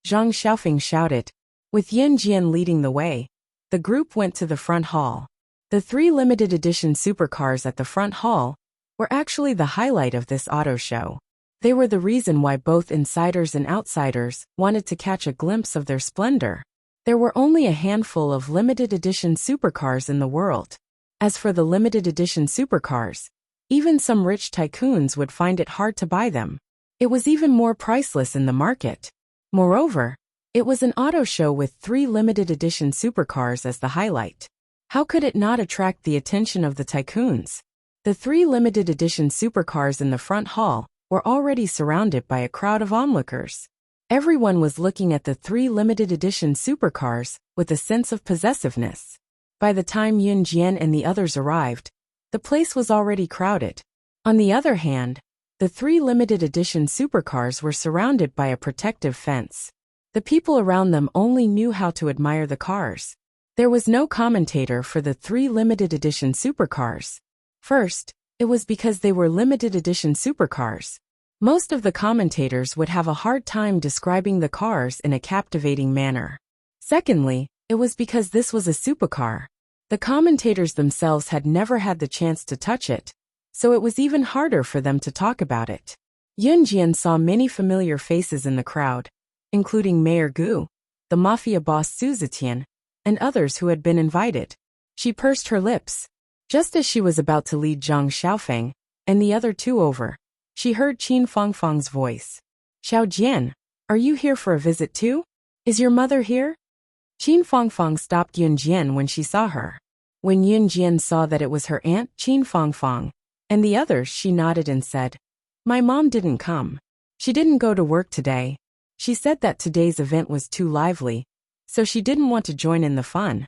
Zhang Xiaofeng shouted. With Yun Jian leading the way, the group went to the front hall. The 3 limited edition supercars at the front hall were actually the highlight of this auto show. They were the reason why both insiders and outsiders wanted to catch a glimpse of their splendor. There were only a handful of limited edition supercars in the world. As for the limited edition supercars, even some rich tycoons would find it hard to buy them. It was even more priceless in the market. Moreover, it was an auto show with 3 limited edition supercars as the highlight. How could it not attract the attention of the tycoons? The 3 limited edition supercars in the front hall were already surrounded by a crowd of onlookers. Everyone was looking at the 3 limited edition supercars with a sense of possessiveness. By the time Yun Jian and the others arrived, the place was already crowded. On the other hand, the 3 limited edition supercars were surrounded by a protective fence. The people around them only knew how to admire the cars. There was no commentator for the 3 limited edition supercars. First, it was because they were limited edition supercars. Most of the commentators would have a hard time describing the cars in a captivating manner. Secondly, it was because this was a supercar. The commentators themselves had never had the chance to touch it, so it was even harder for them to talk about it. Yun Jian saw many familiar faces in the crowd, including Mayor Gu, the mafia boss Su Zetian, and others who had been invited. She pursed her lips. Just as she was about to lead Zhang Xiaofeng and the other two over, she heard Qin Fangfang's voice. Xiao Jian, are you here for a visit too? Is your mother here? Qin Fangfang stopped Yun Jian when she saw her. When Yun Jian saw that it was her aunt Qin Fangfang and the others, she nodded and said, My mom didn't come. She didn't go to work today. She said that today's event was too lively, so she didn't want to join in the fun.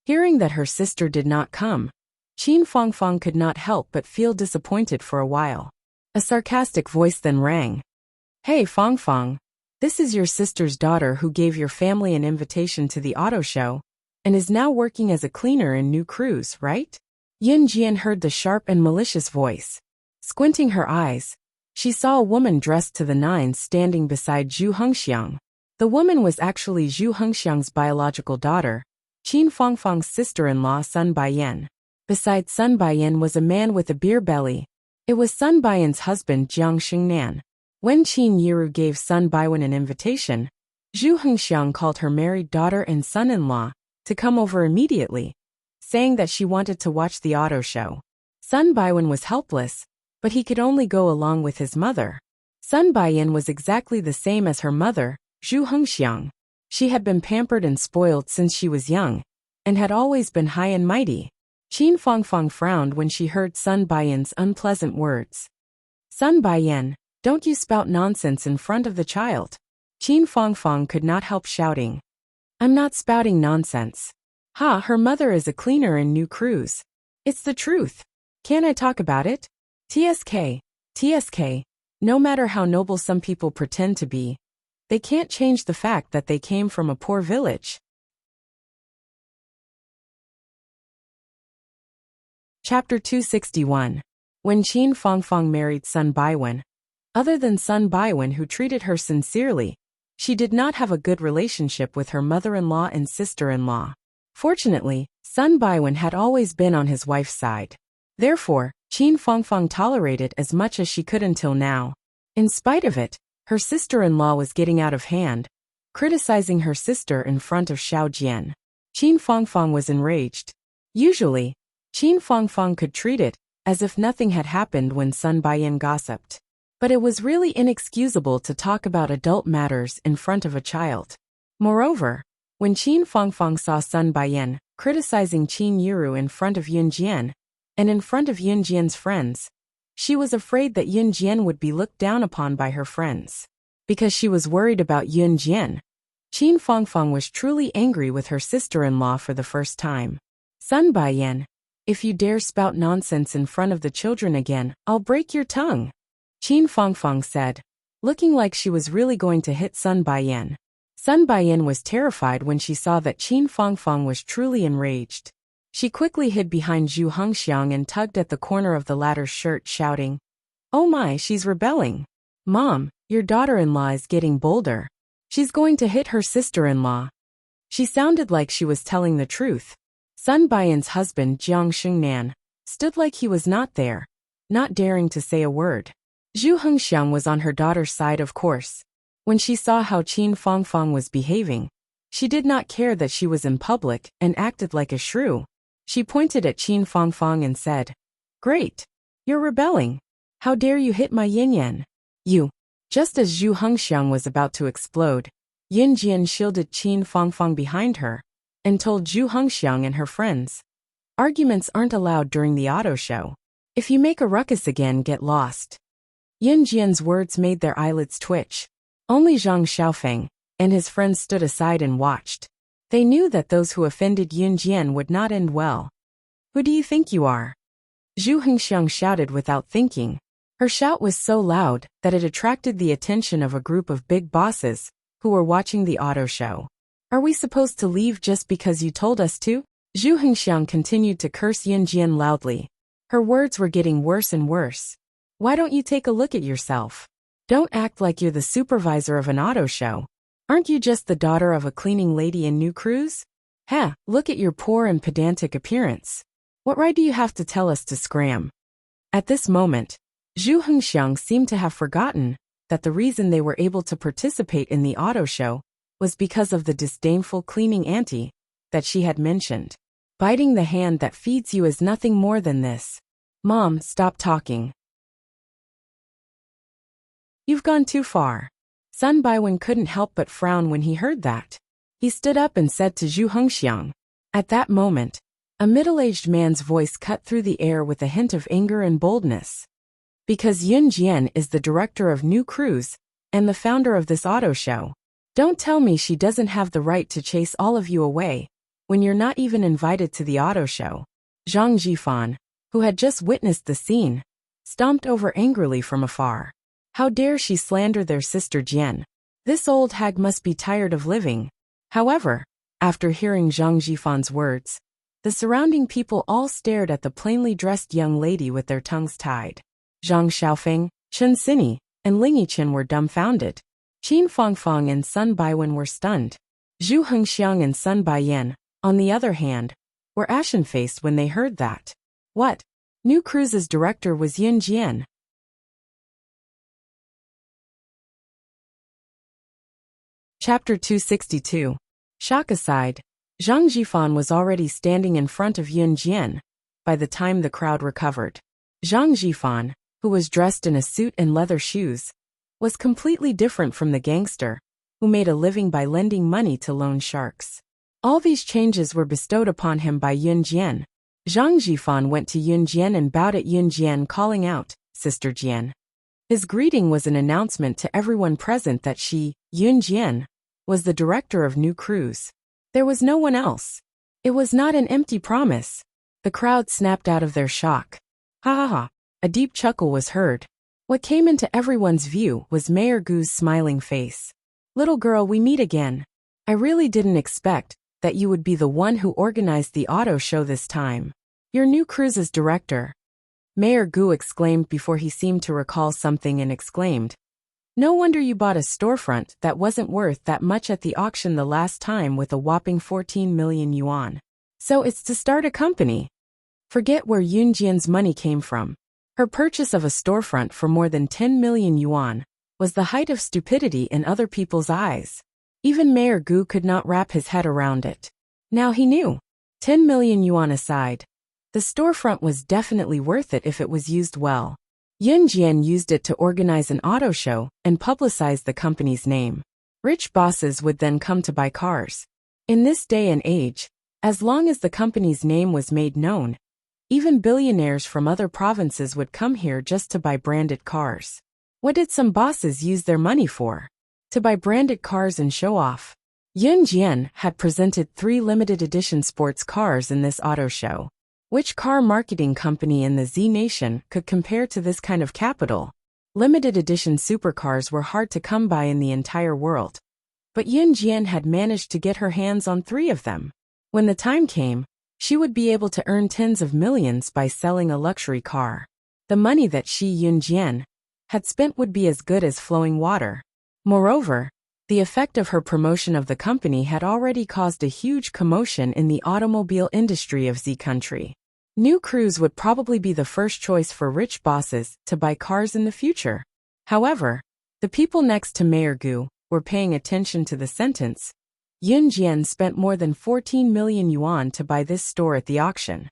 Hearing that her sister did not come, Qin Fangfang could not help but feel disappointed for a while. A sarcastic voice then rang. Hey Fangfang, this is your sister's daughter who gave your family an invitation to the auto show and is now working as a cleaner in new crews, right? Yun Jian heard the sharp and malicious voice. Squinting her eyes, she saw a woman dressed to the nines standing beside Zhu Hengxiang. The woman was actually Zhu Hengxiang's biological daughter, Qin Fangfang's sister-in-law Sun Baiyan. Beside Sun Baiyan was a man with a beer belly. It was Sun Baiyan's husband Jiang Xingnan. When Qin Yiru gave Sun Baiwan an invitation, Zhu Hengxiang called her married daughter and son-in-law to come over immediately, saying that she wanted to watch the auto show. Sun Baiwan was helpless, but he could only go along with his mother. Sun Baiyan was exactly the same as her mother, Zhu Hengxiang. She had been pampered and spoiled since she was young, and had always been high and mighty. Qin Fangfang frowned when she heard Sun Baiyan's unpleasant words. Sun Baiyan, don't you spout nonsense in front of the child. Qin Fangfang could not help shouting. I'm not spouting nonsense. Ha, her mother is a cleaner in new crews. It's the truth. Can't I talk about it? TSK, no matter how noble some people pretend to be, they can't change the fact that they came from a poor village. Chapter 261. When Qin Fangfang married Sun Baiwan, other than Sun Baiwan who treated her sincerely, she did not have a good relationship with her mother-in-law and sister-in-law. Fortunately, Sun Baiwan had always been on his wife's side. Therefore, Qin Fangfang tolerated as much as she could until now. In spite of it, her sister-in-law was getting out of hand, criticizing her sister in front of Xiao Jian. Qin Fangfang was enraged. Usually, Qin Fangfang could treat it as if nothing had happened when Sun Baiyan gossiped. But it was really inexcusable to talk about adult matters in front of a child. Moreover, when Qin Fangfang saw Sun Baiyan criticizing Qin Yuru in front of Yun Jian, and in front of Yun Jian's friends, she was afraid that Yun Jian would be looked down upon by her friends. Because she was worried about Yun Jian, Qin Fangfang was truly angry with her sister-in-law for the first time. Sun Baiyan, if you dare spout nonsense in front of the children again, I'll break your tongue, Qin Fangfang said, looking like she was really going to hit Sun Baiyan. Sun Baiyan was terrified when she saw that Qin Fangfang was truly enraged. She quickly hid behind Zhu Hengxiang and tugged at the corner of the latter's shirt, shouting, "Oh my, she's rebelling. Mom, your daughter-in-law is getting bolder. She's going to hit her sister-in-law." She sounded like she was telling the truth. Sun Baiyan's husband, Jiang Xingnan, stood like he was not there, not daring to say a word. Zhu Hengxiang was on her daughter's side, of course. When she saw how Qin Fangfang was behaving, she did not care that she was in public and acted like a shrew. She pointed at Qin Fangfang and said, "Great! You're rebelling. How dare you hit my Yin-Yan? You!" Just as Zhu Hengxiang was about to explode, Yun Jian shielded Qin Fangfang behind her and told Zhu Hengxiang and her friends, "Arguments aren't allowed during the auto show. If you make a ruckus again, get lost." Yun Jian's words made their eyelids twitch. Only Zhang Xiaofeng and his friends stood aside and watched. They knew that those who offended Yun Jian would not end well. "Who do you think you are?" Zhu Hengxiang shouted without thinking. Her shout was so loud that it attracted the attention of a group of big bosses who were watching the auto show. "Are we supposed to leave just because you told us to?" Zhu Hengxiang continued to curse Yun Jian loudly. Her words were getting worse and worse. "Why don't you take a look at yourself? Don't act like you're the supervisor of an auto show. Aren't you just the daughter of a cleaning lady in New Cruise? Heh, look at your poor and pedantic appearance. What right do you have to tell us to scram?" At this moment, Zhu Hengxiang seemed to have forgotten that the reason they were able to participate in the auto show was because of the disdainful cleaning auntie that she had mentioned. Biting the hand that feeds you is nothing more than this. Mom, stop talking. You've gone too far. Sun Baiwen couldn't help but frown when he heard that. He stood up and said to Zhu Hengxiang. At that moment, a middle-aged man's voice cut through the air with a hint of anger and boldness. "Because Yun Jian is the director of New Cruise and the founder of this auto show, don't tell me she doesn't have the right to chase all of you away when you're not even invited to the auto show." Zhang Jifan, who had just witnessed the scene, stomped over angrily from afar. How dare she slander their sister Jian? This old hag must be tired of living. However, after hearing Zhang Jifan's words, the surrounding people all stared at the plainly dressed young lady with their tongues tied. Zhang Xiaofeng, Chen Xini, and Ling Yichen were dumbfounded. Qin Fangfang and Sun Baiwen were stunned. Zhu Hengxiang and Sun Baiyan, on the other hand, were ashen-faced when they heard that. What? New Cruise's director was Yun Jian. Chapter 262. Shock aside, Zhang Jifan was already standing in front of Yun Jian by the time the crowd recovered. Zhang Jifan, who was dressed in a suit and leather shoes, was completely different from the gangster who made a living by lending money to loan sharks. All these changes were bestowed upon him by Yun Jian. Zhang Jifan went to Yun Jian and bowed at Yun Jian, calling out, "Sister Jian." His greeting was an announcement to everyone present that she, Yun Jian, was the director of New Cruise. There was no one else. It was not an empty promise. The crowd snapped out of their shock. Ha ha ha. A deep chuckle was heard. What came into everyone's view was Mayor Gu's smiling face. "Little girl, we meet again. I really didn't expect that you would be the one who organized the auto show this time. You're New Cruise's director." Mayor Gu exclaimed before he seemed to recall something and exclaimed, "No wonder you bought a storefront that wasn't worth that much at the auction the last time with a whopping 14 million yuan. So it's to start a company." Forget where Yun Jian's money came from. Her purchase of a storefront for more than 10 million yuan was the height of stupidity in other people's eyes. Even Mayor Gu could not wrap his head around it. Now he knew. 10 million yuan aside, the storefront was definitely worth it if it was used well. Yun Jian used it to organize an auto show and publicize the company's name. Rich bosses would then come to buy cars. In this day and age, as long as the company's name was made known, even billionaires from other provinces would come here just to buy branded cars. What did some bosses use their money for? To buy branded cars and show off. Yun Jian had presented 3 limited edition sports cars in this auto show. Which car marketing company in the Z Nation could compare to this kind of capital? Limited edition supercars were hard to come by in the entire world. But Yun Jian had managed to get her hands on 3 of them. When the time came, she would be able to earn tens of millions by selling a luxury car. The money that she, Yun Jian, had spent would be as good as flowing water. Moreover, the effect of her promotion of the company had already caused a huge commotion in the automobile industry of Z country. New Cruise would probably be the first choice for rich bosses to buy cars in the future. However, the people next to Mayor Gu were paying attention to the sentence. Yun Jian spent more than 14 million yuan to buy this store at the auction.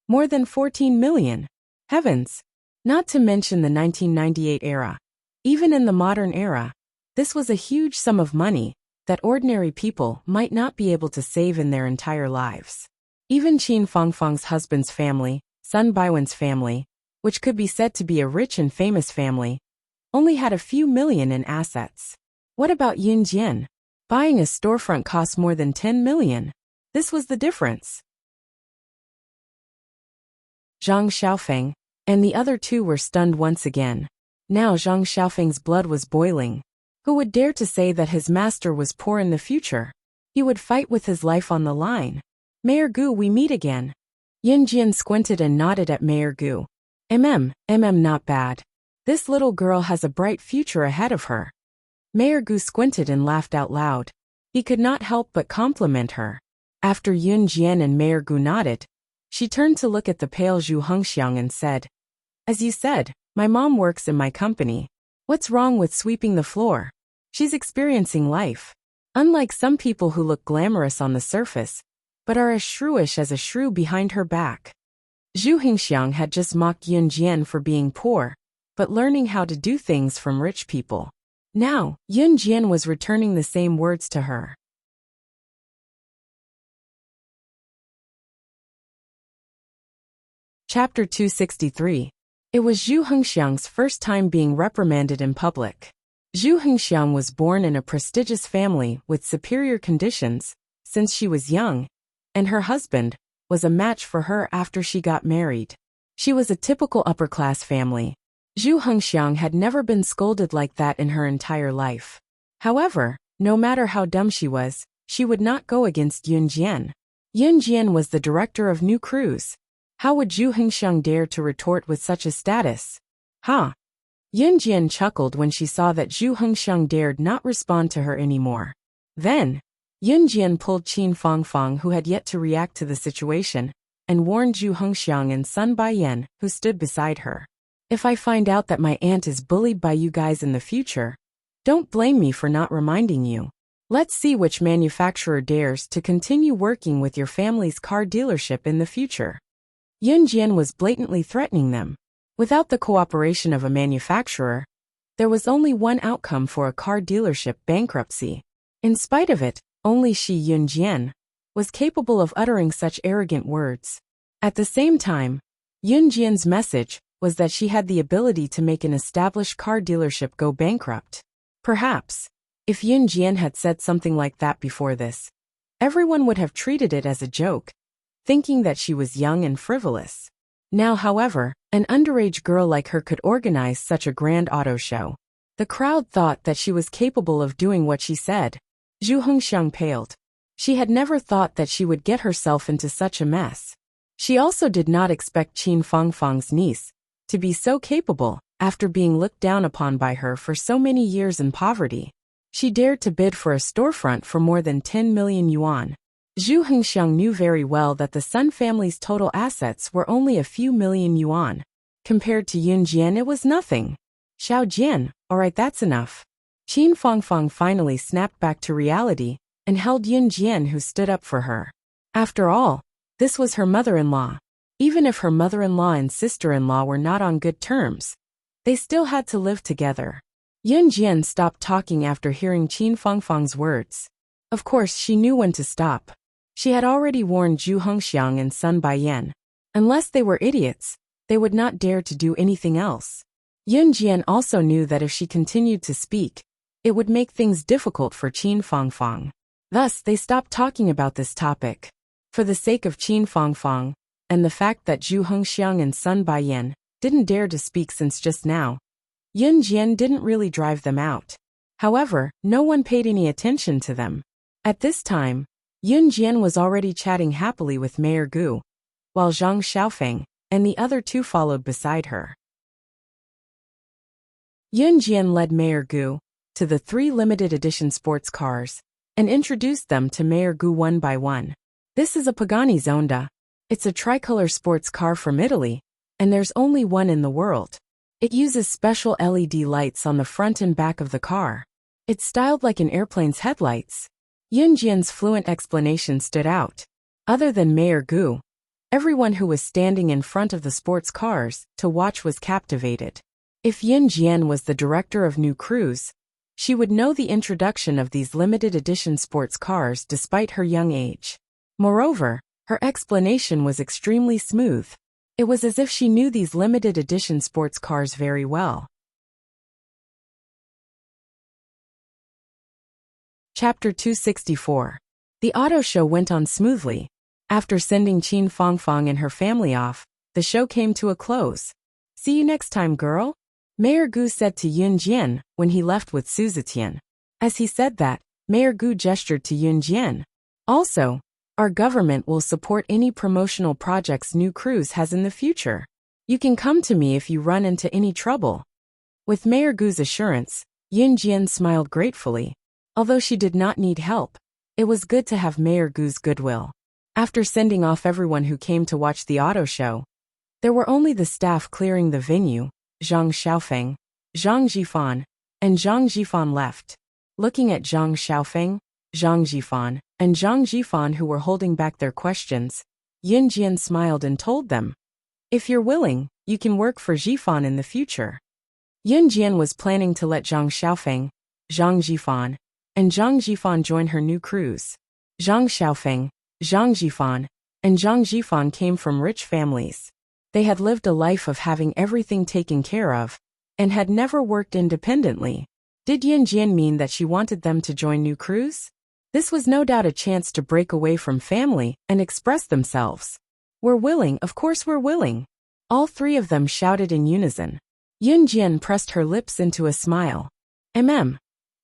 More than 14 million. Heavens! Not to mention the 1998 era. Even in the modern era, this was a huge sum of money that ordinary people might not be able to save in their entire lives. Even Qin Fangfang's husband's family, Sun Baiwen's family, which could be said to be a rich and famous family, only had a few million in assets. What about Yun Jian? Buying a storefront cost more than 10 million. This was the difference. Zhang Xiaofeng and the other 2 were stunned once again. Now Zhang Xiaofeng's blood was boiling. Who would dare to say that his master was poor in the future? He would fight with his life on the line. Mayor Gu, we meet again. Yun Jian squinted and nodded at Mayor Gu. Not bad. This little girl has a bright future ahead of her. Mayor Gu squinted and laughed out loud. He could not help but compliment her. After Yun Jian and Mayor Gu nodded, she turned to look at the pale Zhu Hengxiang and said, "As you said, my mom works in my company. What's wrong with sweeping the floor? She's experiencing life. Unlike some people who look glamorous on the surface, but are as shrewish as a shrew behind her back." Zhu Hengxiang had just mocked Yun Jian for being poor, but learning how to do things from rich people. Now, Yun Jian was returning the same words to her. Chapter 263. It was Zhu Hengxiang's first time being reprimanded in public. Zhu Hengxiang was born in a prestigious family with superior conditions since she was young, and her husband was a match for her after she got married. She was a typical upper-class family. Zhu Hengxiang had never been scolded like that in her entire life. However, no matter how dumb she was, she would not go against Yun Jian. Yun Jian was the director of New Cruise. How would Zhu Hengxiang dare to retort with such a status? Ha! Yun Jian chuckled when she saw that Zhu Hengxiang dared not respond to her anymore. Then, Yun Jian pulled Qin Fangfang, who had yet to react to the situation, and warned Zhu Hengxiang and Sun Baiyan, who stood beside her. If I find out that my aunt is bullied by you guys in the future, don't blame me for not reminding you. Let's see which manufacturer dares to continue working with your family's car dealership in the future. Yun Jian was blatantly threatening them. Without the cooperation of a manufacturer, there was only one outcome for a car dealership: bankruptcy. In spite of it, only she, Yun Jian, was capable of uttering such arrogant words. At the same time, Yun Jian's message was that she had the ability to make an established car dealership go bankrupt. Perhaps, if Yun Jian had said something like that before this, everyone would have treated it as a joke, thinking that she was young and frivolous. Now, however, an underage girl like her could organize such a grand auto show. The crowd thought that she was capable of doing what she said. Zhu Hengxiang paled. She had never thought that she would get herself into such a mess. She also did not expect Qin Fangfang's niece to be so capable, after being looked down upon by her for so many years in poverty. She dared to bid for a storefront for more than 10 million yuan. Zhu Hengxiang knew very well that the Sun family's total assets were only a few million yuan. Compared to Yun Jian, it was nothing. Xiao Jian, alright, that's enough. Qin Fangfang finally snapped back to reality and held Yun Jian, who stood up for her. After all, this was her mother-in-law. Even if her mother-in-law and sister-in-law were not on good terms, They still had to live together. Yun Jian stopped talking after hearing Qin Fangfang's words. Of course, she knew when to stop. She had already warned Zhu Hengxiang and Sun Baiyan. Unless they were idiots, they would not dare to do anything else. Yun Jian also knew that if she continued to speak, it would make things difficult for Qin Fangfang. Thus, they stopped talking about this topic. For the sake of Qin Fangfang, and the fact that Zhu Hengxiang and Sun Baiyan didn't dare to speak since just now, Yun Jian didn't really drive them out. However, no one paid any attention to them. At this time, Yun Jian was already chatting happily with Mayor Gu, while Zhang Xiaofeng and the other two followed beside her. Yun Jian led Mayor Gu to the 3 limited edition sports cars and introduced them to Mayor Gu one by one. This is a Pagani Zonda. It's a tricolor sports car from Italy, and there's only one in the world. It uses special LED lights on the front and back of the car. It's styled like an airplane's headlights. Yun Jian's fluent explanation stood out. Other than Mayor Gu, everyone who was standing in front of the sports cars to watch was captivated. If Yun Jian was the director of New Cruise, she would know the introduction of these limited edition sports cars despite her young age. Moreover, her explanation was extremely smooth. It was as if she knew these limited edition sports cars very well. Chapter 264. The auto show went on smoothly. After sending Qin Fangfang and her family off, the show came to a close. See you next time, girl, Mayor Gu said to Yun Jian when he left with Su Zetian. As he said that, Mayor Gu gestured to Yun Jian. Also, our government will support any promotional projects New Cruise has in the future. You can come to me if you run into any trouble. With Mayor Gu's assurance, Yun Jian smiled gratefully. Although she did not need help, it was good to have Mayor Gu's goodwill. After sending off everyone who came to watch the auto show, there were only the staff clearing the venue. Zhang Xiaofeng, Zhang Jifan, and Zhang Jifan left. Looking at Zhang Xiaofeng, Zhang Jifan, and Zhang Jifan who were holding back their questions, Yun Jian smiled and told them, "If you're willing, you can work for Jifan in the future." Yun Jian was planning to let Zhang Xiaofeng, Zhang Jifan, and Zhang Jifan join her New Cruise. Zhang Xiaofeng, Zhang Jifan, and Zhang Jifan came from rich families. They had lived a life of having everything taken care of, and had never worked independently. Did Yun Jian mean that she wanted them to join New Cruise? This was no doubt a chance to break away from family and express themselves. "We're willing, of course we're willing," all 3 of them shouted in unison. Yun Jian pressed her lips into a smile.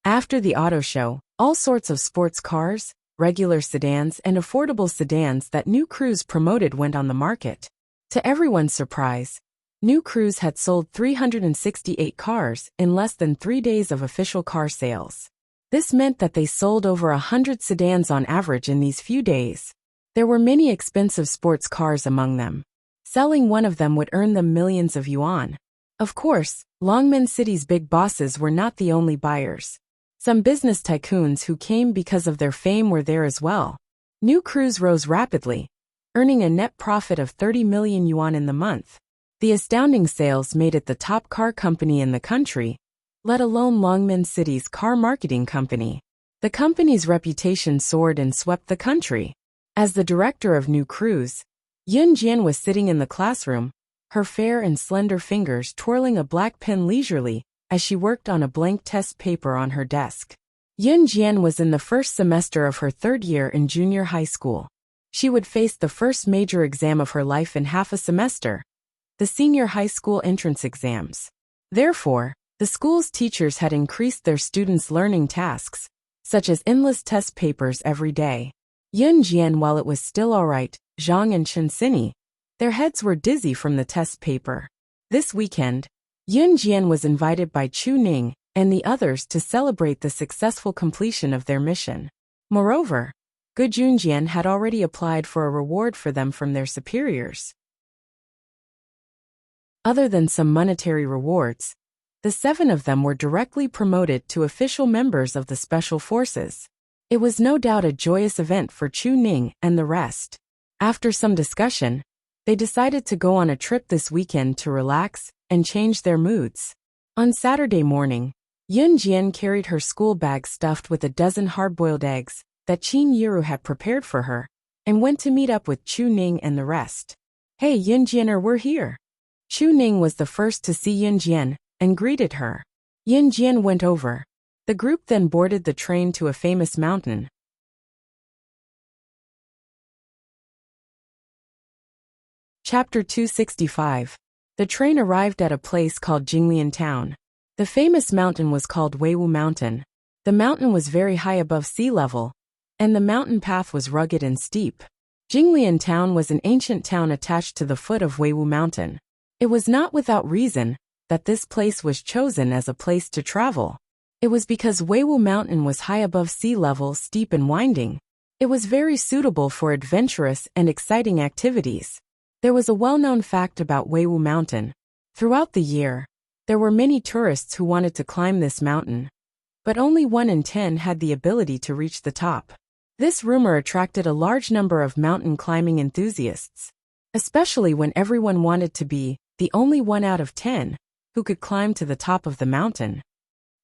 After the auto show, all sorts of sports cars, regular sedans and affordable sedans that New Cruise promoted went on the market. To everyone's surprise, New Cruise had sold 368 cars in less than 3 days of official car sales. This meant that they sold over 100 sedans on average in these few days. There were many expensive sports cars among them. Selling one of them would earn them millions of yuan. Of course, Longmen City's big bosses were not the only buyers. Some business tycoons who came because of their fame were there as well. New Cruise rose rapidly, earning a net profit of 30 million yuan in the month. The astounding sales made it the top car company in the country, let alone Longmen City's car marketing company. The company's reputation soared and swept the country. As the director of New Cruise, Yun Jian was sitting in the classroom, her fair and slender fingers twirling a black pen leisurely as she worked on a blank test paper on her desk. Yun Jian was in the first semester of her 3rd year in junior high school. She would face the first major exam of her life in half a semester, the senior high school entrance exams. Therefore, the school's teachers had increased their students' learning tasks, such as endless test papers every day. Yun Jian, while it was still alright, Zhang and Chen Sini, their heads were dizzy from the test paper. This weekend, Yun Jian was invited by Chu Ning and the others to celebrate the successful completion of their mission. Moreover, Gu Junjian had already applied for a reward for them from their superiors. Other than some monetary rewards, the 7 of them were directly promoted to official members of the Special Forces. It was no doubt a joyous event for Chu Ning and the rest. After some discussion, they decided to go on a trip this weekend to relax, and change their moods. On Saturday morning, Yun Jian carried her school bag stuffed with a dozen hard-boiled eggs that Qin Yiru had prepared for her, and went to meet up with Chu Ning and the rest. "Hey Yun Jianer, we're here." Chu Ning was the first to see Yun Jian and greeted her. Yun Jian went over. The group then boarded the train to a famous mountain. Chapter 265. The train arrived at a place called Jinglian Town. The famous mountain was called Weiwu Mountain. The mountain was very high above sea level, and the mountain path was rugged and steep. Jinglian Town was an ancient town attached to the foot of Weiwu Mountain. It was not without reason that this place was chosen as a place to travel. It was because Weiwu Mountain was high above sea level, steep and winding. It was very suitable for adventurous and exciting activities. There was a well-known fact about Weiwu Mountain. Throughout the year, there were many tourists who wanted to climb this mountain, but only 1 in 10 had the ability to reach the top. This rumor attracted a large number of mountain climbing enthusiasts, especially when everyone wanted to be the only 1 out of 10 who could climb to the top of the mountain.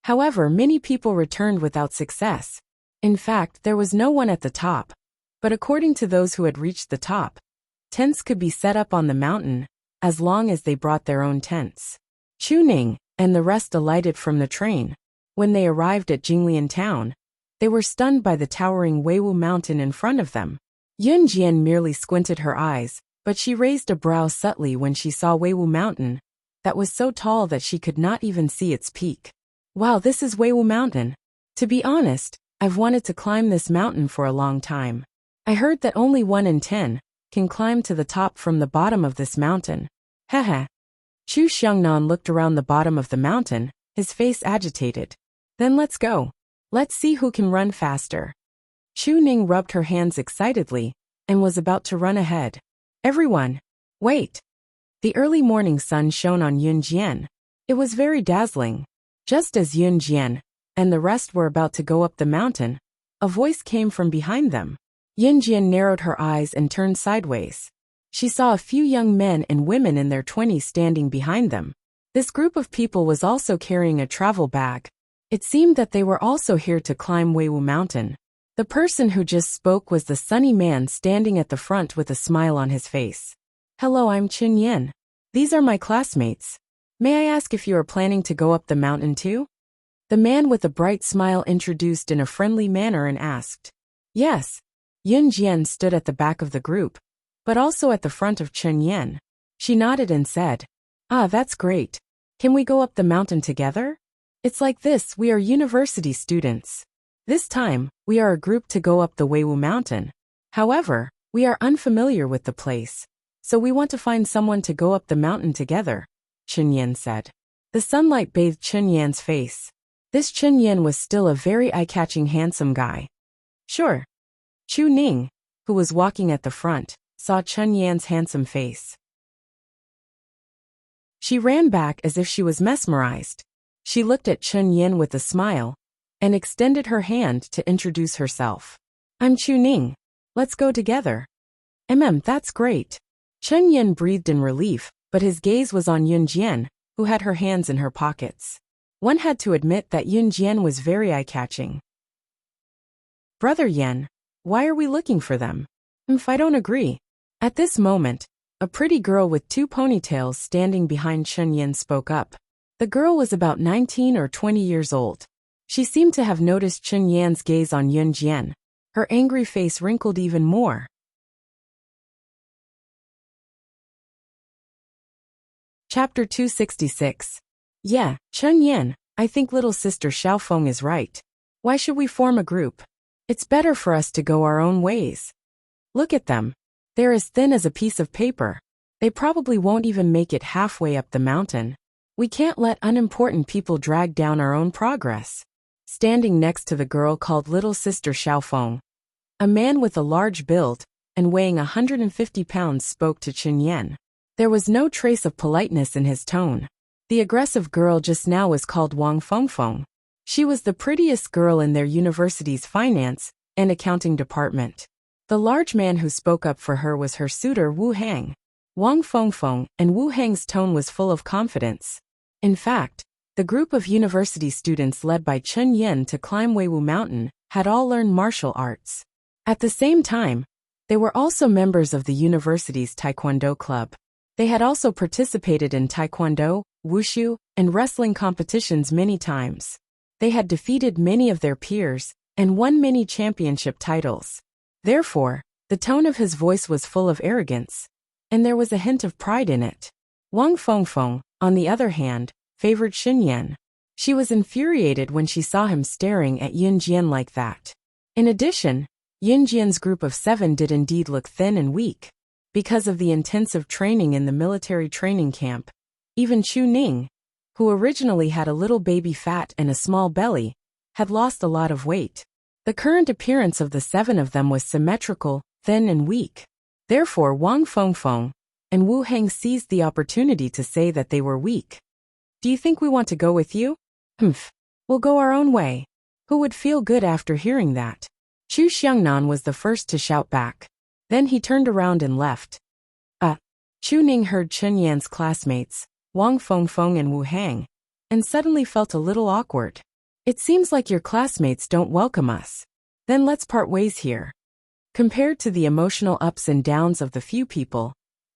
However, many people returned without success. In fact, there was no one at the top, but according to those who had reached the top, tents could be set up on the mountain as long as they brought their own tents. Chu Ning and the rest alighted from the train. When they arrived at Jinglian Town, they were stunned by the towering Weiwu Mountain in front of them. Yun Jian merely squinted her eyes, but she raised a brow subtly when she saw Weiwu Mountain that was so tall that she could not even see its peak. "Wow, this is Weiwu Mountain. To be honest, I've wanted to climb this mountain for a long time. I heard that only 1 in 10 can climb to the top from the bottom of this mountain. Haha." Chu Xiangnan looked around the bottom of the mountain, his face agitated. "Then let's go. Let's see who can run faster." Chu Ning rubbed her hands excitedly and was about to run ahead. "Everyone, wait." The early morning sun shone on Yun Jian. It was very dazzling. Just as Yun Jian and the rest were about to go up the mountain, a voice came from behind them. Yun Jian narrowed her eyes and turned sideways. She saw a few young men and women in their 20s standing behind them. This group of people was also carrying a travel bag. It seemed that they were also here to climb Weiwu Mountain. The person who just spoke was the sunny man standing at the front with a smile on his face. "Hello, I'm Chen Yan. These are my classmates. May I ask if you are planning to go up the mountain too?" The man with a bright smile introduced in a friendly manner and asked. "Yes." Yun Jian stood at the back of the group, but also at the front of Chen Yan. She nodded and said, "Ah, that's great. Can we go up the mountain together? It's like this, we are university students. This time, we are a group to go up the Weiwu Mountain. However, we are unfamiliar with the place, so we want to find someone to go up the mountain together," Chen Yan said. The sunlight bathed Chen Yan's face. This Chen Yan was still a very eye-catching handsome guy. "Sure." Chu Ning, who was walking at the front, saw Chen Yan's handsome face. She ran back as if she was mesmerized. She looked at Chen Yan with a smile and extended her hand to introduce herself. "I'm Chu Ning. Let's go together." That's great." Chen Yan breathed in relief, but his gaze was on Yun Jian, who had her hands in her pockets. One had to admit that Yun Jian was very eye-catching. "Brother Yan, why are we looking for them?" I don't agree." At this moment, a pretty girl with 2 ponytails standing behind Chen Yan spoke up. The girl was about 19 or 20 years old. She seemed to have noticed Chen Yan's gaze on Yun Jian. Her angry face wrinkled even more. Chapter 266. Yeah, Chen Yan, I think little sister Xiaofeng is right. Why should we form a group? It's better for us to go our own ways. Look at them. They're as thin as a piece of paper. They probably won't even make it halfway up the mountain. We can't let unimportant people drag down our own progress. Standing next to the girl called little sister Xiaofeng, a man with a large build and weighing 150 pounds spoke to Chen Yan. There was no trace of politeness in his tone. The aggressive girl just now was called Wang Fengfeng. She was the prettiest girl in their university's finance and accounting department. The large man who spoke up for her was her suitor Wu Hang. Wang Fengfeng and Wu Hang's tone was full of confidence. In fact, the group of university students led by Chen Yin to climb Weiwu Mountain had all learned martial arts. At the same time, they were also members of the university's Taekwondo club. They had also participated in Taekwondo, Wushu, and wrestling competitions many times. They had defeated many of their peers and won many championship titles. Therefore, the tone of his voice was full of arrogance, and there was a hint of pride in it. Wang Fengfeng, on the other hand, favored Xinyan. She was infuriated when she saw him staring at Yunjian like that. In addition, Yunjian's group of 7 did indeed look thin and weak. Because of the intensive training in the military training camp, even Chu Ning, who originally had a little baby fat and a small belly, had lost a lot of weight. The current appearance of the 7 of them was symmetrical, thin and weak. Therefore Wang Fengfeng and Wu Hang seized the opportunity to say that they were weak. "Do you think we want to go with you?" "Humph. We'll go our own way." Who would feel good after hearing that? Chu Xiangnan was the first to shout back. Then he turned around and left. Chu Ning heard Chen Yan's classmates, Wang Fengfeng and Wu Hang, and suddenly felt a little awkward. "It seems like your classmates don't welcome us. Then let's part ways here." Compared to the emotional ups and downs of the few people,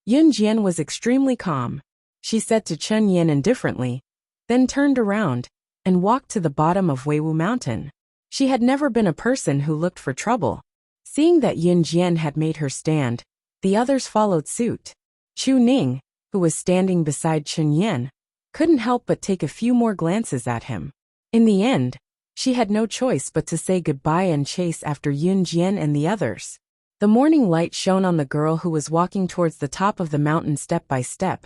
Yunjian was extremely calm. She said to Chen Yan indifferently, then turned around and walked to the bottom of Weiwu Mountain. She had never been a person who looked for trouble. Seeing that Yunjian had made her stand, the others followed suit. Chu Ning, who was standing beside Chen Yan, couldn't help but take a few more glances at him. In the end, she had no choice but to say goodbye and chase after Yunjian and the others. The morning light shone on the girl who was walking towards the top of the mountain step by step,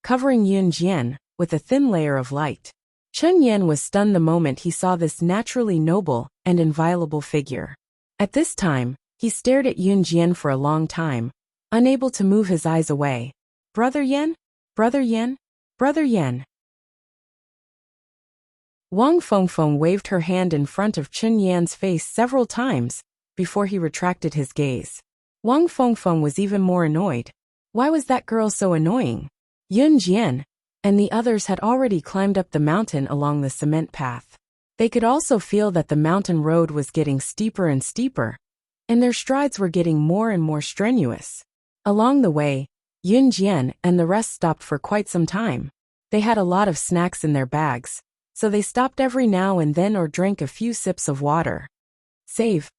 covering Yunjian with a thin layer of light. Chen Yan was stunned the moment he saw this naturally noble and inviolable figure. At this time, he stared at Yunjian for a long time, unable to move his eyes away. "Brother Yan? Brother Yan? Brother Yan." Wang Fengfeng waved her hand in front of Chen Yan's face several times before he retracted his gaze. Wang Fengfeng was even more annoyed. Why was that girl so annoying? Yunjian and the others had already climbed up the mountain along the cement path. They could also feel that the mountain road was getting steeper and steeper, and their strides were getting more and more strenuous. Along the way, Yunjian and the rest stopped for quite some time. They had a lot of snacks in their bags, so they stopped every now and then or drank a few sips of water. Save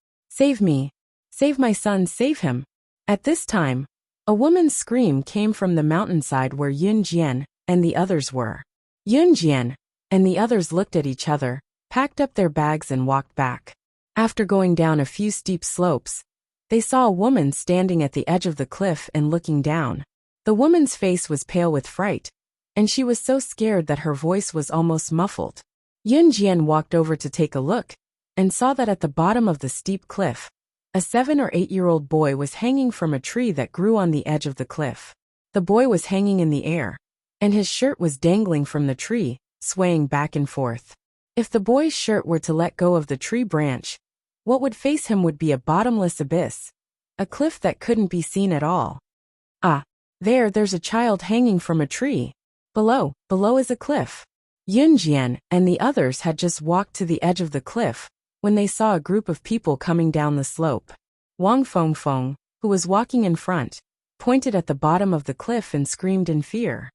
me. Save my son, save him." At this time, a woman's scream came from the mountainside where Yunjian and the others were. Yunjian and the others looked at each other, packed up their bags and walked back. After going down a few steep slopes, they saw a woman standing at the edge of the cliff and looking down. The woman's face was pale with fright, and she was so scared that her voice was almost muffled. Yunjian walked over to take a look, and saw that at the bottom of the steep cliff, a 7 or 8-year-old boy was hanging from a tree that grew on the edge of the cliff. The boy was hanging in the air, and his shirt was dangling from the tree, swaying back and forth. If the boy's shirt were to let go of the tree branch, what would face him would be a bottomless abyss, a cliff that couldn't be seen at all. There's a child hanging from a tree. Below is a cliff. Yunjian and the others had just walked to the edge of the cliff when they saw a group of people coming down the slope. Wang Fengfeng, who was walking in front, pointed at the bottom of the cliff and screamed in fear.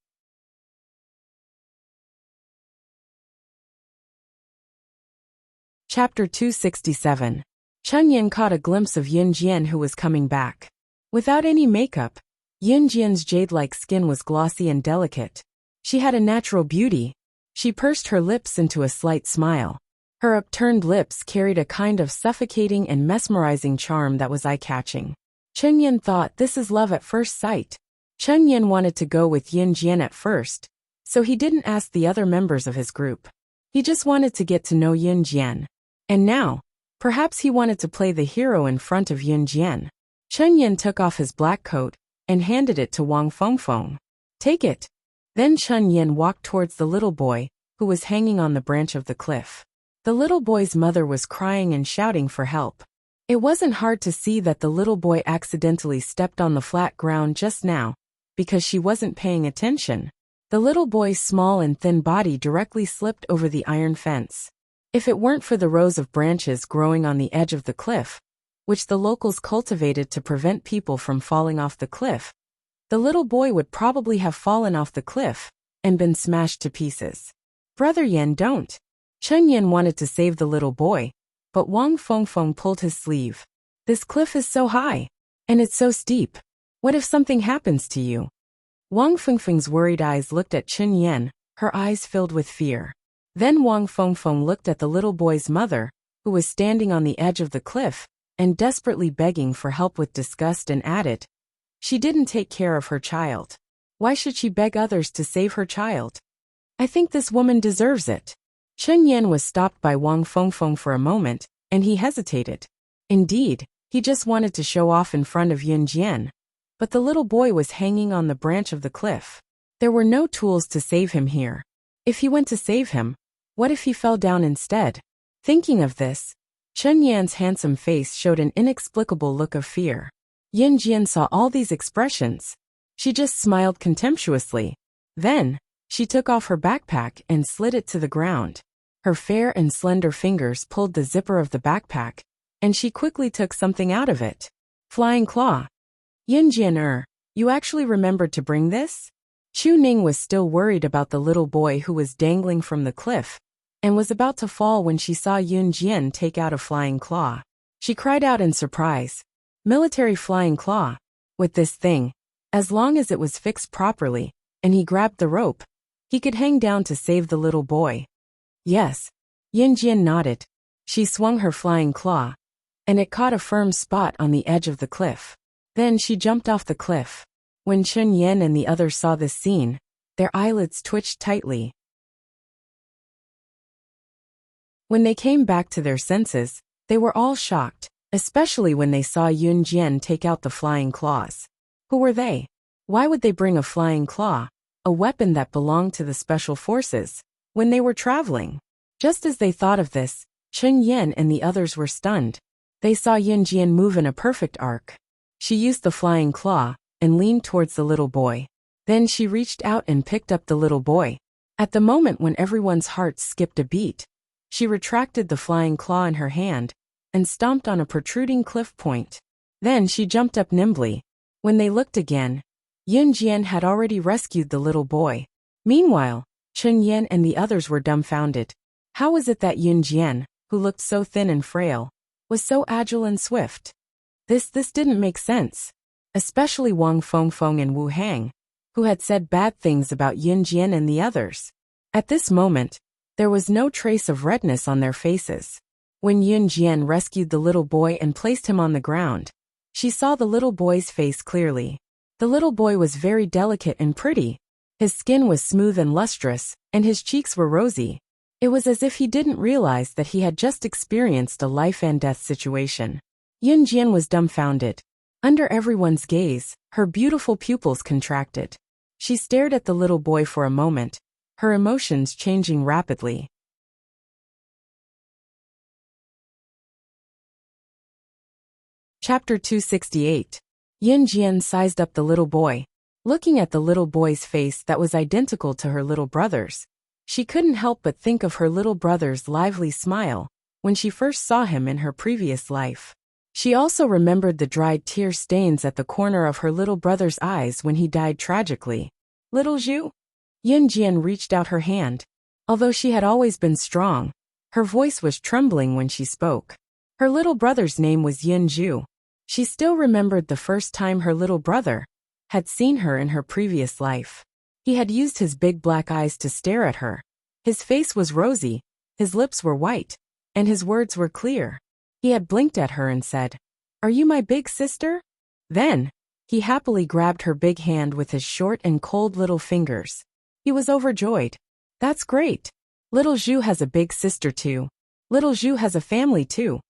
Chapter 267. Chen Yan caught a glimpse of Yunjian who was coming back. Without any makeup, Yunjian's jade-like skin was glossy and delicate. She had a natural beauty. She pursed her lips into a slight smile. Her upturned lips carried a kind of suffocating and mesmerizing charm that was eye-catching. Chen Yan thought, this is love at first sight. Chen Yan wanted to go with Yunjian at first, so he didn't ask the other members of his group. He just wanted to get to know Yunjian. And now, perhaps he wanted to play the hero in front of Yunjian. Chen Yan took off his black coat and handed it to Wang Fengfeng. "Take it." Then Chen Yan walked towards the little boy, who was hanging on the branch of the cliff. The little boy's mother was crying and shouting for help. It wasn't hard to see that the little boy accidentally stepped on the flat ground just now, because she wasn't paying attention. The little boy's small and thin body directly slipped over the iron fence. If it weren't for the rows of branches growing on the edge of the cliff, which the locals cultivated to prevent people from falling off the cliff, the little boy would probably have fallen off the cliff and been smashed to pieces. Brother Yan, don't. Chen Yan wanted to save the little boy, but Wang Fengfeng pulled his sleeve. This cliff is so high, and it's so steep. What if something happens to you? Wang Fengfeng's worried eyes looked at Chen Yan, her eyes filled with fear. Then Wang Fengfeng looked at the little boy's mother, who was standing on the edge of the cliff and desperately begging for help with disgust, and added, "She didn't take care of her child. Why should she beg others to save her child? I think this woman deserves it." Chen Yan was stopped by Wang Fengfeng for a moment, and he hesitated. Indeed, he just wanted to show off in front of Yun Jian. But the little boy was hanging on the branch of the cliff. There were no tools to save him here. If he went to save him, what if he fell down instead? Thinking of this, Chen Yan's handsome face showed an inexplicable look of fear. Yin Jian saw all these expressions. She just smiled contemptuously. Then, she took off her backpack and slid it to the ground. Her fair and slender fingers pulled the zipper of the backpack, and she quickly took something out of it. Flying claw. Yin Jian, you actually remembered to bring this? Chu Ning was still worried about the little boy who was dangling from the cliff and was about to fall when she saw Yun Jian take out a flying claw. She cried out in surprise. Military flying claw. With this thing, as long as it was fixed properly, and he grabbed the rope, he could hang down to save the little boy. Yes. Yin Jian nodded. She swung her flying claw, and it caught a firm spot on the edge of the cliff. Then she jumped off the cliff. When Chen Yan and the others saw this scene, their eyelids twitched tightly. When they came back to their senses, they were all shocked, especially when they saw Yun Jian take out the flying claws. Who were they? Why would they bring a flying claw, a weapon that belonged to the special forces, when they were traveling? Just as they thought of this, Chen Yan and the others were stunned. They saw Yun Jian move in a perfect arc. She used the flying claw and leaned towards the little boy. Then she reached out and picked up the little boy. At the moment when everyone's hearts skipped a beat, she retracted the flying claw in her hand and stomped on a protruding cliff point. Then she jumped up nimbly. When they looked again, Yun Jian had already rescued the little boy. Meanwhile, Chen Yan and the others were dumbfounded. How was it that Yun Jian, who looked so thin and frail, was so agile and swift? This didn't make sense. Especially Wang Fengfeng and Wu Hang, who had said bad things about Yun Jian and the others. At this moment, there was no trace of redness on their faces. When Yun Jian rescued the little boy and placed him on the ground, she saw the little boy's face clearly. The little boy was very delicate and pretty. His skin was smooth and lustrous, and his cheeks were rosy. It was as if he didn't realize that he had just experienced a life and death situation. Yun Jian was dumbfounded. Under everyone's gaze, her beautiful pupils contracted. She stared at the little boy for a moment, her emotions changing rapidly. Chapter 268. Yun Jian sized up the little boy. Looking at the little boy's face that was identical to her little brother's, she couldn't help but think of her little brother's lively smile when she first saw him in her previous life. She also remembered the dried tear stains at the corner of her little brother's eyes when he died tragically. Little Zhu? Yun Jian reached out her hand. Although she had always been strong, her voice was trembling when she spoke. Her little brother's name was Yin Zhu. She still remembered the first time her little brother had seen her in her previous life. He had used his big black eyes to stare at her. His face was rosy, his lips were white, and his words were clear. He had blinked at her and said, "Are you my big sister?" Then, he happily grabbed her big hand with his short and cold little fingers. He was overjoyed. That's great. Little Zhu has a big sister too. Little Zhu has a family too.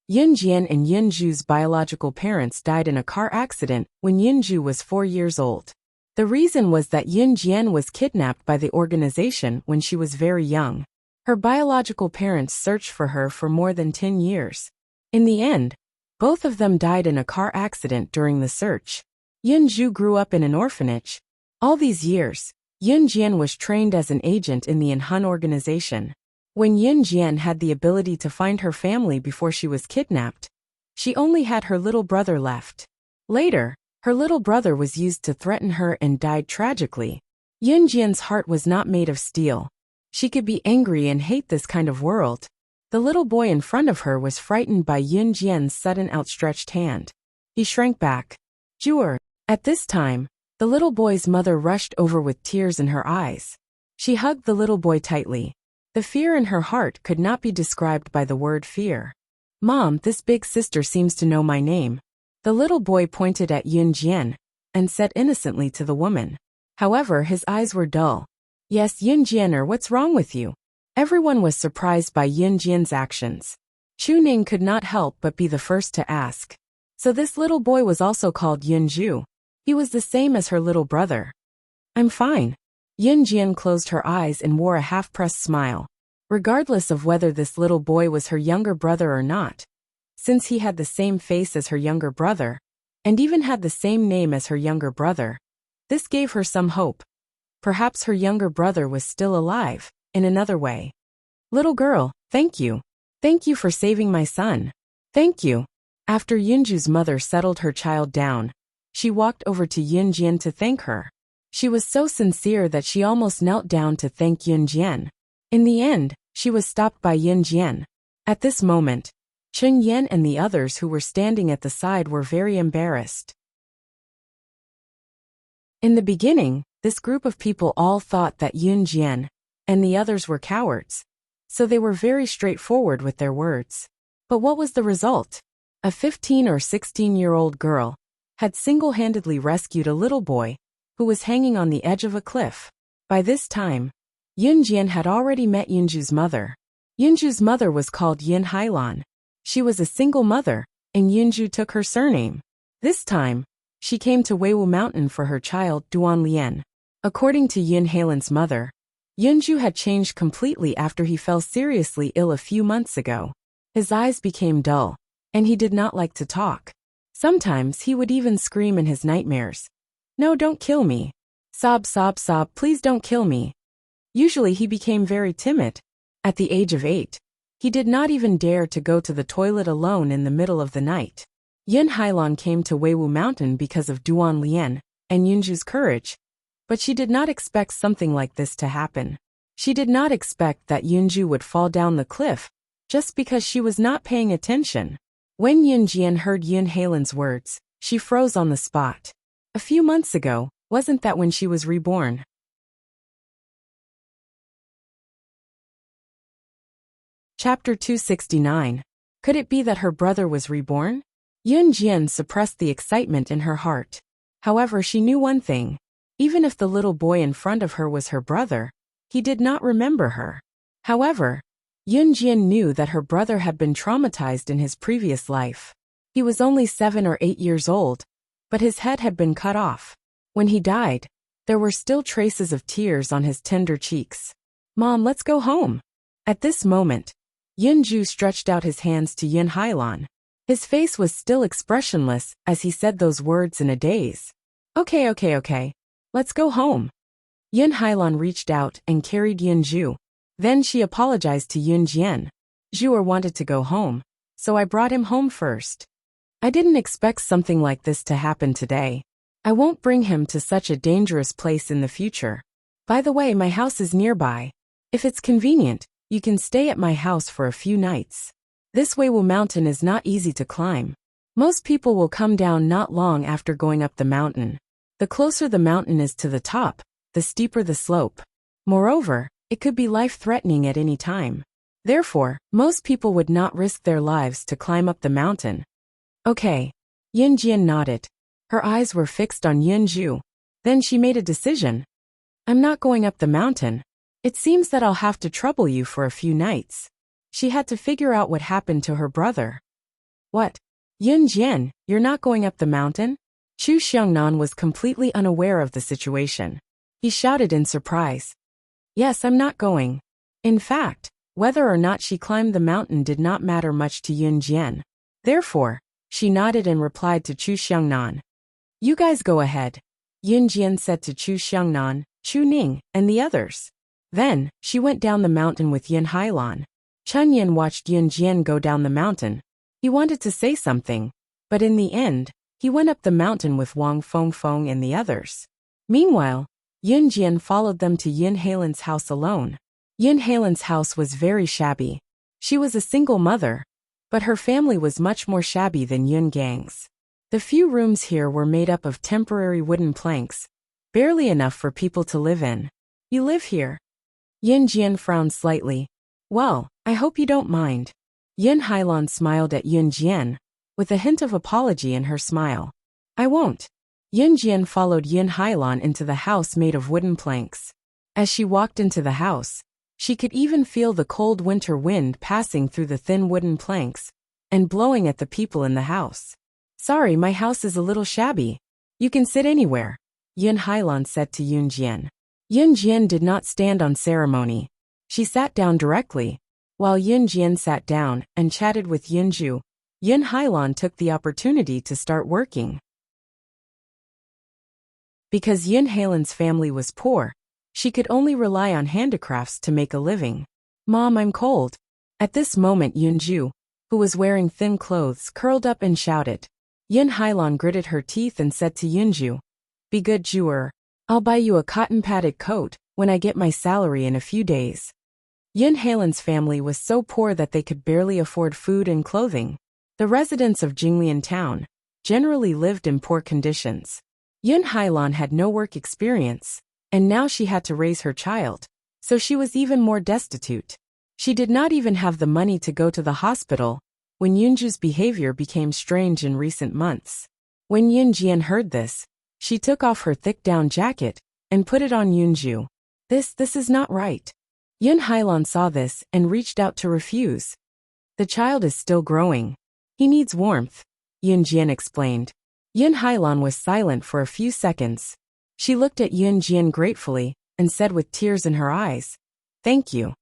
Yun Jian and Yun Zhu's biological parents died in a car accident when Yun Zhu was 4 years old. The reason was that Yun Jian was kidnapped by the organization when she was very young. Her biological parents searched for her for more than 10 years. In the end, both of them died in a car accident during the search. Yun Zhu grew up in an orphanage. All these years, Yun Jian was trained as an agent in the Enhun organization. When Yun Jian had the ability to find her family before she was kidnapped, she only had her little brother left. Later, her little brother was used to threaten her and died tragically. Yun Jian's heart was not made of steel. She could be angry and hate this kind of world. The little boy in front of her was frightened by Yun Jian's sudden outstretched hand. He shrank back. Jur. At this time, the little boy's mother rushed over with tears in her eyes. She hugged the little boy tightly. The fear in her heart could not be described by the word fear. Mom, this big sister seems to know my name. The little boy pointed at Yun Jian and said innocently to the woman. However, his eyes were dull. Yes, Yun Jianer, what's wrong with you? Everyone was surprised by Yun Jian's actions. Chu Ning could not help but be the first to ask. So this little boy was also called Yun Zhu. He was the same as her little brother. I'm fine. Yun Jian closed her eyes and wore a half-pressed smile. Regardless of whether this little boy was her younger brother or not, since he had the same face as her younger brother, and even had the same name as her younger brother, this gave her some hope. Perhaps her younger brother was still alive, in another way. Little girl, thank you. Thank you for saving my son. Thank you. After Yunju's mother settled her child down, she walked over to Yun Jian to thank her. She was so sincere that she almost knelt down to thank Yun Jian. In the end, she was stopped by Yun Jian. At this moment, Chen Yan and the others who were standing at the side were very embarrassed. In the beginning, this group of people all thought that Yun Jian and the others were cowards, so they were very straightforward with their words. But what was the result? A 15 or 16-year-old girl had single-handedly rescued a little boy who was hanging on the edge of a cliff. By this time, Yun Jian had already met Yunju's mother. Yunju's mother was called Yin Hailan. She was a single mother, and Yunju took her surname. This time, she came to Weiwu Mountain for her child Duan Lian. According to Yin Hailan's mother, Yunju had changed completely after he fell seriously ill a few months ago. His eyes became dull, and he did not like to talk. Sometimes he would even scream in his nightmares. No, don't kill me. Sob, sob, sob, please don't kill me. Usually he became very timid. At the age of 8, he did not even dare to go to the toilet alone in the middle of the night. Yin Hailan came to Weiwu Mountain because of Duan Lian and Yunju's courage, but she did not expect something like this to happen. She did not expect that Yunju would fall down the cliff just because she was not paying attention. When Yun Jian heard Yin Hailan's words, she froze on the spot. A few months ago, wasn't that when she was reborn? Chapter 269. Could it be that her brother was reborn? Yun Jian suppressed the excitement in her heart. However, she knew one thing. Even if the little boy in front of her was her brother, he did not remember her. However, Yun Jian knew that her brother had been traumatized in his previous life. He was only 7 or 8 years old, but his head had been cut off. When he died, there were still traces of tears on his tender cheeks. Mom, let's go home. At this moment, Yunju stretched out his hands to Yin Hailan. His face was still expressionless as he said those words in a daze. Okay. Let's go home. Yin Hailan reached out and carried Yunju. Then she apologized to Yun Jian. Zhuer wanted to go home, so I brought him home first. I didn't expect something like this to happen today. I won't bring him to such a dangerous place in the future. By the way, my house is nearby. If it's convenient, you can stay at my house for a few nights. This Weiwu Mountain is not easy to climb. Most people will come down not long after going up the mountain. The closer the mountain is to the top, the steeper the slope. Moreover, it could be life-threatening at any time. Therefore, most people would not risk their lives to climb up the mountain. Okay. Yin Jian nodded. Her eyes were fixed on Yunju. Then she made a decision. I'm not going up the mountain. It seems that I'll have to trouble you for a few nights. She had to figure out what happened to her brother. What? Yun Jian, you're not going up the mountain? Chu Xiangnan was completely unaware of the situation. He shouted in surprise. Yes, I'm not going. In fact, whether or not she climbed the mountain did not matter much to Yun Jian. Therefore, she nodded and replied to Chu Xiangnan. You guys go ahead, Yunjian said to Chu Xiangnan, Chu Ning, and the others. Then, she went down the mountain with Yun Hailan. Chunyan watched Yunjian go down the mountain. He wanted to say something, but in the end, he went up the mountain with Wang Fengfeng and the others. Meanwhile, Yunjian followed them to Yun Hailan's house alone. Yun Hailan's house was very shabby. She was a single mother, but her family was much more shabby than Yun Gang's. The few rooms here were made up of temporary wooden planks, barely enough for people to live in. You live here? Yun Jian frowned slightly. Well, I hope you don't mind. Yun Hailan smiled at Yun Jian, with a hint of apology in her smile. I won't. Yun Jian followed Yun Hailan into the house made of wooden planks. As she walked into the house, she could even feel the cold winter wind passing through the thin wooden planks and blowing at the people in the house. Sorry, my house is a little shabby. You can sit anywhere, Yun Hailan said to Yun Jian. Yun Jian did not stand on ceremony. She sat down directly. While Yun Jian sat down and chatted with Yun Ju, Yun Hailan took the opportunity to start working. Because Yun Hailan's family was poor, she could only rely on handicrafts to make a living. Mom, I'm cold. At this moment Yun Ju, who was wearing thin clothes, curled up and shouted. Yun Hailan gritted her teeth and said to Yun Ju, Be good, Juer. I'll buy you a cotton-padded coat when I get my salary in a few days. Yun Hailan's family was so poor that they could barely afford food and clothing. The residents of Jinglian town generally lived in poor conditions. Yun Hailan had no work experience, and now she had to raise her child, so she was even more destitute. She did not even have the money to go to the hospital when Yunju's behavior became strange in recent months. When Yun Jian heard this, she took off her thick down jacket and put it on Yunju. This is not right. Yun Hailan saw this and reached out to refuse. The child is still growing. He needs warmth, Yun Jian explained. Yun Hailan was silent for a few seconds. She looked at Yun Jian gratefully and said with tears in her eyes, Thank you.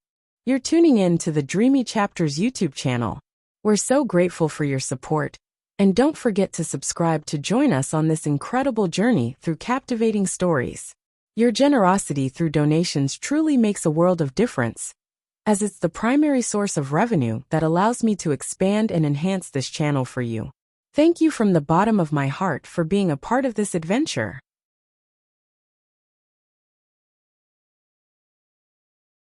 You're tuning in to the Dreamy Chapters YouTube channel. We're so grateful for your support, and don't forget to subscribe to join us on this incredible journey through captivating stories. Your generosity through donations truly makes a world of difference, as it's the primary source of revenue that allows me to expand and enhance this channel for you. Thank you from the bottom of my heart for being a part of this adventure.